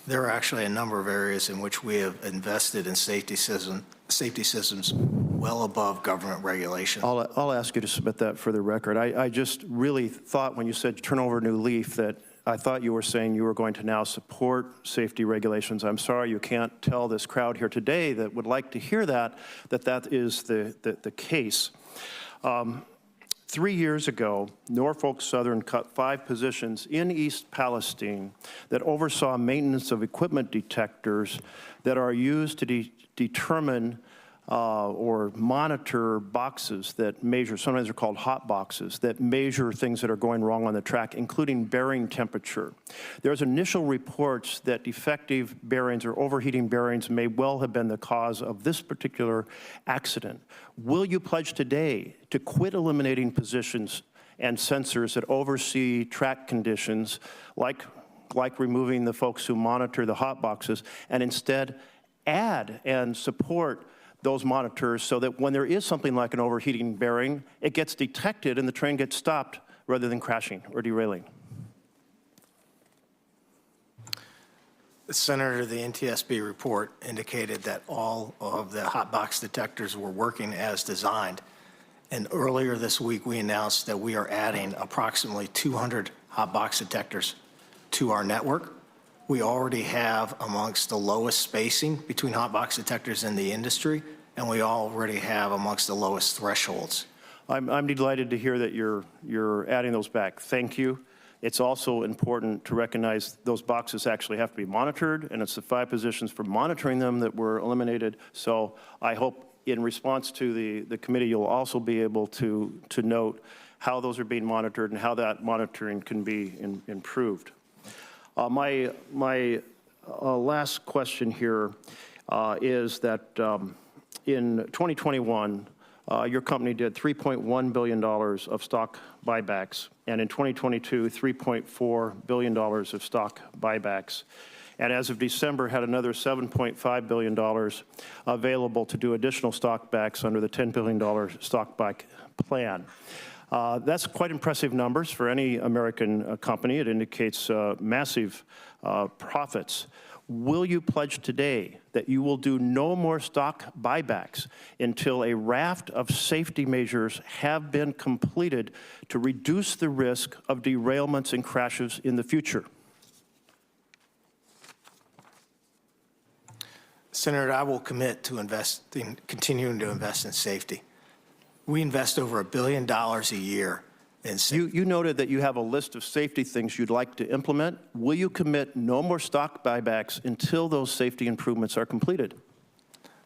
N: There are actually a number of areas in which we have invested in safety systems well above government regulation.
C: I'll ask you to submit that for the record. I just really thought when you said turn over a new leaf that I thought you were saying you were going to now support safety regulations. I'm sorry you can't tell this crowd here today that would like to hear that is the case. 3 years ago, Norfolk Southern cut 5 positions in East Palestine that oversaw maintenance of equipment detectors that are used to determine or monitor boxes that measure, sometimes they're called hot boxes, that measure things that are going wrong on the track, including bearing temperature. There's initial reports that defective bearings or overheating bearings may well have been the cause of this particular accident. Will you pledge today to quit eliminating positions and sensors that oversee track conditions, like removing the folks who monitor the hot boxes, and instead add and support those monitors so that when there is something like an overheating bearing, it gets detected and the train gets stopped rather than crashing or derailing?
N: Senator, the NTSB report indicated that all of the hot box detectors were working as designed. And earlier this week, we announced that we are adding approximately 200 hot box detectors to our network. We already have amongst the lowest spacing between hot box detectors in the industry, and we already have amongst the lowest thresholds.
C: I'm delighted to hear that you're adding those back. Thank you. It's also important to recognize those boxes actually have to be monitored, and it's the 5 positions for monitoring them that were eliminated. So I hope in response to the committee, you'll also be able to note how those are being monitored and how that monitoring can be improved. My last question here is that in 2021, your company did $3.1 billion of stock buybacks, and in 2022, $3.4 billion of stock buybacks. And as of December, had another $7.5 billion available to do additional stock backs under the $10 billion stock buyback plan. That's quite impressive numbers for any American company. It indicates massive profits. Will you pledge today that you will do no more stock buybacks until a raft of safety measures have been completed to reduce the risk of derailments and crashes in the future?
N: Senator, I will commit to continuing to invest in safety. We invest over $1 billion a year in safety.
C: You noted that you have a list of safety things you'd like to implement. Will you commit no more stock buybacks until those safety improvements are completed?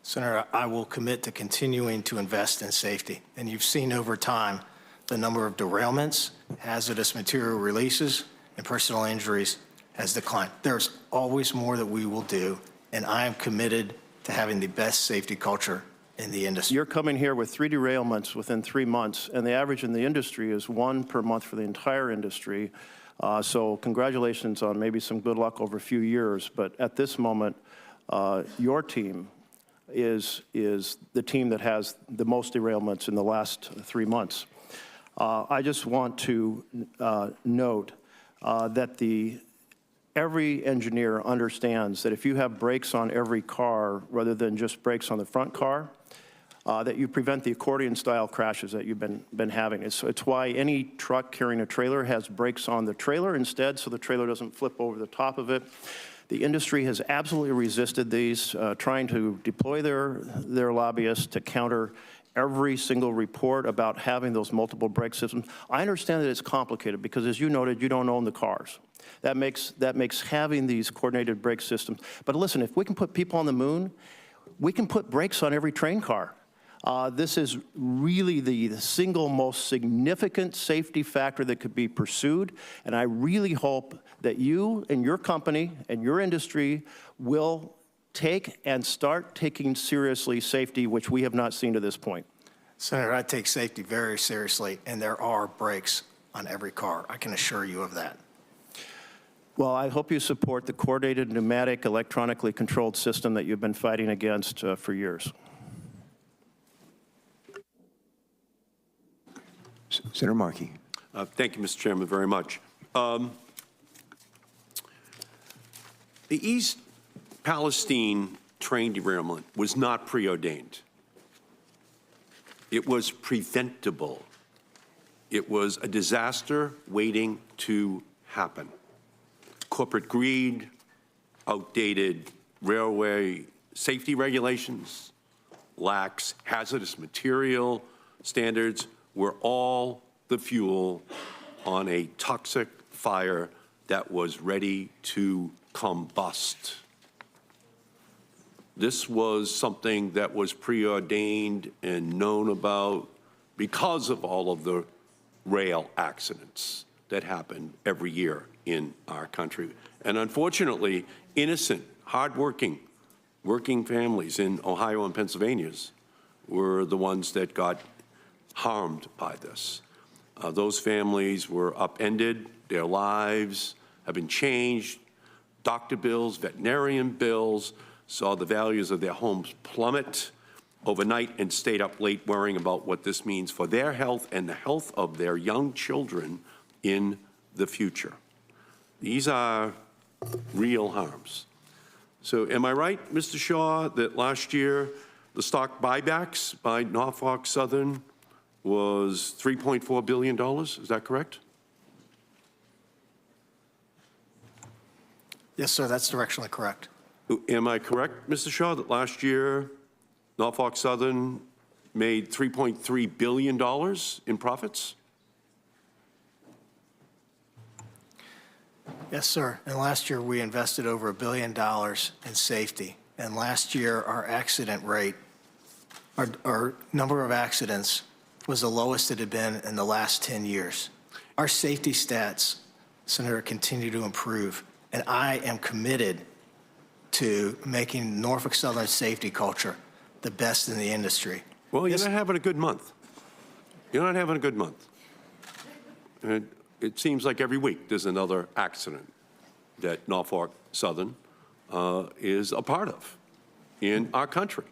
N: Senator, I will commit to continuing to invest in safety. And you've seen over time the number of derailments, hazardous material releases, and personal injuries has declined. There's always more that we will do, and I am committed to having the best safety culture in the industry.
C: You're coming here with 3 derailments within 3 months, and the average in the industry is 1 per month for the entire industry. So congratulations on maybe some good luck over a few years. But at this moment, your team is the team that has the most derailments in the last 3 months. I just want to note that every engineer understands that if you have brakes on every car rather than just brakes on the front car, that you prevent the accordion-style crashes that you've been having. It's why any truck carrying a trailer has brakes on the trailer instead, so the trailer doesn't flip over the top of it. The industry has absolutely resisted these, trying to deploy their lobbyists to counter every single report about having those multiple brake systems. I understand that it's complicated because, as you noted, you don't own the cars. That makes having these coordinated brake systems. But listen, if we can put people on the moon, we can put brakes on every train car. This is really the single most significant safety factor that could be pursued, and I really hope that you and your company and your industry will take and start taking seriously safety, which we have not seen to this point.
N: Senator, I take safety very seriously, and there are brakes on every car. I can assure you of that.
C: Well, I hope you support the coordinated pneumatic electronically controlled system that you've been fighting against for years.
B: Senator Markey.
R: Thank you, Mr. Chairman, very much. The East Palestine train derailment was not preordained. It was preventable. It was a disaster waiting to happen. Corporate greed, outdated railway safety regulations, lax hazardous material standards were all the fuel on a toxic fire that was ready to combust. This was something that was preordained and known about because of all of the rail accidents that happen every year in our country. And unfortunately, innocent, hardworking, working families in Ohio and Pennsylvania were the ones that got harmed by this. Those families were upended, their lives have been changed, doctor bills, veterinarian bills, saw the values of their homes plummet overnight and stayed up late worrying about what this means for their health and the health of their young children in the future. These are real harms. So am I right, Mr. Shaw, that last year the stock buybacks by Norfolk Southern was $3.4 billion? Is that correct?
N: Yes, sir, that's directionally correct.
R: Am I correct, Mr. Shaw, that last year Norfolk Southern made $3.3 billion in profits?
N: Yes, sir. And last year, we invested over $1 billion in safety. And last year, our accident rate, our number of accidents was the lowest it had been in the last 10 years. Our safety stats, Senator, continue to improve. And I am committed to making Norfolk Southern safety culture the best in the industry.
R: Well, you're not having a good month. You're not having a good month. And it seems like every week there's another accident that Norfolk Southern is a part of in our country.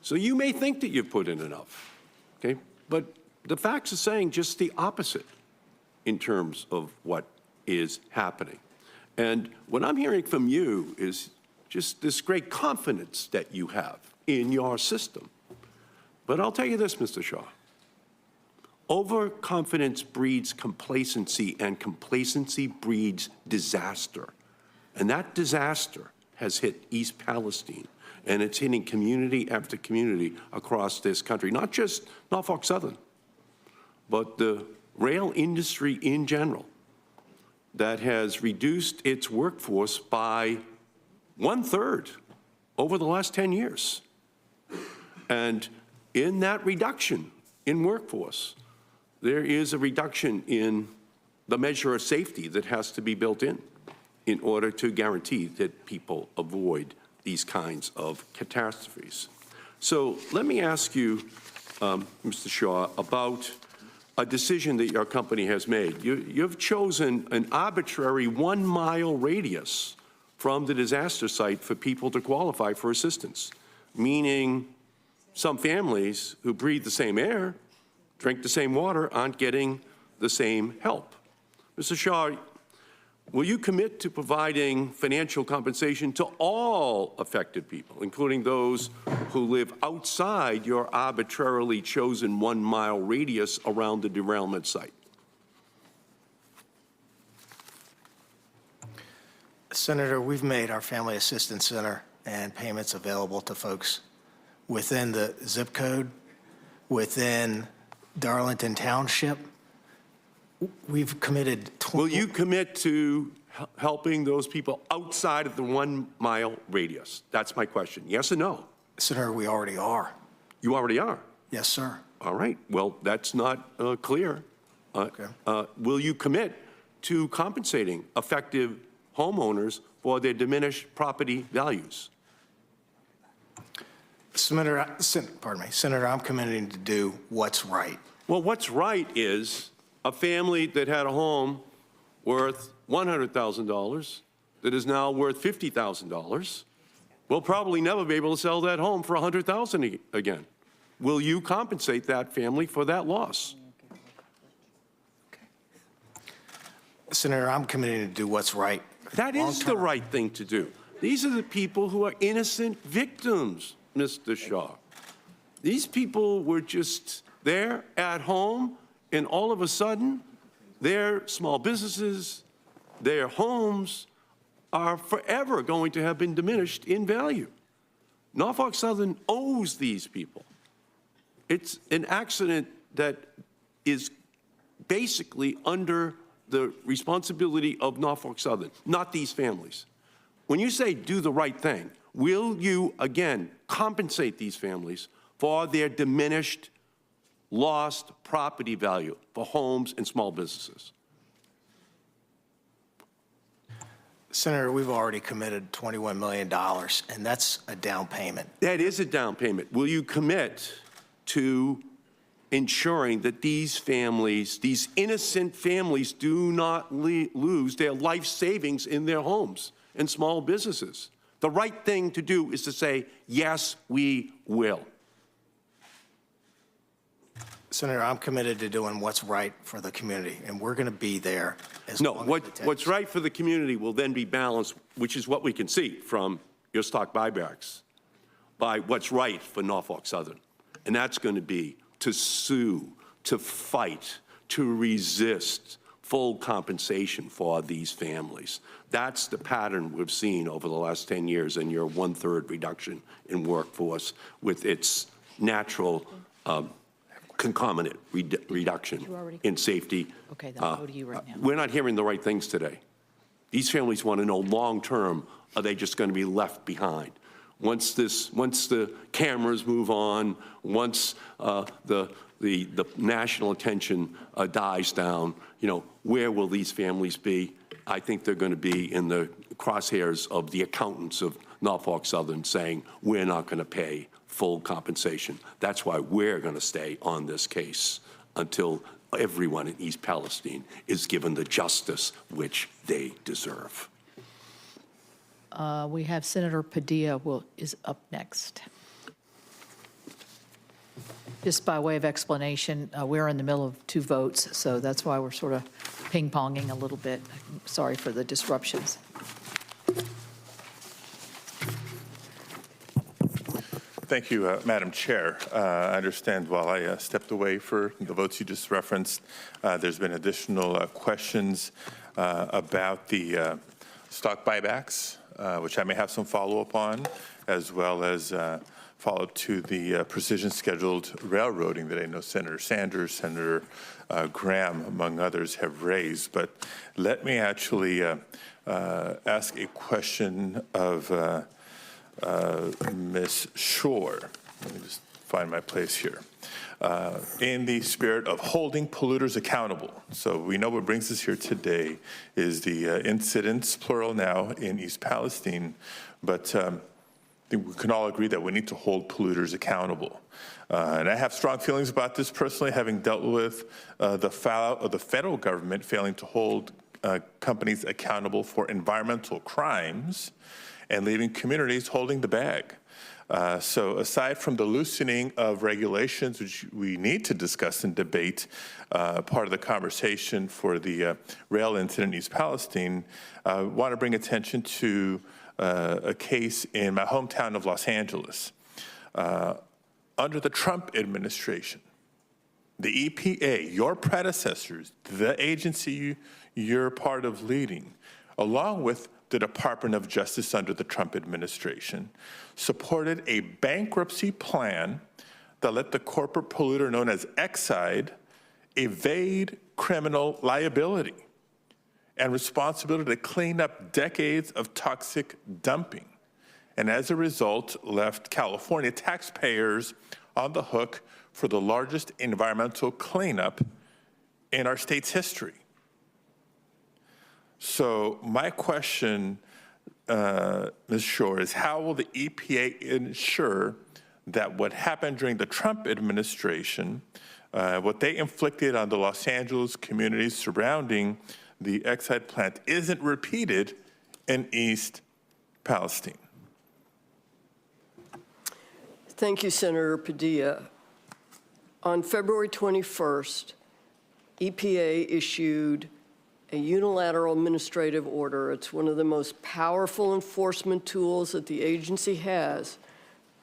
R: So you may think that you've put in enough, okay? But the facts are saying just the opposite in terms of what is happening. And what I'm hearing from you is just this great confidence that you have in your system. But I'll tell you this, Mr. Shaw. Overconfidence breeds complacency, and complacency breeds disaster. And that disaster has hit East Palestine, and it's hitting community after community across this country, not just Norfolk Southern, but the rail industry in general that has reduced its workforce by 1/3 over the last 10 years. And in that reduction in workforce, there is a reduction in the measure of safety that has to be built in order to guarantee that people avoid these kinds of catastrophes. So let me ask you, Mr. Shaw, about a decision that your company has made. You've chosen an arbitrary 1-mile radius from the disaster site for people to qualify for assistance, meaning some families who breathe the same air, drink the same water, aren't getting the same help. Mr. Shaw, will you commit to providing financial compensation to all affected people, including those who live outside your arbitrarily chosen 1-mile radius around the derailment site?
N: Senator, we've made our Family Assistance Center and payments available to folks within the zip code, within Darlington Township. We've committed.
R: Will you commit to helping those people outside of the 1-mile radius? That's my question. Yes or no?
N: Senator, we already are.
R: You already are?
N: Yes, sir.
R: All right. Well, that's not clear.
N: Okay.
R: Will you commit to compensating affected homeowners for their diminished property values?
N: Senator, I'm committing to do what's right.
R: Well, what's right is a family that had a home worth $100,000 that is now worth $50,000 will probably never be able to sell that home for $100,000 again. Will you compensate that family for that loss?
N: Senator, I'm committing to do what's right.
R: That is the right thing to do. These are the people who are innocent victims, Mr. Shaw. These people were just there at home, and all of a sudden, their small businesses, their homes are forever going to have been diminished in value. Norfolk Southern owes these people. It's an accident that is basically under the responsibility of Norfolk Southern, not these families. When you say do the right thing, will you, again, compensate these families for their diminished, lost property value for homes and small businesses?
N: Senator, we've already committed $21 million, and that's a down payment.
R: That is a down payment. Will you commit to ensuring that these families, these innocent families, do not lose their life savings in their homes and small businesses? The right thing to do is to say, yes, we will.
N: Senator, I'm committed to doing what's right for the community, and we're going to be there as
R: No,
N: long as it takes.
R: what's right for the community will then be balanced, which is what we can see from your stock buybacks by what's right for Norfolk Southern. And that's going to be to sue, to fight, to resist full compensation for these families. That's the pattern we've seen over the last 10 years in your 1/3 reduction in workforce with its natural concomitant reduction in safety.
A: Okay, then I'll go to you right now.
R: We're not hearing the right things today. These families want to know long-term, are they just going to be left behind? Once the cameras move on, once the national attention dies down, where will these families be? I think they're going to be in the crosshairs of the accountants of Norfolk Southern saying, we're not going to pay full compensation. That's why we're going to stay on this case until everyone in East Palestine is given the justice which they deserve.
A: We have Senator Padilla is up next. Just by way of explanation, we're in the middle of 2 votes, so that's why we're sort of ping-ponging a little bit. Sorry for the disruptions.
S: Thank you, Madam Chair. I understand while I stepped away for the votes you just referenced, there's been additional questions about the stock buybacks, which I may have some follow-up on, as well as follow-up to the precision scheduled railroading that I know Senator Sanders, Senator Graham, among others, have raised. But let me actually ask a question of Ms. Shore. Let me just find my place here. In the spirit of holding polluters accountable. So we know what brings us here today is the incidents, plural now, in East Palestine, but I think we can all agree that we need to hold polluters accountable. And I have strong feelings about this personally, having dealt with the fallout of the federal government failing to hold companies accountable for environmental crimes and leaving communities holding the bag. So aside from the loosening of regulations, which we need to discuss and debate, part of the conversation for the rail incident in East Palestine, I want to bring attention to a case in my hometown of Los Angeles. Under the Trump administration, the EPA, your predecessors, the agency you're part of leading, along with the Department of Justice under the Trump administration, supported a bankruptcy plan that let the corporate polluter known as Exide evade criminal liability and responsibility to clean up decades of toxic dumping. And as a result, left California taxpayers on the hook for the largest environmental cleanup in our state's history. So my question, Ms. Shore, is how will the EPA ensure that what happened during the Trump administration, what they inflicted on the Los Angeles communities surrounding the Exide plant, isn't repeated in East Palestine?
I: Thank you, Senator Padilla. On February 21st, EPA issued a unilateral administrative order. It's one of the most powerful enforcement tools that the agency has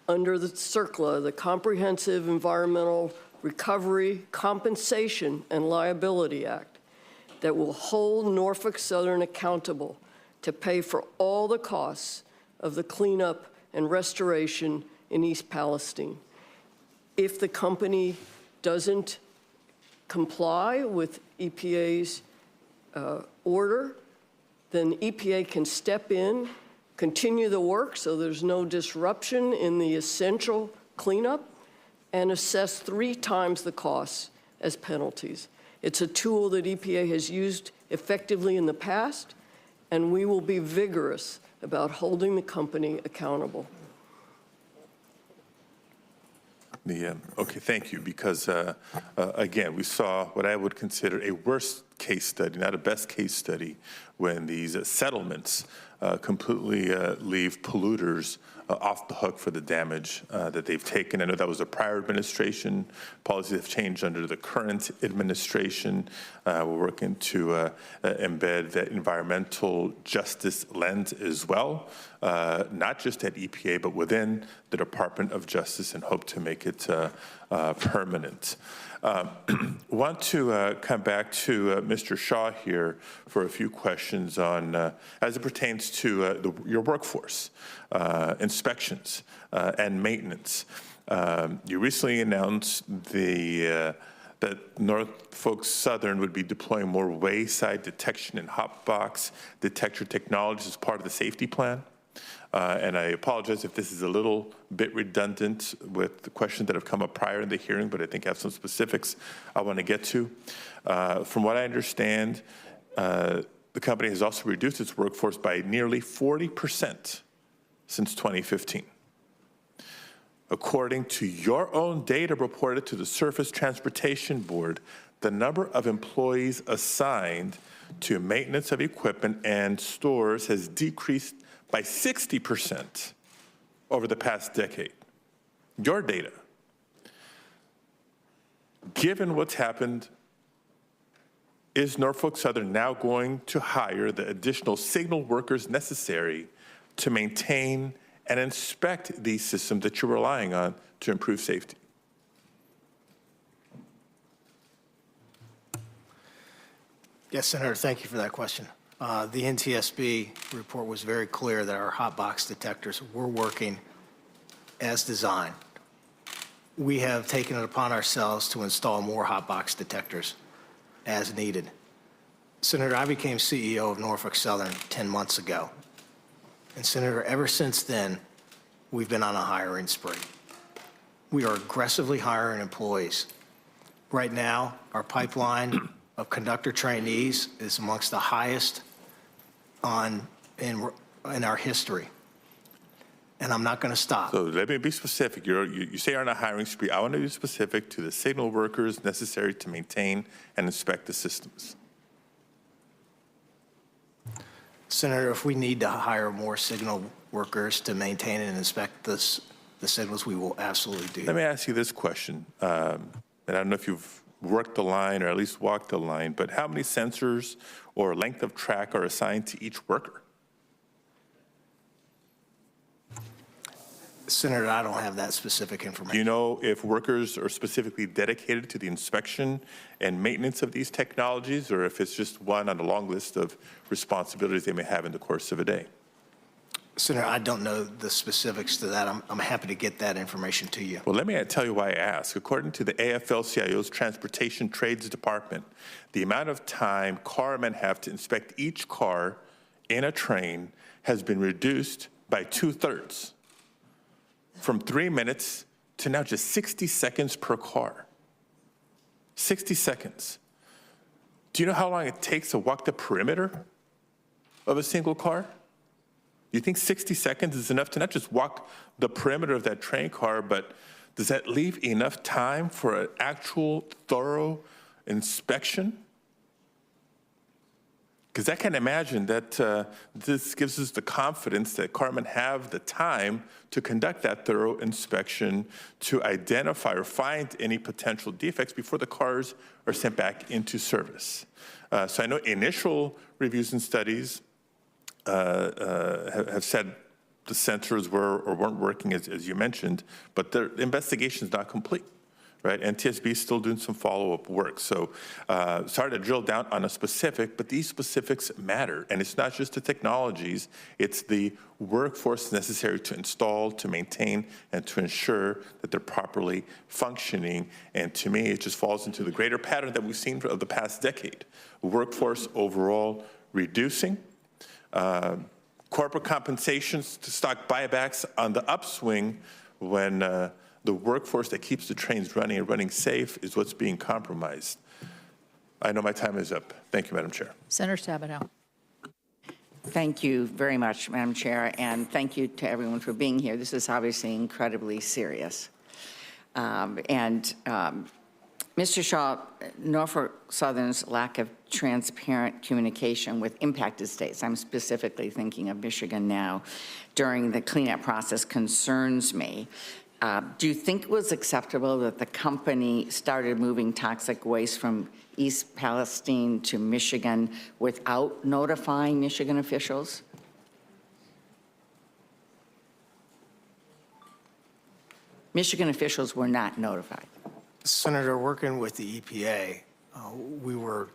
I: under the CERCLA, the Comprehensive Environmental Recovery, Compensation, and Liability Act, that will hold Norfolk Southern accountable to pay for all the costs of the cleanup and restoration in East Palestine. If the company doesn't comply with EPA's order, then EPA can step in, continue the work so there's no disruption in the essential cleanup, and assess 3 times the costs as penalties. It's a tool that EPA has used effectively in the past, and we will be vigorous about holding the company accountable.
S: Okay, thank you, because again, we saw what I would consider a worst case study, not a best case study, when these settlements completely leave polluters off the hook for the damage that they've taken. I know that was a prior administration. Policies have changed under the current administration. We're working to embed that environmental justice lens as well, not just at EPA, but within the Department of Justice, and hope to make it permanent. Want to come back to Mr. Shaw here for a few questions on, as it pertains to your workforce, inspections, and maintenance. You recently announced that Norfolk Southern would be deploying more wayside detection and hotbox detector technologies as part of the safety plan. And I apologize if this is a little bit redundant with the questions that have come up prior in the hearing, but I think I have some specifics I want to get to. From what I understand, the company has also reduced its workforce by nearly 40% since 2015. According to your own data reported to the Surface Transportation Board, the number of employees assigned to maintenance of equipment and stores has decreased by 60% over the past decade. Your data. Given what's happened, is Norfolk Southern now going to hire the additional signal workers necessary to maintain and inspect these systems that you're relying on to improve safety?
N: Yes, Senator, thank you for that question. The NTSB report was very clear that our hotbox detectors were working as designed. We have taken it upon ourselves to install more hotbox detectors as needed. Senator, I became CEO of Norfolk Southern 10 months ago. And Senator, ever since then, we've been on a hiring spree. We are aggressively hiring employees. Right now, our pipeline of conductor trainees is amongst the highest in our history. And I'm not going to stop.
S: So let me be specific. You say you're on a hiring spree. I want to be specific to the signal workers necessary to maintain and inspect the systems.
N: Senator, if we need to hire more signal workers to maintain and inspect the signals, we will absolutely do.
S: Let me ask you this question. And I don't know if you've worked the line or at least walked the line, but how many sensors or length of track are assigned to each worker?
N: Senator, I don't have that specific information.
S: Do you know if workers are specifically dedicated to the inspection and maintenance of these technologies, or if it's just one on a long list of responsibilities they may have in the course of a day?
N: Senator, I don't know the specifics to that. I'm happy to get that information to you.
S: Well, let me tell you why I ask. According to the AFL-CIO's Transportation Trades Department, the amount of time carmen have to inspect each car in a train has been reduced by 2/3, from 3 minutes to now just 60 seconds per car. 60 seconds. Do you know how long it takes to walk the perimeter of a single car? You think 60 seconds is enough to not just walk the perimeter of that train car, but does that leave enough time for an actual thorough inspection? Because I can imagine that this gives us the confidence that carmen have the time to conduct that thorough inspection to identify or find any potential defects before the cars are sent back into service. So I know initial reviews and studies have said the sensors were or weren't working as you mentioned, but the investigation is not complete. Right, NTSB is still doing some follow-up work. So sorry to drill down on a specific, but these specifics matter. And it's not just the technologies, it's the workforce necessary to install, to maintain, and to ensure that they're properly functioning. And to me, it just falls into the greater pattern that we've seen of the past decade. Workforce overall reducing, corporate compensations to stock buybacks on the upswing when the workforce that keeps the trains running and running safe is what's being compromised. I know my time is up. Thank you, Madam Chair.
A: Senator Stabenow.
T: Thank you very much, Madam Chair, and thank you to everyone for being here. This is obviously incredibly serious. Mr. Shaw, Norfolk Southern's lack of transparent communication with impacted states, I'm specifically thinking of Michigan now, during the cleanup process concerns me. Do you think it was acceptable that the company started moving toxic waste from East Palestine to Michigan without notifying Michigan officials? Michigan officials were not notified.
N: Senator, working with the EPA, we were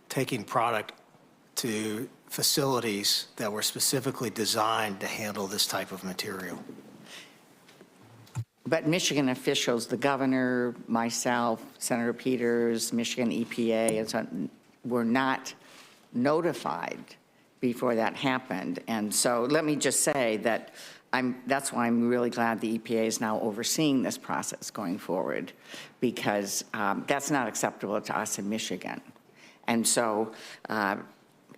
N: taking product to facilities that were specifically designed to handle this type of material.
T: But Michigan officials, the governor, myself, Senator Peters, Michigan EPA, and so on, were not notified before that happened. And so let me just say that that's why I'm really glad the EPA is now overseeing this process going forward, because that's not acceptable to us in Michigan. And so,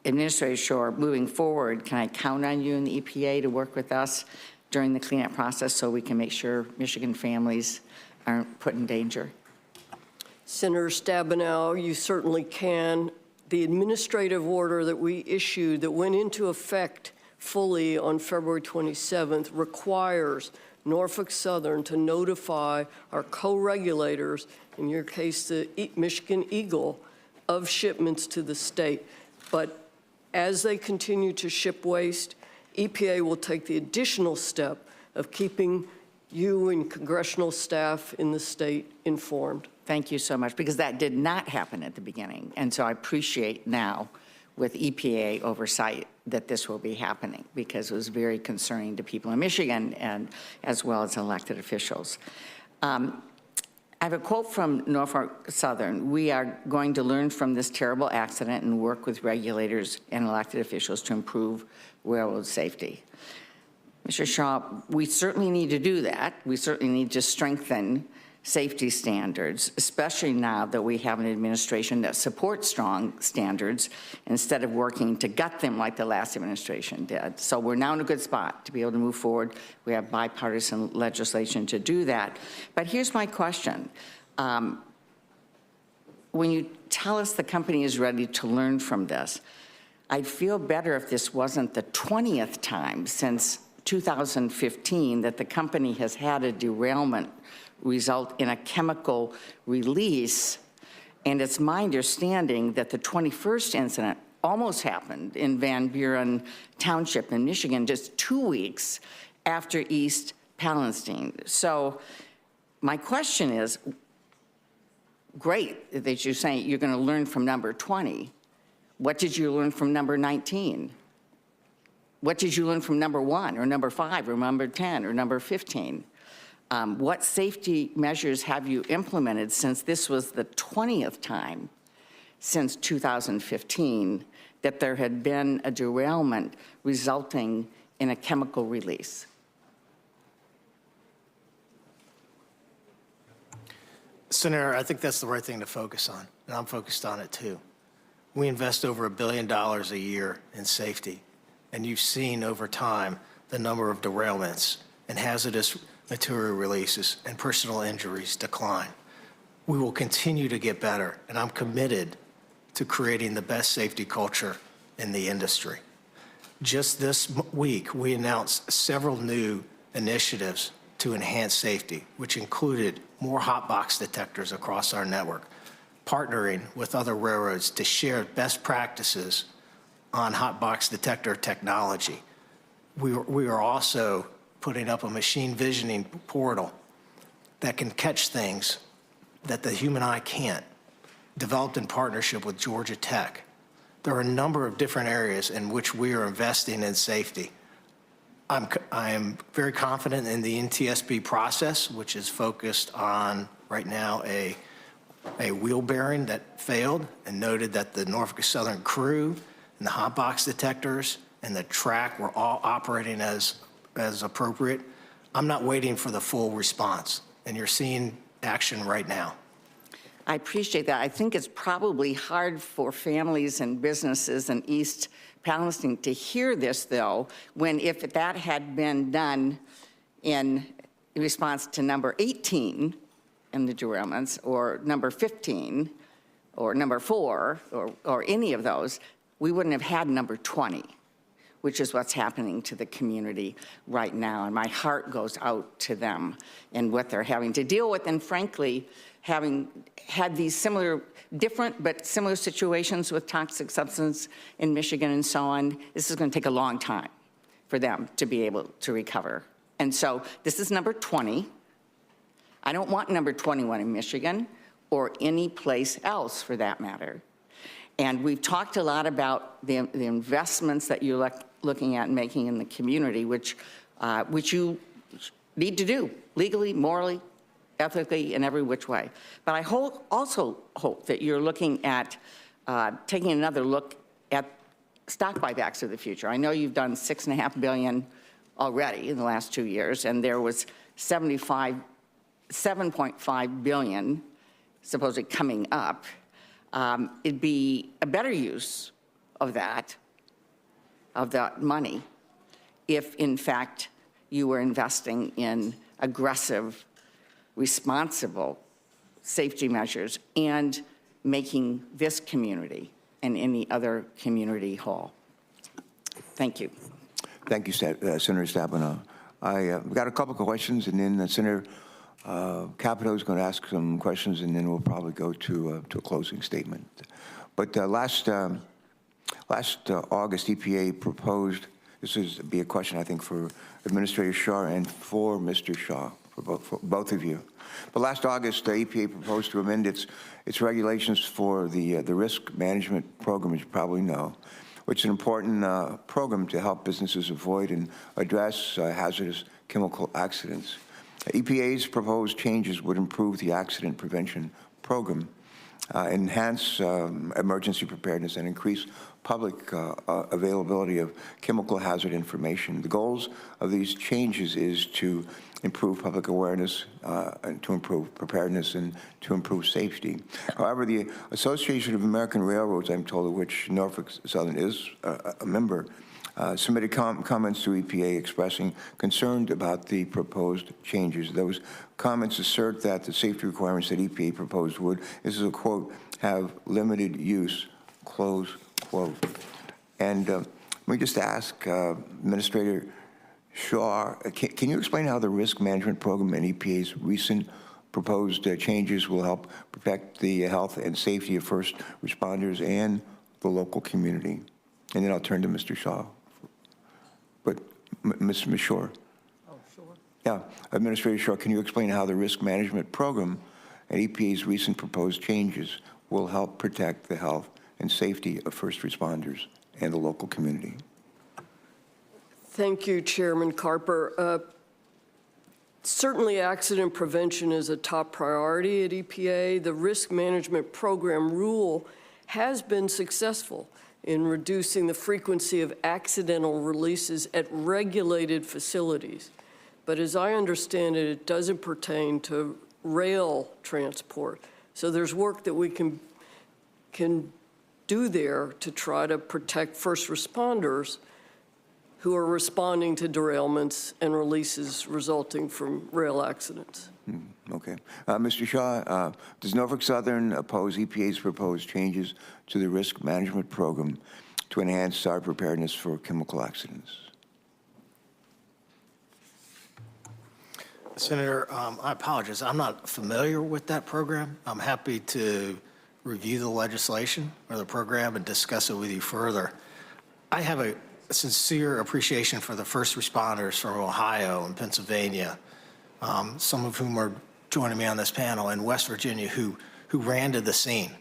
T: Administrator Shore, moving forward, can I count on you and the EPA to work with us during the cleanup process so we can make sure Michigan families aren't put in danger?
I: Senator Stabenow, you certainly can. The administrative order that we issued that went into effect fully on February 27th requires Norfolk Southern to notify our co-regulators, in your case the Michigan Eagle, of shipments to the state. But as they continue to ship waste, EPA will take the additional step of keeping you and congressional staff in the state informed.
T: Thank you so much, because that did not happen at the beginning. And so I appreciate now with EPA oversight that this will be happening, because it was very concerning to people in Michigan and as well as elected officials. I have a quote from Norfolk Southern. We are going to learn from this terrible accident and work with regulators and elected officials to improve railroad safety. Mr. Shaw, we certainly need to do that. We certainly need to strengthen safety standards, especially now that we have an administration that supports strong standards instead of working to gut them like the last administration did. So we're now in a good spot to be able to move forward. We have bipartisan legislation to do that. But here's my question. When you tell us the company is ready to learn from this, I'd feel better if this wasn't the 20th time since 2015 that the company has had a derailment result in a chemical release. And it's my understanding that the 21st incident almost happened in Van Buren Township in Michigan just 2 weeks after East Palestine. So my question is, great that you're saying you're going to learn from number 20. What did you learn from number 19? What did you learn from number 1 or number 5 or number 10 or number 15? What safety measures have you implemented since this was the 20th time since 2015 that there had been a derailment resulting in a chemical release?
N: Senator, I think that's the right thing to focus on, and I'm focused on it too. We invest over $1 billion a year in safety, and you've seen over time the number of derailments and hazardous material releases and personal injuries decline. We will continue to get better, and I'm committed to creating the best safety culture in the industry. Just this week, we announced several new initiatives to enhance safety, which included more hot box detectors across our network, partnering with other railroads to share best practices on hot box detector technology. We are also putting up a machine visioning portal that can catch things that the human eye can't, developed in partnership with Georgia Tech. There are a number of different areas in which we are investing in safety. I am very confident in the NTSB process, which is focused on, right now, a wheel bearing that failed and noted that the Norfolk Southern crew and the hot box detectors and the track were all operating as appropriate. I'm not waiting for the full response, and you're seeing action right now.
T: I appreciate that. I think it's probably hard for families and businesses in East Palestine to hear this, though, when if that had been done in response to number 18, in the derailments, or number 15, or number 4, or any of those, we wouldn't have had number 20, which is what's happening to the community right now. And my heart goes out to them and what they're having to deal with. And frankly, having had these different but similar situations with toxic substance in Michigan and so on, this is going to take a long time for them to be able to recover. And so this is number 20. I don't want number 21 in Michigan or any place else for that matter. And we've talked a lot about the investments that you're looking at and making in the community, which you need to do legally, morally, ethically, in every which way. But I also hope that you're looking at taking another look at stock buybacks of the future. I know you've done $6.5 billion already in the last 2 years, and there was $7.5 billion supposedly coming up. It'd be a better use of that money if, in fact, you were investing in aggressive, responsible safety measures and making this community and any other community whole. Thank you.
B: Thank you, Senator Stabenow. We've got a couple of questions, and then Senator Capito is going to ask some questions, and then we'll probably go to a closing statement. But last August, EPA proposed, this would be a question, I think, for Administrator Shaw and for Mr. Shaw, for both of you. But last August, the EPA proposed to amend its regulations for the risk management program, as you probably know, which is an important program to help businesses avoid and address hazardous chemical accidents. EPA's proposed changes would improve the accident prevention program, enhance emergency preparedness, and increase public availability of chemical hazard information. The goals of these changes is to improve public awareness, and to improve preparedness, and to improve safety. However, the Association of American Railroads, I'm told, of which Norfolk Southern is a member, submitted comments to EPA expressing concern about the proposed changes. Those comments assert that the safety requirements that EPA proposed would, this is a quote, have limited use, close quote. And let me just ask Administrator Shaw, can you explain how the risk management program and EPA's recent proposed changes will help protect the health and safety of first responders and the local community? And then I'll turn to Mr. Shaw. But Ms. Shaw. Oh, sure. Yeah, Administrator Shaw, can you explain how the risk management program and EPA's recent proposed changes will help protect the health and safety of first responders and the local community?
I: Thank you, Chairman Carper. Certainly, accident prevention is a top priority at EPA. The risk management program rule has been successful in reducing the frequency of accidental releases at regulated facilities. But as I understand it, it doesn't pertain to rail transport. So there's work that we can do there to try to protect first responders who are responding to derailments and releases resulting from rail accidents.
B: Okay. Mr. Shaw, does Norfolk Southern oppose EPA's proposed changes to the risk management program to enhance our preparedness for chemical accidents?
N: Senator, I apologize. I'm not familiar with that program. I'm happy to review the legislation or the program and discuss it with you further. I have a sincere appreciation for the first responders from Ohio and Pennsylvania, some of whom are joining me on this panel, in West Virginia, who ran to the scene.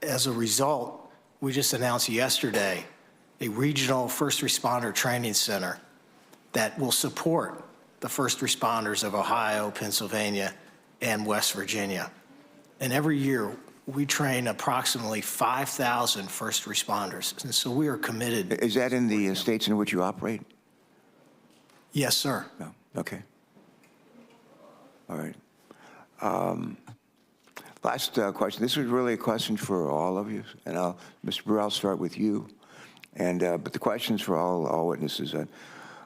N: As a result, we just announced yesterday a regional first responder training center that will support the first responders of Ohio, Pennsylvania, and West Virginia. And every year, we train approximately 5,000 first responders, and so we are committed.
B: Is that in the states in which you operate?
N: Yes, sir.
B: No. Okay. All right. Last question. This was really a question for all of you, and Mr. Burrell, I'll start with you. And but the question's for all witnesses.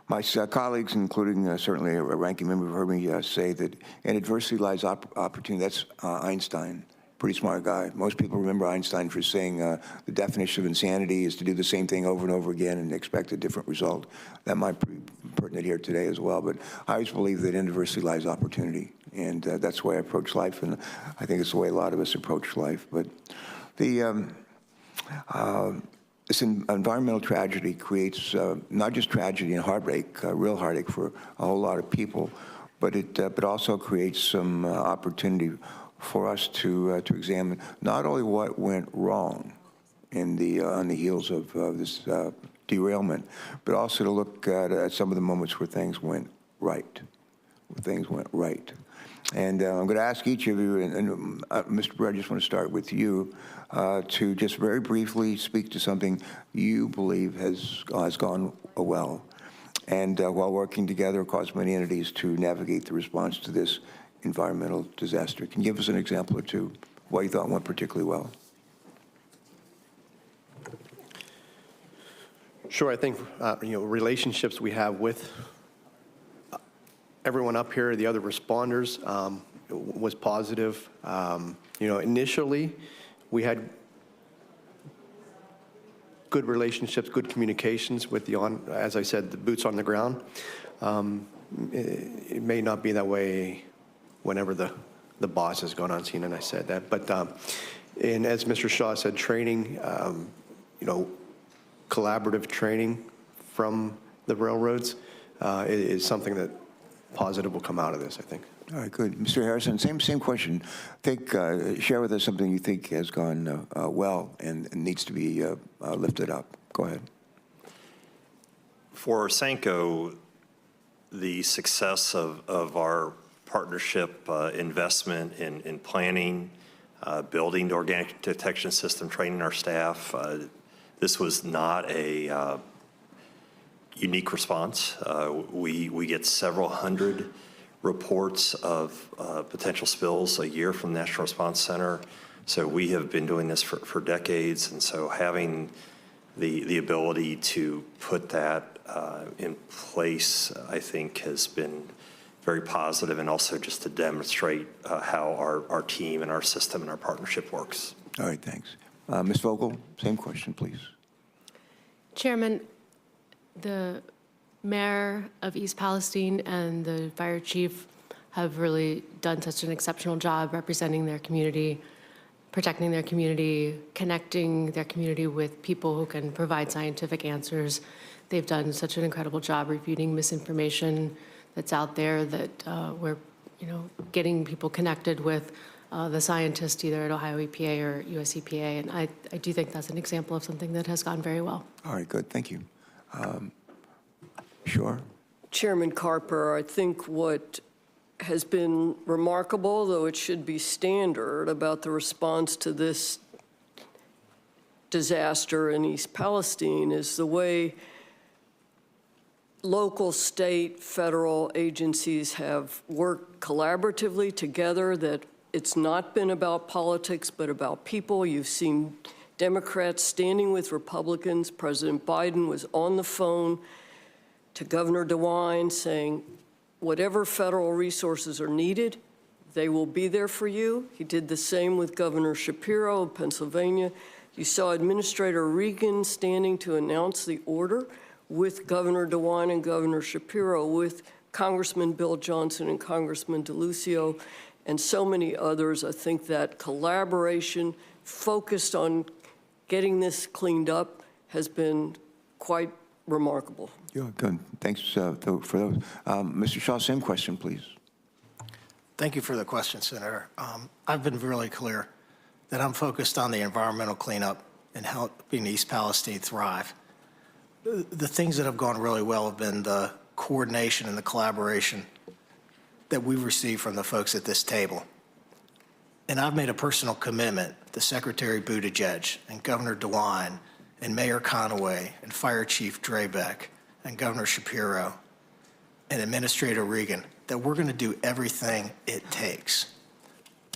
B: My colleagues, including certainly a ranking member, have heard me say that in adversity lies opportunity. That's Einstein, pretty smart guy. Most people remember Einstein for saying the definition of insanity is to do the same thing over and over again and expect a different result. That might be pertinent here today as well, but I always believe that in adversity lies opportunity, and that's the way I approach life, and I think it's the way a lot of us approach life. But the this environmental tragedy creates not just tragedy and heartbreak, real heartache for a whole lot of people, but it also creates some opportunity for us to examine not only what went wrong in on the heels of this derailment, but also to look at some of the moments where things went right, And I'm going to ask each of you, and Mr. Brewer, I just want to start with you, to just very briefly speak to something you believe has gone well, and while working together across many entities to navigate the response to this environmental disaster. Can you give us an example or two of what you thought went particularly well?
L: Sure, I think relationships we have with everyone up here, the other responders, was positive. Initially, we had good relationships, good communications with as I said, the boots on the ground. It may not be that way whenever the boss has gone on scene, and I said that. But and as Mr. Shaw said, training, collaborative training from the railroads is something that positive will come out of this, I think.
B: All right, good. Mr. Harrison, same question. Share with us something you think has gone well and needs to be lifted up. Go ahead.
K: For Sanko, the success of our partnership investment in planning, building the organic detection system, training our staff, this was not a unique response. We get several hundred reports of potential spills a year from the National Response Center. So we have been doing this for decades, and so having the ability to put that in place, I think, has been very positive, and also just to demonstrate how our team and our system and our partnership works.
B: All right, thanks. Ms. Vogel, same question, please.
J: Chairman, the mayor of East Palestine and the fire chief have really done such an exceptional job representing their community, protecting their community, connecting their community with people who can provide scientific answers. They've done such an incredible job refuting misinformation that's out there, that we're getting people connected with the scientists either at Ohio EPA or US EPA, and I do think that's an example of something that has gone very well.
B: All right, good, thank you. Sure.
I: Chairman Carper, I think what has been remarkable, though it should be standard, about the response to this disaster in East Palestine is the way local, state, federal agencies have worked collaboratively together, that it's not been about politics, but about people. You've seen Democrats standing with Republicans. President Biden was on the phone to Governor DeWine saying, whatever federal resources are needed, they will be there for you. He did the same with Governor Shapiro of Pennsylvania. You saw Administrator Regan standing to announce the order with Governor DeWine and Governor Shapiro, with Congressman Bill Johnson and Congressman DeLucio, and so many others. I think that collaboration focused on getting this cleaned up has been quite remarkable.
B: Yeah, good. Thanks for those. Mr. Shaw, same question, please.
N: Thank you for the question, Senator. I've been really clear that I'm focused on the environmental cleanup and helping East Palestine thrive. The things that have gone really well have been the coordination and the collaboration that we've received from the folks at this table. And I've made a personal commitment to Secretary Buttigieg and Governor DeWine and Mayor Conaway and Fire Chief Drabeck and Governor Shapiro and Administrator Regan that we're going to do everything it takes.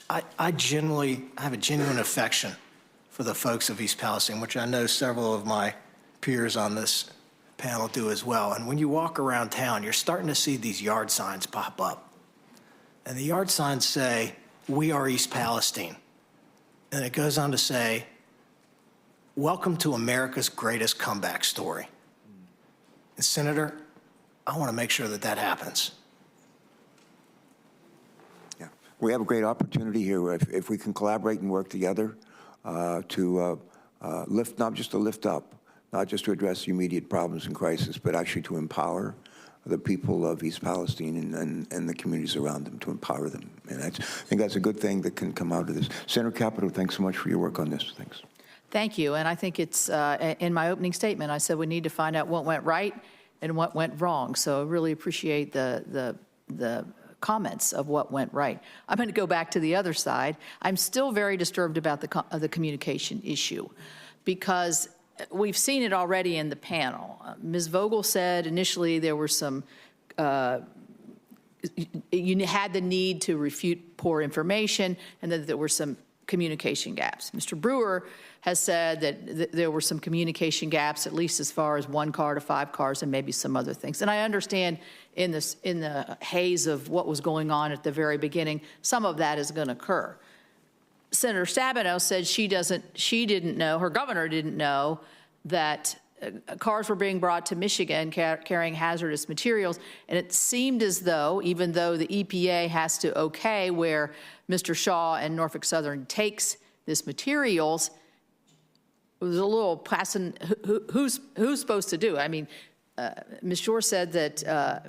N: I have a genuine affection for the folks of East Palestine, which I know several of my peers on this panel do as well. And when you walk around town, you're starting to see these yard signs pop up. And the yard signs say, "We are East Palestine." And it goes on to say, "Welcome to America's greatest comeback story." And Senator, I want to make sure that that happens.
B: Yeah, we have a great opportunity here if we can collaborate and work together to lift, not just to lift up, not just to address the immediate problems and crisis, but actually to empower the people of East Palestine and the communities around them, to empower them. And I think that's a good thing that can come out of this. Senator Capito, thanks so much for your work on this. Thanks.
A: Thank you. And I think it's, in my opening statement, I said we need to find out what went right and what went wrong. So I really appreciate the comments of what went right. I'm going to go back to the other side. I'm still very disturbed about the communication issue, because we've seen it already in the panel. Ms. Vogel said initially there were some, you had the need to refute poor information, and that there were some communication gaps. Mr. Brewer has said that there were some communication gaps, at least as far as 1 car to 5 cars and maybe some other things. And I understand in the haze of what was going on at the very beginning, some of that is going to occur. Senator Stabenow said she didn't know, her governor didn't know that cars were being brought to Michigan carrying hazardous materials. And it seemed as though, even though the EPA has to okay where Mr. Shaw and Norfolk Southern takes this materials, it was a little passing, who's supposed to do? I mean, Ms. Shore said that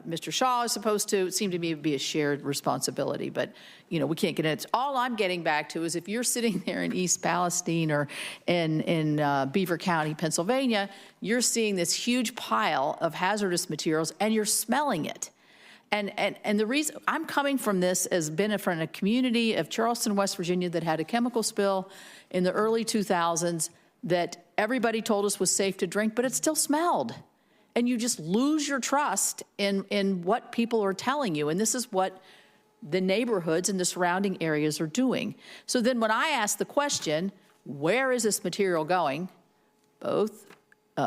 A: Mr. Shaw is supposed to, it seemed to me to be a shared responsibility, but you know, we can't get into it. All I'm getting back to is if you're sitting there in East Palestine or in Beaver County, Pennsylvania, you're seeing this huge pile of hazardous materials and you're smelling it. And the reason I'm coming from this has been from a community of Charleston, West Virginia that had a chemical spill in the early 2000s that everybody told us was safe to drink, but it still smelled. And you just lose your trust in what people are telling you. And this is what the neighborhoods and the surrounding areas are doing. So then when I ask the question, where is this material going? Both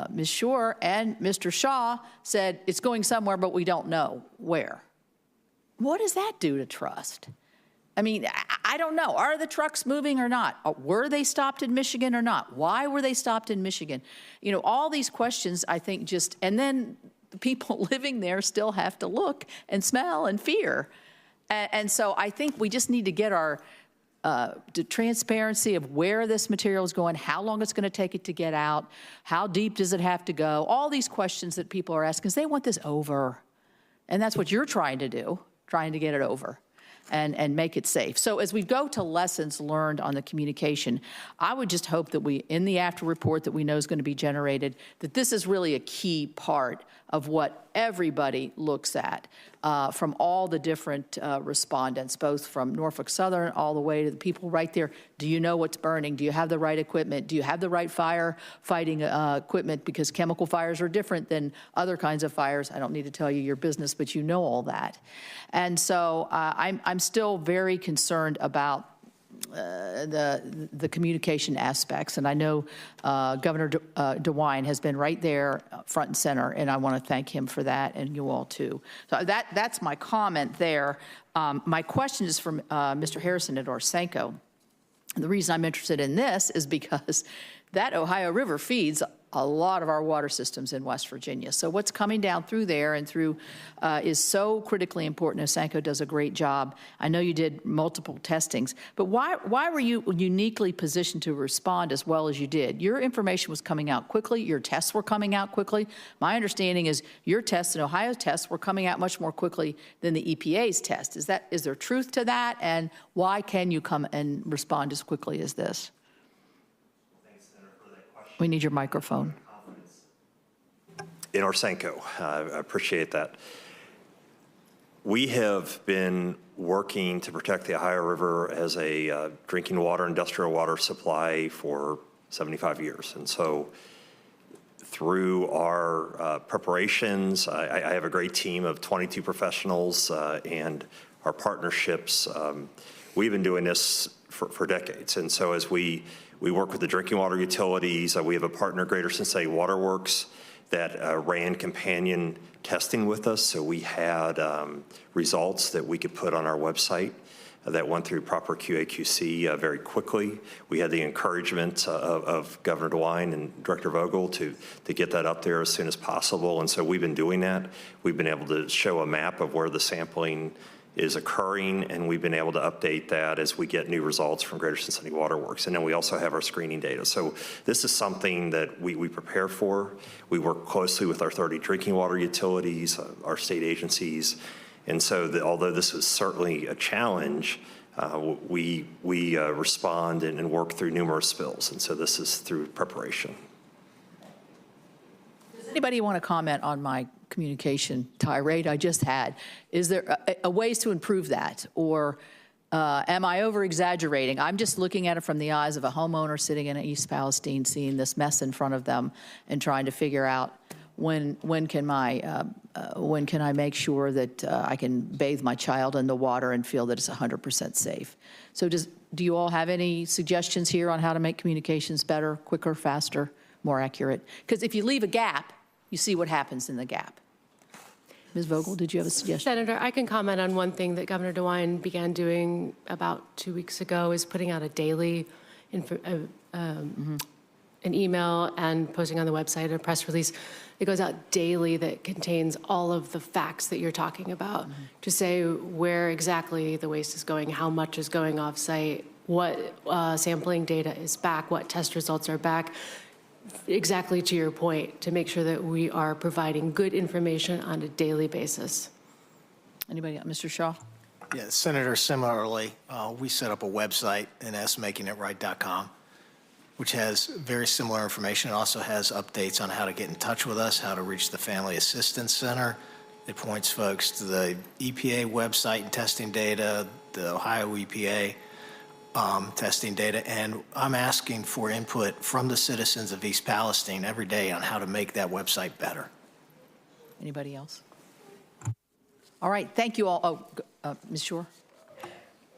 A: Ms. Shore and Mr. Shaw said it's going somewhere, but we don't know where. What does that do to trust? I mean, I don't know. Are the trucks moving or not? Were they stopped in Michigan or not? Why were they stopped in Michigan? You know, all these questions, I think, just, and then the people living there still have to look and smell and fear. And so I think we just need to get our the transparency of where this material is going, how long it's going to take it to get out, how deep does it have to go, all these questions that people are asking, because they want this over. And that's what you're trying to do, trying to get it over and make it safe. So as we go to lessons learned on the communication, I would just hope that we, in the after report that we know is going to be generated, that this is really a key part of what everybody looks at from all the different respondents, both from Norfolk Southern all the way to the people right there. Do you know what's burning? Do you have the right equipment? Do you have the right fire fighting equipment? Because chemical fires are different than other kinds of fires. I don't need to tell you your business, but you know all that. And so I'm still very concerned about the communication aspects, and I know Governor DeWine has been right there front and center, and I want to thank him for that, and you all too. So that's my comment there. My question is from Mr. Harrison at Orsenko. And the reason I'm interested in this is because that Ohio River feeds a lot of our water systems in West Virginia. So what's coming down through there and through is so critically important. Orsenko does a great job. I know you did multiple testings, but why were you uniquely positioned to respond as well as you did? Your information was coming out quickly. Your tests were coming out quickly. My understanding is your tests and Ohio's tests were coming out much more quickly than the EPA's test. Is there truth to that? And why can you come and respond as quickly as this? We need your microphone.
K: In Orsenko, I appreciate that. We have been working to protect the Ohio River as a drinking water, industrial water supply for 75 years. And so through our preparations, I have a great team of 22 professionals and our partnerships. We've been doing this for decades. And so as we work with the drinking water utilities, we have a partner, Greater Cincinnati Water Works, that ran companion testing with us. So we had results that we could put on our website that went through proper QA/QC very quickly. We had the encouragement of Governor DeWine and Director Vogel to get that up there as soon as possible. And so we've been doing that. We've been able to show a map of where the sampling is occurring, and we've been able to update that as we get new results from Greater Cincinnati Water Works. And then we also have our screening data. So this is something that we prepare for. We work closely with our 30 drinking water utilities, our state agencies. And so although this is certainly a challenge, we respond and work through numerous spills. And so this is through preparation.
A: Does anybody want to comment on my communication tirade I just had? Is there a ways to improve that? Or am I over-exaggerating? I'm just looking at it from the eyes of a homeowner sitting in East Palestine, seeing this mess in front of them and trying to figure out when can I make sure that I can bathe my child in the water and feel that it's 100% safe? So do you all have any suggestions here on how to make communications better, quicker, faster, more accurate? Because if you leave a gap, you see what happens in the gap. Ms. Vogel, did you have a suggestion?
J: Senator, I can comment on one thing that Governor DeWine began doing about 2 weeks ago, is putting out a daily an email and posting on the website a press release that goes out daily that contains all of the facts that you're talking about, to say where exactly the waste is going, how much is going off-site, what sampling data is back, what test results are back, exactly to your point, to make sure that we are providing good information on a daily basis.
A: Anybody else? Mr. Shaw?
N: Yeah, Senator, similarly, we set up a website, NSMakingItRight.com, which has very similar information. It also has updates on how to get in touch with us, how to reach the Family Assistance Center. It points folks to the EPA website and testing data, the Ohio EPA testing data, and I'm asking for input from the citizens of East Palestine every day on how to make that website better.
A: Anybody else? All right, thank you all. Ms. Shore?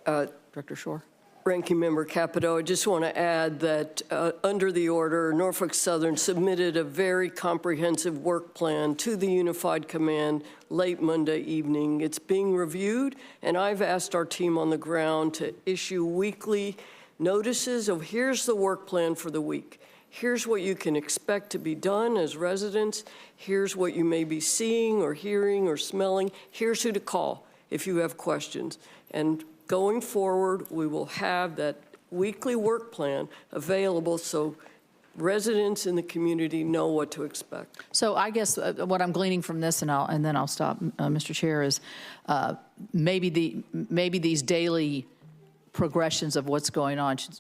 A: Director Shore?
I: Ranking Member Capito, I just want to add that under the order, Norfolk Southern submitted a very comprehensive work plan to the Unified Command late Monday evening. It's being reviewed, and I've asked our team on the ground to issue weekly notices of here's the work plan for the week. Here's what you can expect to be done as residents. Here's what you may be seeing or hearing or smelling. Here's who to call if you have questions. And going forward, we will have that weekly work plan available so residents in the community know what to expect.
A: So I guess what I'm gleaning from this, and then I'll stop, Mr. Chair, is maybe these daily progressions of what's going on should,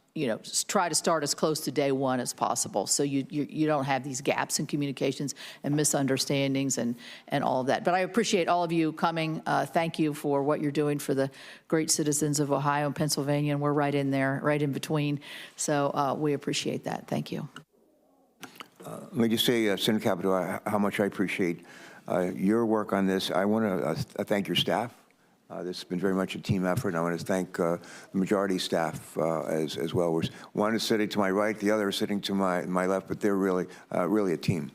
A: try to start as close to day one as possible, so you don't have these gaps in communications and misunderstandings and all of that. But I appreciate all of you coming. Thank you for what you're doing for the great citizens of Ohio and Pennsylvania, and we're right in there, right in between. So we appreciate that. Thank you.
B: Let me just say, Senator Capito, how much I appreciate your work on this. I want to thank your staff. This has been very much a team effort, and I want to thank the majority staff as well. One is sitting to my right, the other is sitting to my left, but they're really a team,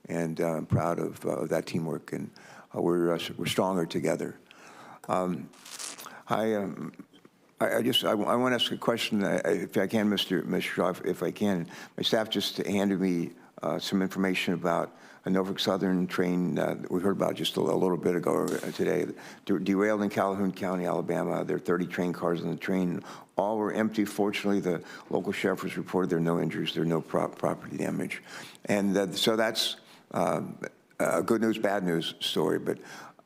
B: and I'm proud of that teamwork, and we're stronger together. I want to ask a question, if I can, Mr. Shaw, if I can. My staff just handed me some information about a Norfolk Southern train that we heard about just a little bit ago today, derailed in Calhoun County, Alabama. There are 30 train cars on the train. All were empty. Fortunately, the local sheriff has reported there are no injuries, there are no property damage. And so that's a good news, bad news story. But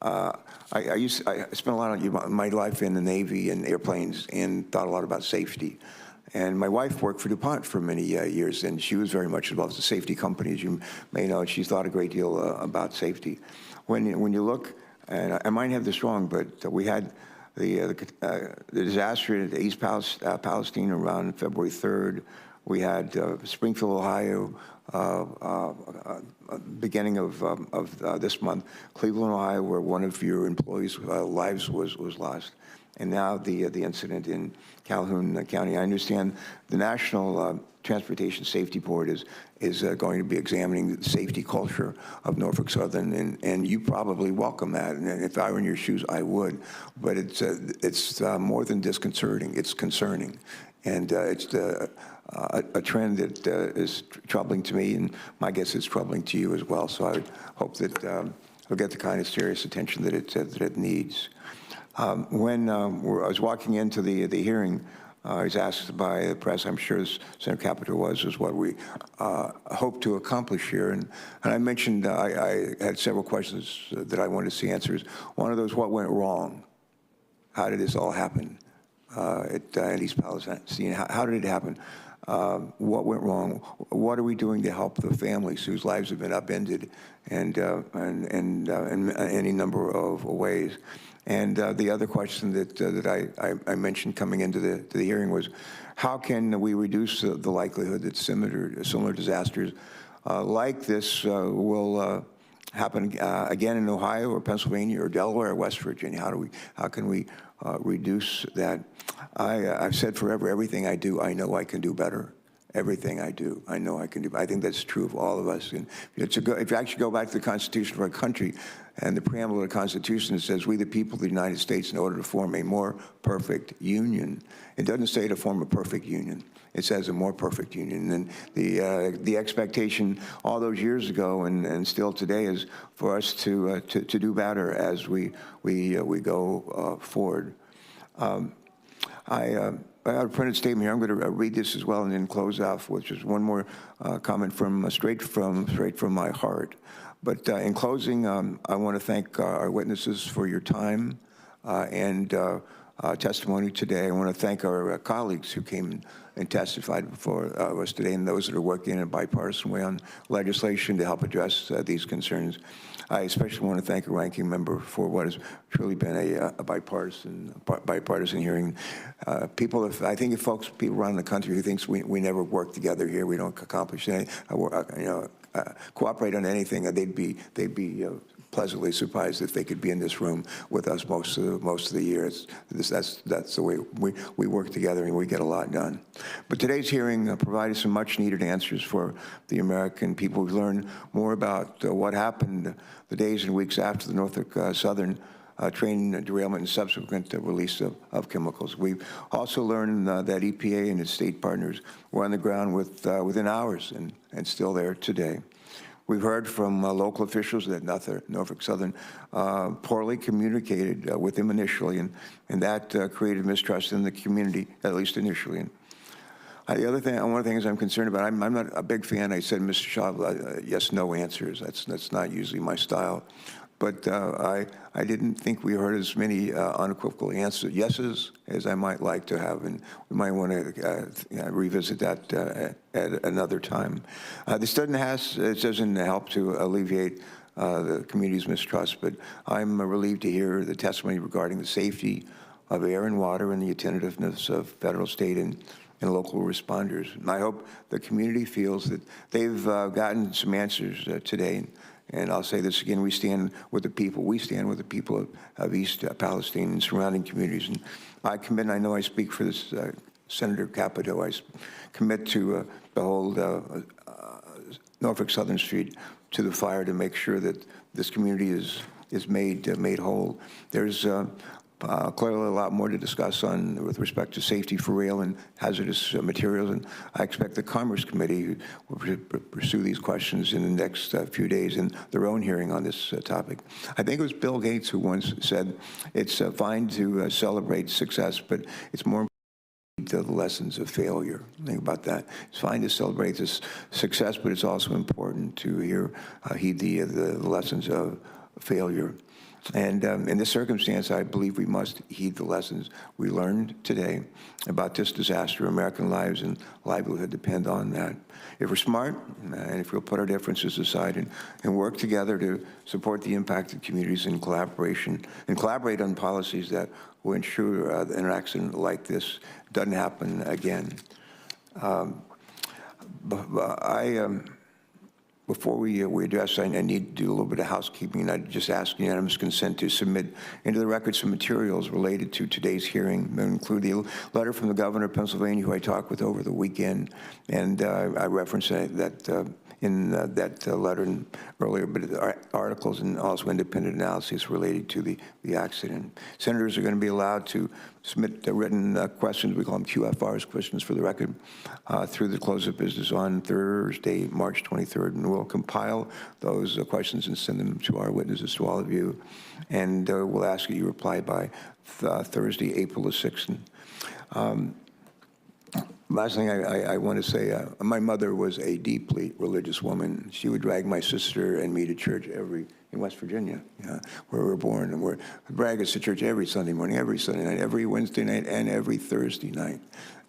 B: I spent a lot of my life in the Navy and airplanes and thought a lot about safety. And my wife worked for DuPont for many years, and she was very much involved with the safety company, as you may know, and she thought a great deal about safety. When you look, and I might have this wrong, but we had the disaster at East Palestine around February 3rd. We had Springfield, Ohio, beginning of this month, Cleveland, Ohio, where one of your employees' lives was lost. And now the incident in Calhoun County. I understand the National Transportation Safety Board is going to be examining the safety culture of Norfolk Southern, and you probably welcome that. And if I were in your shoes, I would. But it's more than disconcerting; it's concerning, and it's a trend that is troubling to me, and my guess is troubling to you as well. So I hope that it'll get the kind of serious attention that it needs. When I was walking into the hearing, I was asked by the press, I'm sure Senator Capito was what we hope to accomplish here. And I mentioned I had several questions that I wanted to see answers. One of those, what went wrong? How did this all happen at East Palestine? How did it happen? What went wrong? What are we doing to help the families whose lives have been upended and in any number of ways? And the other question that I mentioned coming into the hearing was, how can we reduce the likelihood that similar disasters like this will happen again in Ohio or Pennsylvania or Delaware or West Virginia? How can we reduce that? I've said forever, everything I do, I know I can do better. Everything I do, I know I can do. I think that's true of all of us. And if you actually go back to the Constitution of our country and the preamble of the Constitution, it says, we the people of the United States, in order to form a more perfect union. It doesn't say to form a perfect union. It says a more perfect union. And the expectation all those years ago and still today is for us to do better as we go forward. I have a printed statement here. I'm going to read this as well and then close off, which is one more comment straight from my heart. But in closing, I want to thank our witnesses for your time and testimony today. I want to thank our colleagues who came and testified before us today, and those that are working in a bipartisan way on legislation to help address these concerns. I especially want to thank a ranking member for what has truly been a bipartisan hearing. People around the country who thinks we never work together here, we don't accomplish anything, cooperate on anything, they'd be pleasantly surprised if they could be in this room with us most of the year. That's the way we work together and we get a lot done. But today's hearing provided some much-needed answers for the American people who learned more about what happened the days and weeks after the Norfolk Southern train derailment and subsequent release of chemicals. We've also learned that EPA and its state partners were on the ground within hours and still there today. We've heard from local officials that Norfolk Southern poorly communicated with them initially, and that created mistrust in the community, at least initially. And one of the things I'm concerned about, I'm not a big fan. I said, Mr. Shaw, yes, no answers. That's not usually my style. But I didn't think we heard as many unequivocal yeses as I might like to have, and we might want to revisit that at another time. This doesn't help to alleviate the community's mistrust, but I'm relieved to hear the testimony regarding the safety of air and water and the attentiveness of federal, state, and local responders. And I hope the community feels that they've gotten some answers today. And I'll say this again, we stand with the people of East Palestine and surrounding communities. And I commit, and I know I speak for this Senator Capito, I commit to hold Norfolk Southern Street to the fire to make sure that this community is made whole. There's clearly a lot more to discuss with respect to safety for rail and hazardous materials, and I expect the Commerce Committee will pursue these questions in the next few days in their own hearing on this topic. I think it was Bill Gates who once said, it's fine to celebrate success, but it's more the lessons of failure. Think about that. It's fine to celebrate this success, but it's also important to heed the lessons of failure. And in this circumstance, I believe we must heed the lessons we learned today about this disaster. American lives and livelihood depend on that. If we're smart, and if we'll put our differences aside and work together to support the impacted communities in collaboration, and collaborate on policies that will ensure an accident like this doesn't happen again. Before we address, I need to do a little bit of housekeeping. I'd just ask unanimous consent to submit into the record some materials related to today's hearing. They include the letter from the governor of Pennsylvania, who I talked with over the weekend, and I referenced that in that letter earlier, but articles and also independent analysis related to the accident. Senators are going to be allowed to submit written questions, we call them QFRs, questions for the record, through the close of business on Thursday, March 23rd, and we'll compile those questions and send them to our witnesses, to all of you, and we'll ask that you reply by Thursday, April the 6th. Last thing I want to say, my mother was a deeply religious woman. She would drag my sister and me to church in West Virginia, where we were born, and we're drag us to church every Sunday morning, every Sunday night, every Wednesday night, and every Thursday night.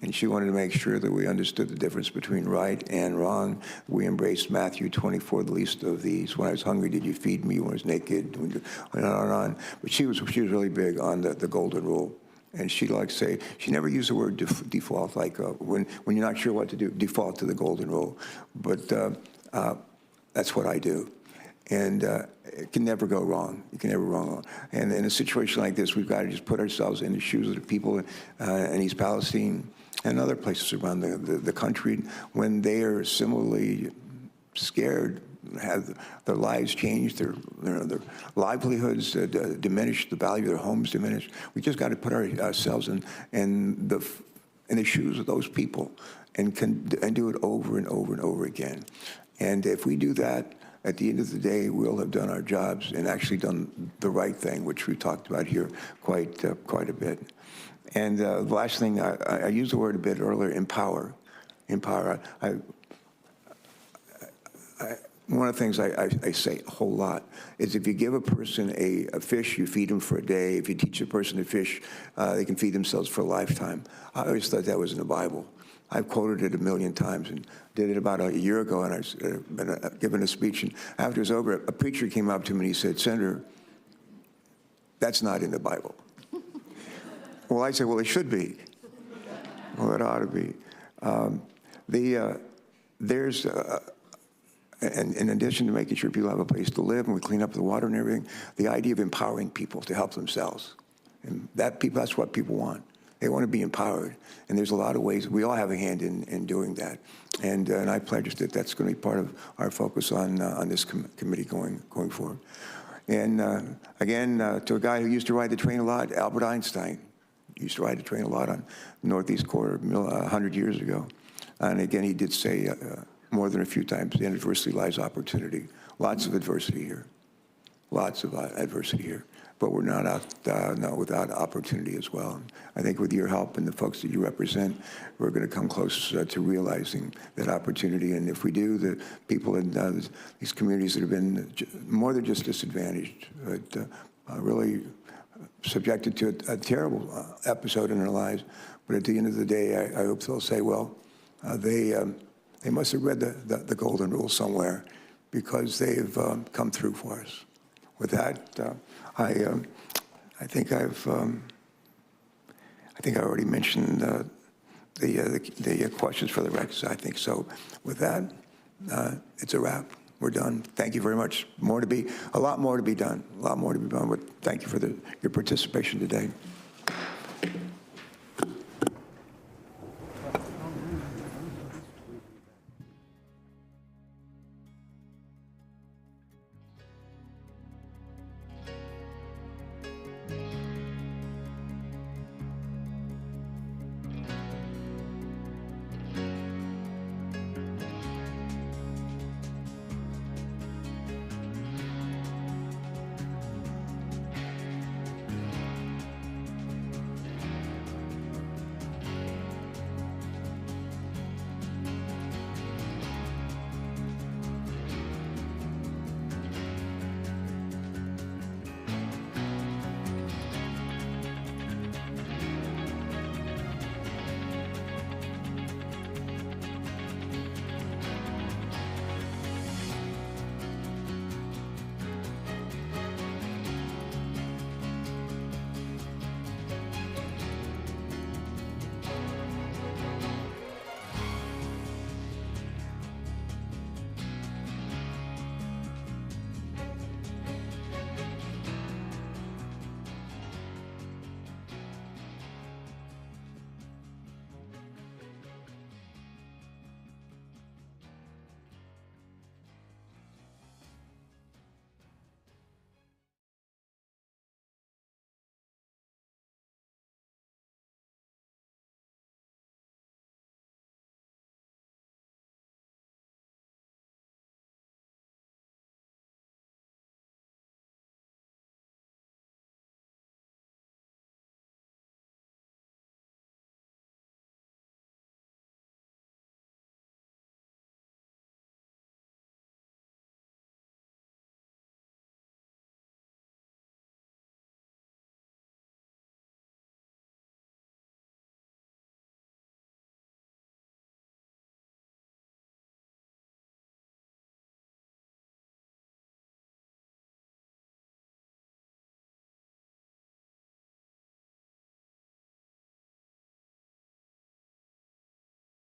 B: And she wanted to make sure that we understood the difference between right and wrong. We embraced Matthew 24, the least of these. When I was hungry, did you feed me? When I was naked, and on and on. But she was really big on the golden rule. And she'd like say, she never used the word default, like when you're not sure what to do, default to the golden rule. But that's what I do. And it can never go wrong. You can never go wrong. And in a situation like this, we've got to just put ourselves in the shoes of the people in East Palestine and other places around the country when they are similarly scared, have their lives changed, their livelihoods diminished, the value of their homes diminished. We just got to put ourselves in the shoes of those people and do it over and over and over again. And if we do that, at the end of the day, we'll have done our jobs and actually done the right thing, which we talked about here quite a bit. And the last thing, I used the word a bit earlier, empower. Empower. One of the things I say a whole lot is if you give a person a fish, you feed them for a day. If you teach a person to fish, they can feed themselves for a lifetime. I always thought that was in the Bible. I've quoted it 1,000,000 times and did it about a year ago, and I was giving a speech. And after it was over, a preacher came up to me and he said, "Senator, that's not in the Bible." Well, I said, well, it should be. Well, it ought to be. And in addition to making sure people have a place to live and we clean up the water and everything, the idea of empowering people to help themselves. And that's what people want. They want to be empowered. And there's a lot of ways. We all have a hand in doing that. And I pledge that that's going to be part of our focus on this committee going forward. And again, to a guy who used to ride the train a lot, Albert Einstein used to ride the train a lot on the Northeast Corridor 100 years ago. And again, he did say more than a few times, in adversity lies opportunity. Lots of adversity here. Lots of adversity here. But we're not without opportunity as well. I think with your help and the folks that you represent, we're going to come close to realizing that opportunity. And if we do, the people in these communities that have been more than just disadvantaged, but really subjected to a terrible episode in their lives. But at the end of the day, I hope they'll say, well, they must have read the golden rule somewhere because they've come through for us. With that, I think I already mentioned the questions for the records. I think so. With that, it's a wrap. We're done. Thank you very much. A lot more to be done. A lot more to be done. But thank you for your participation today.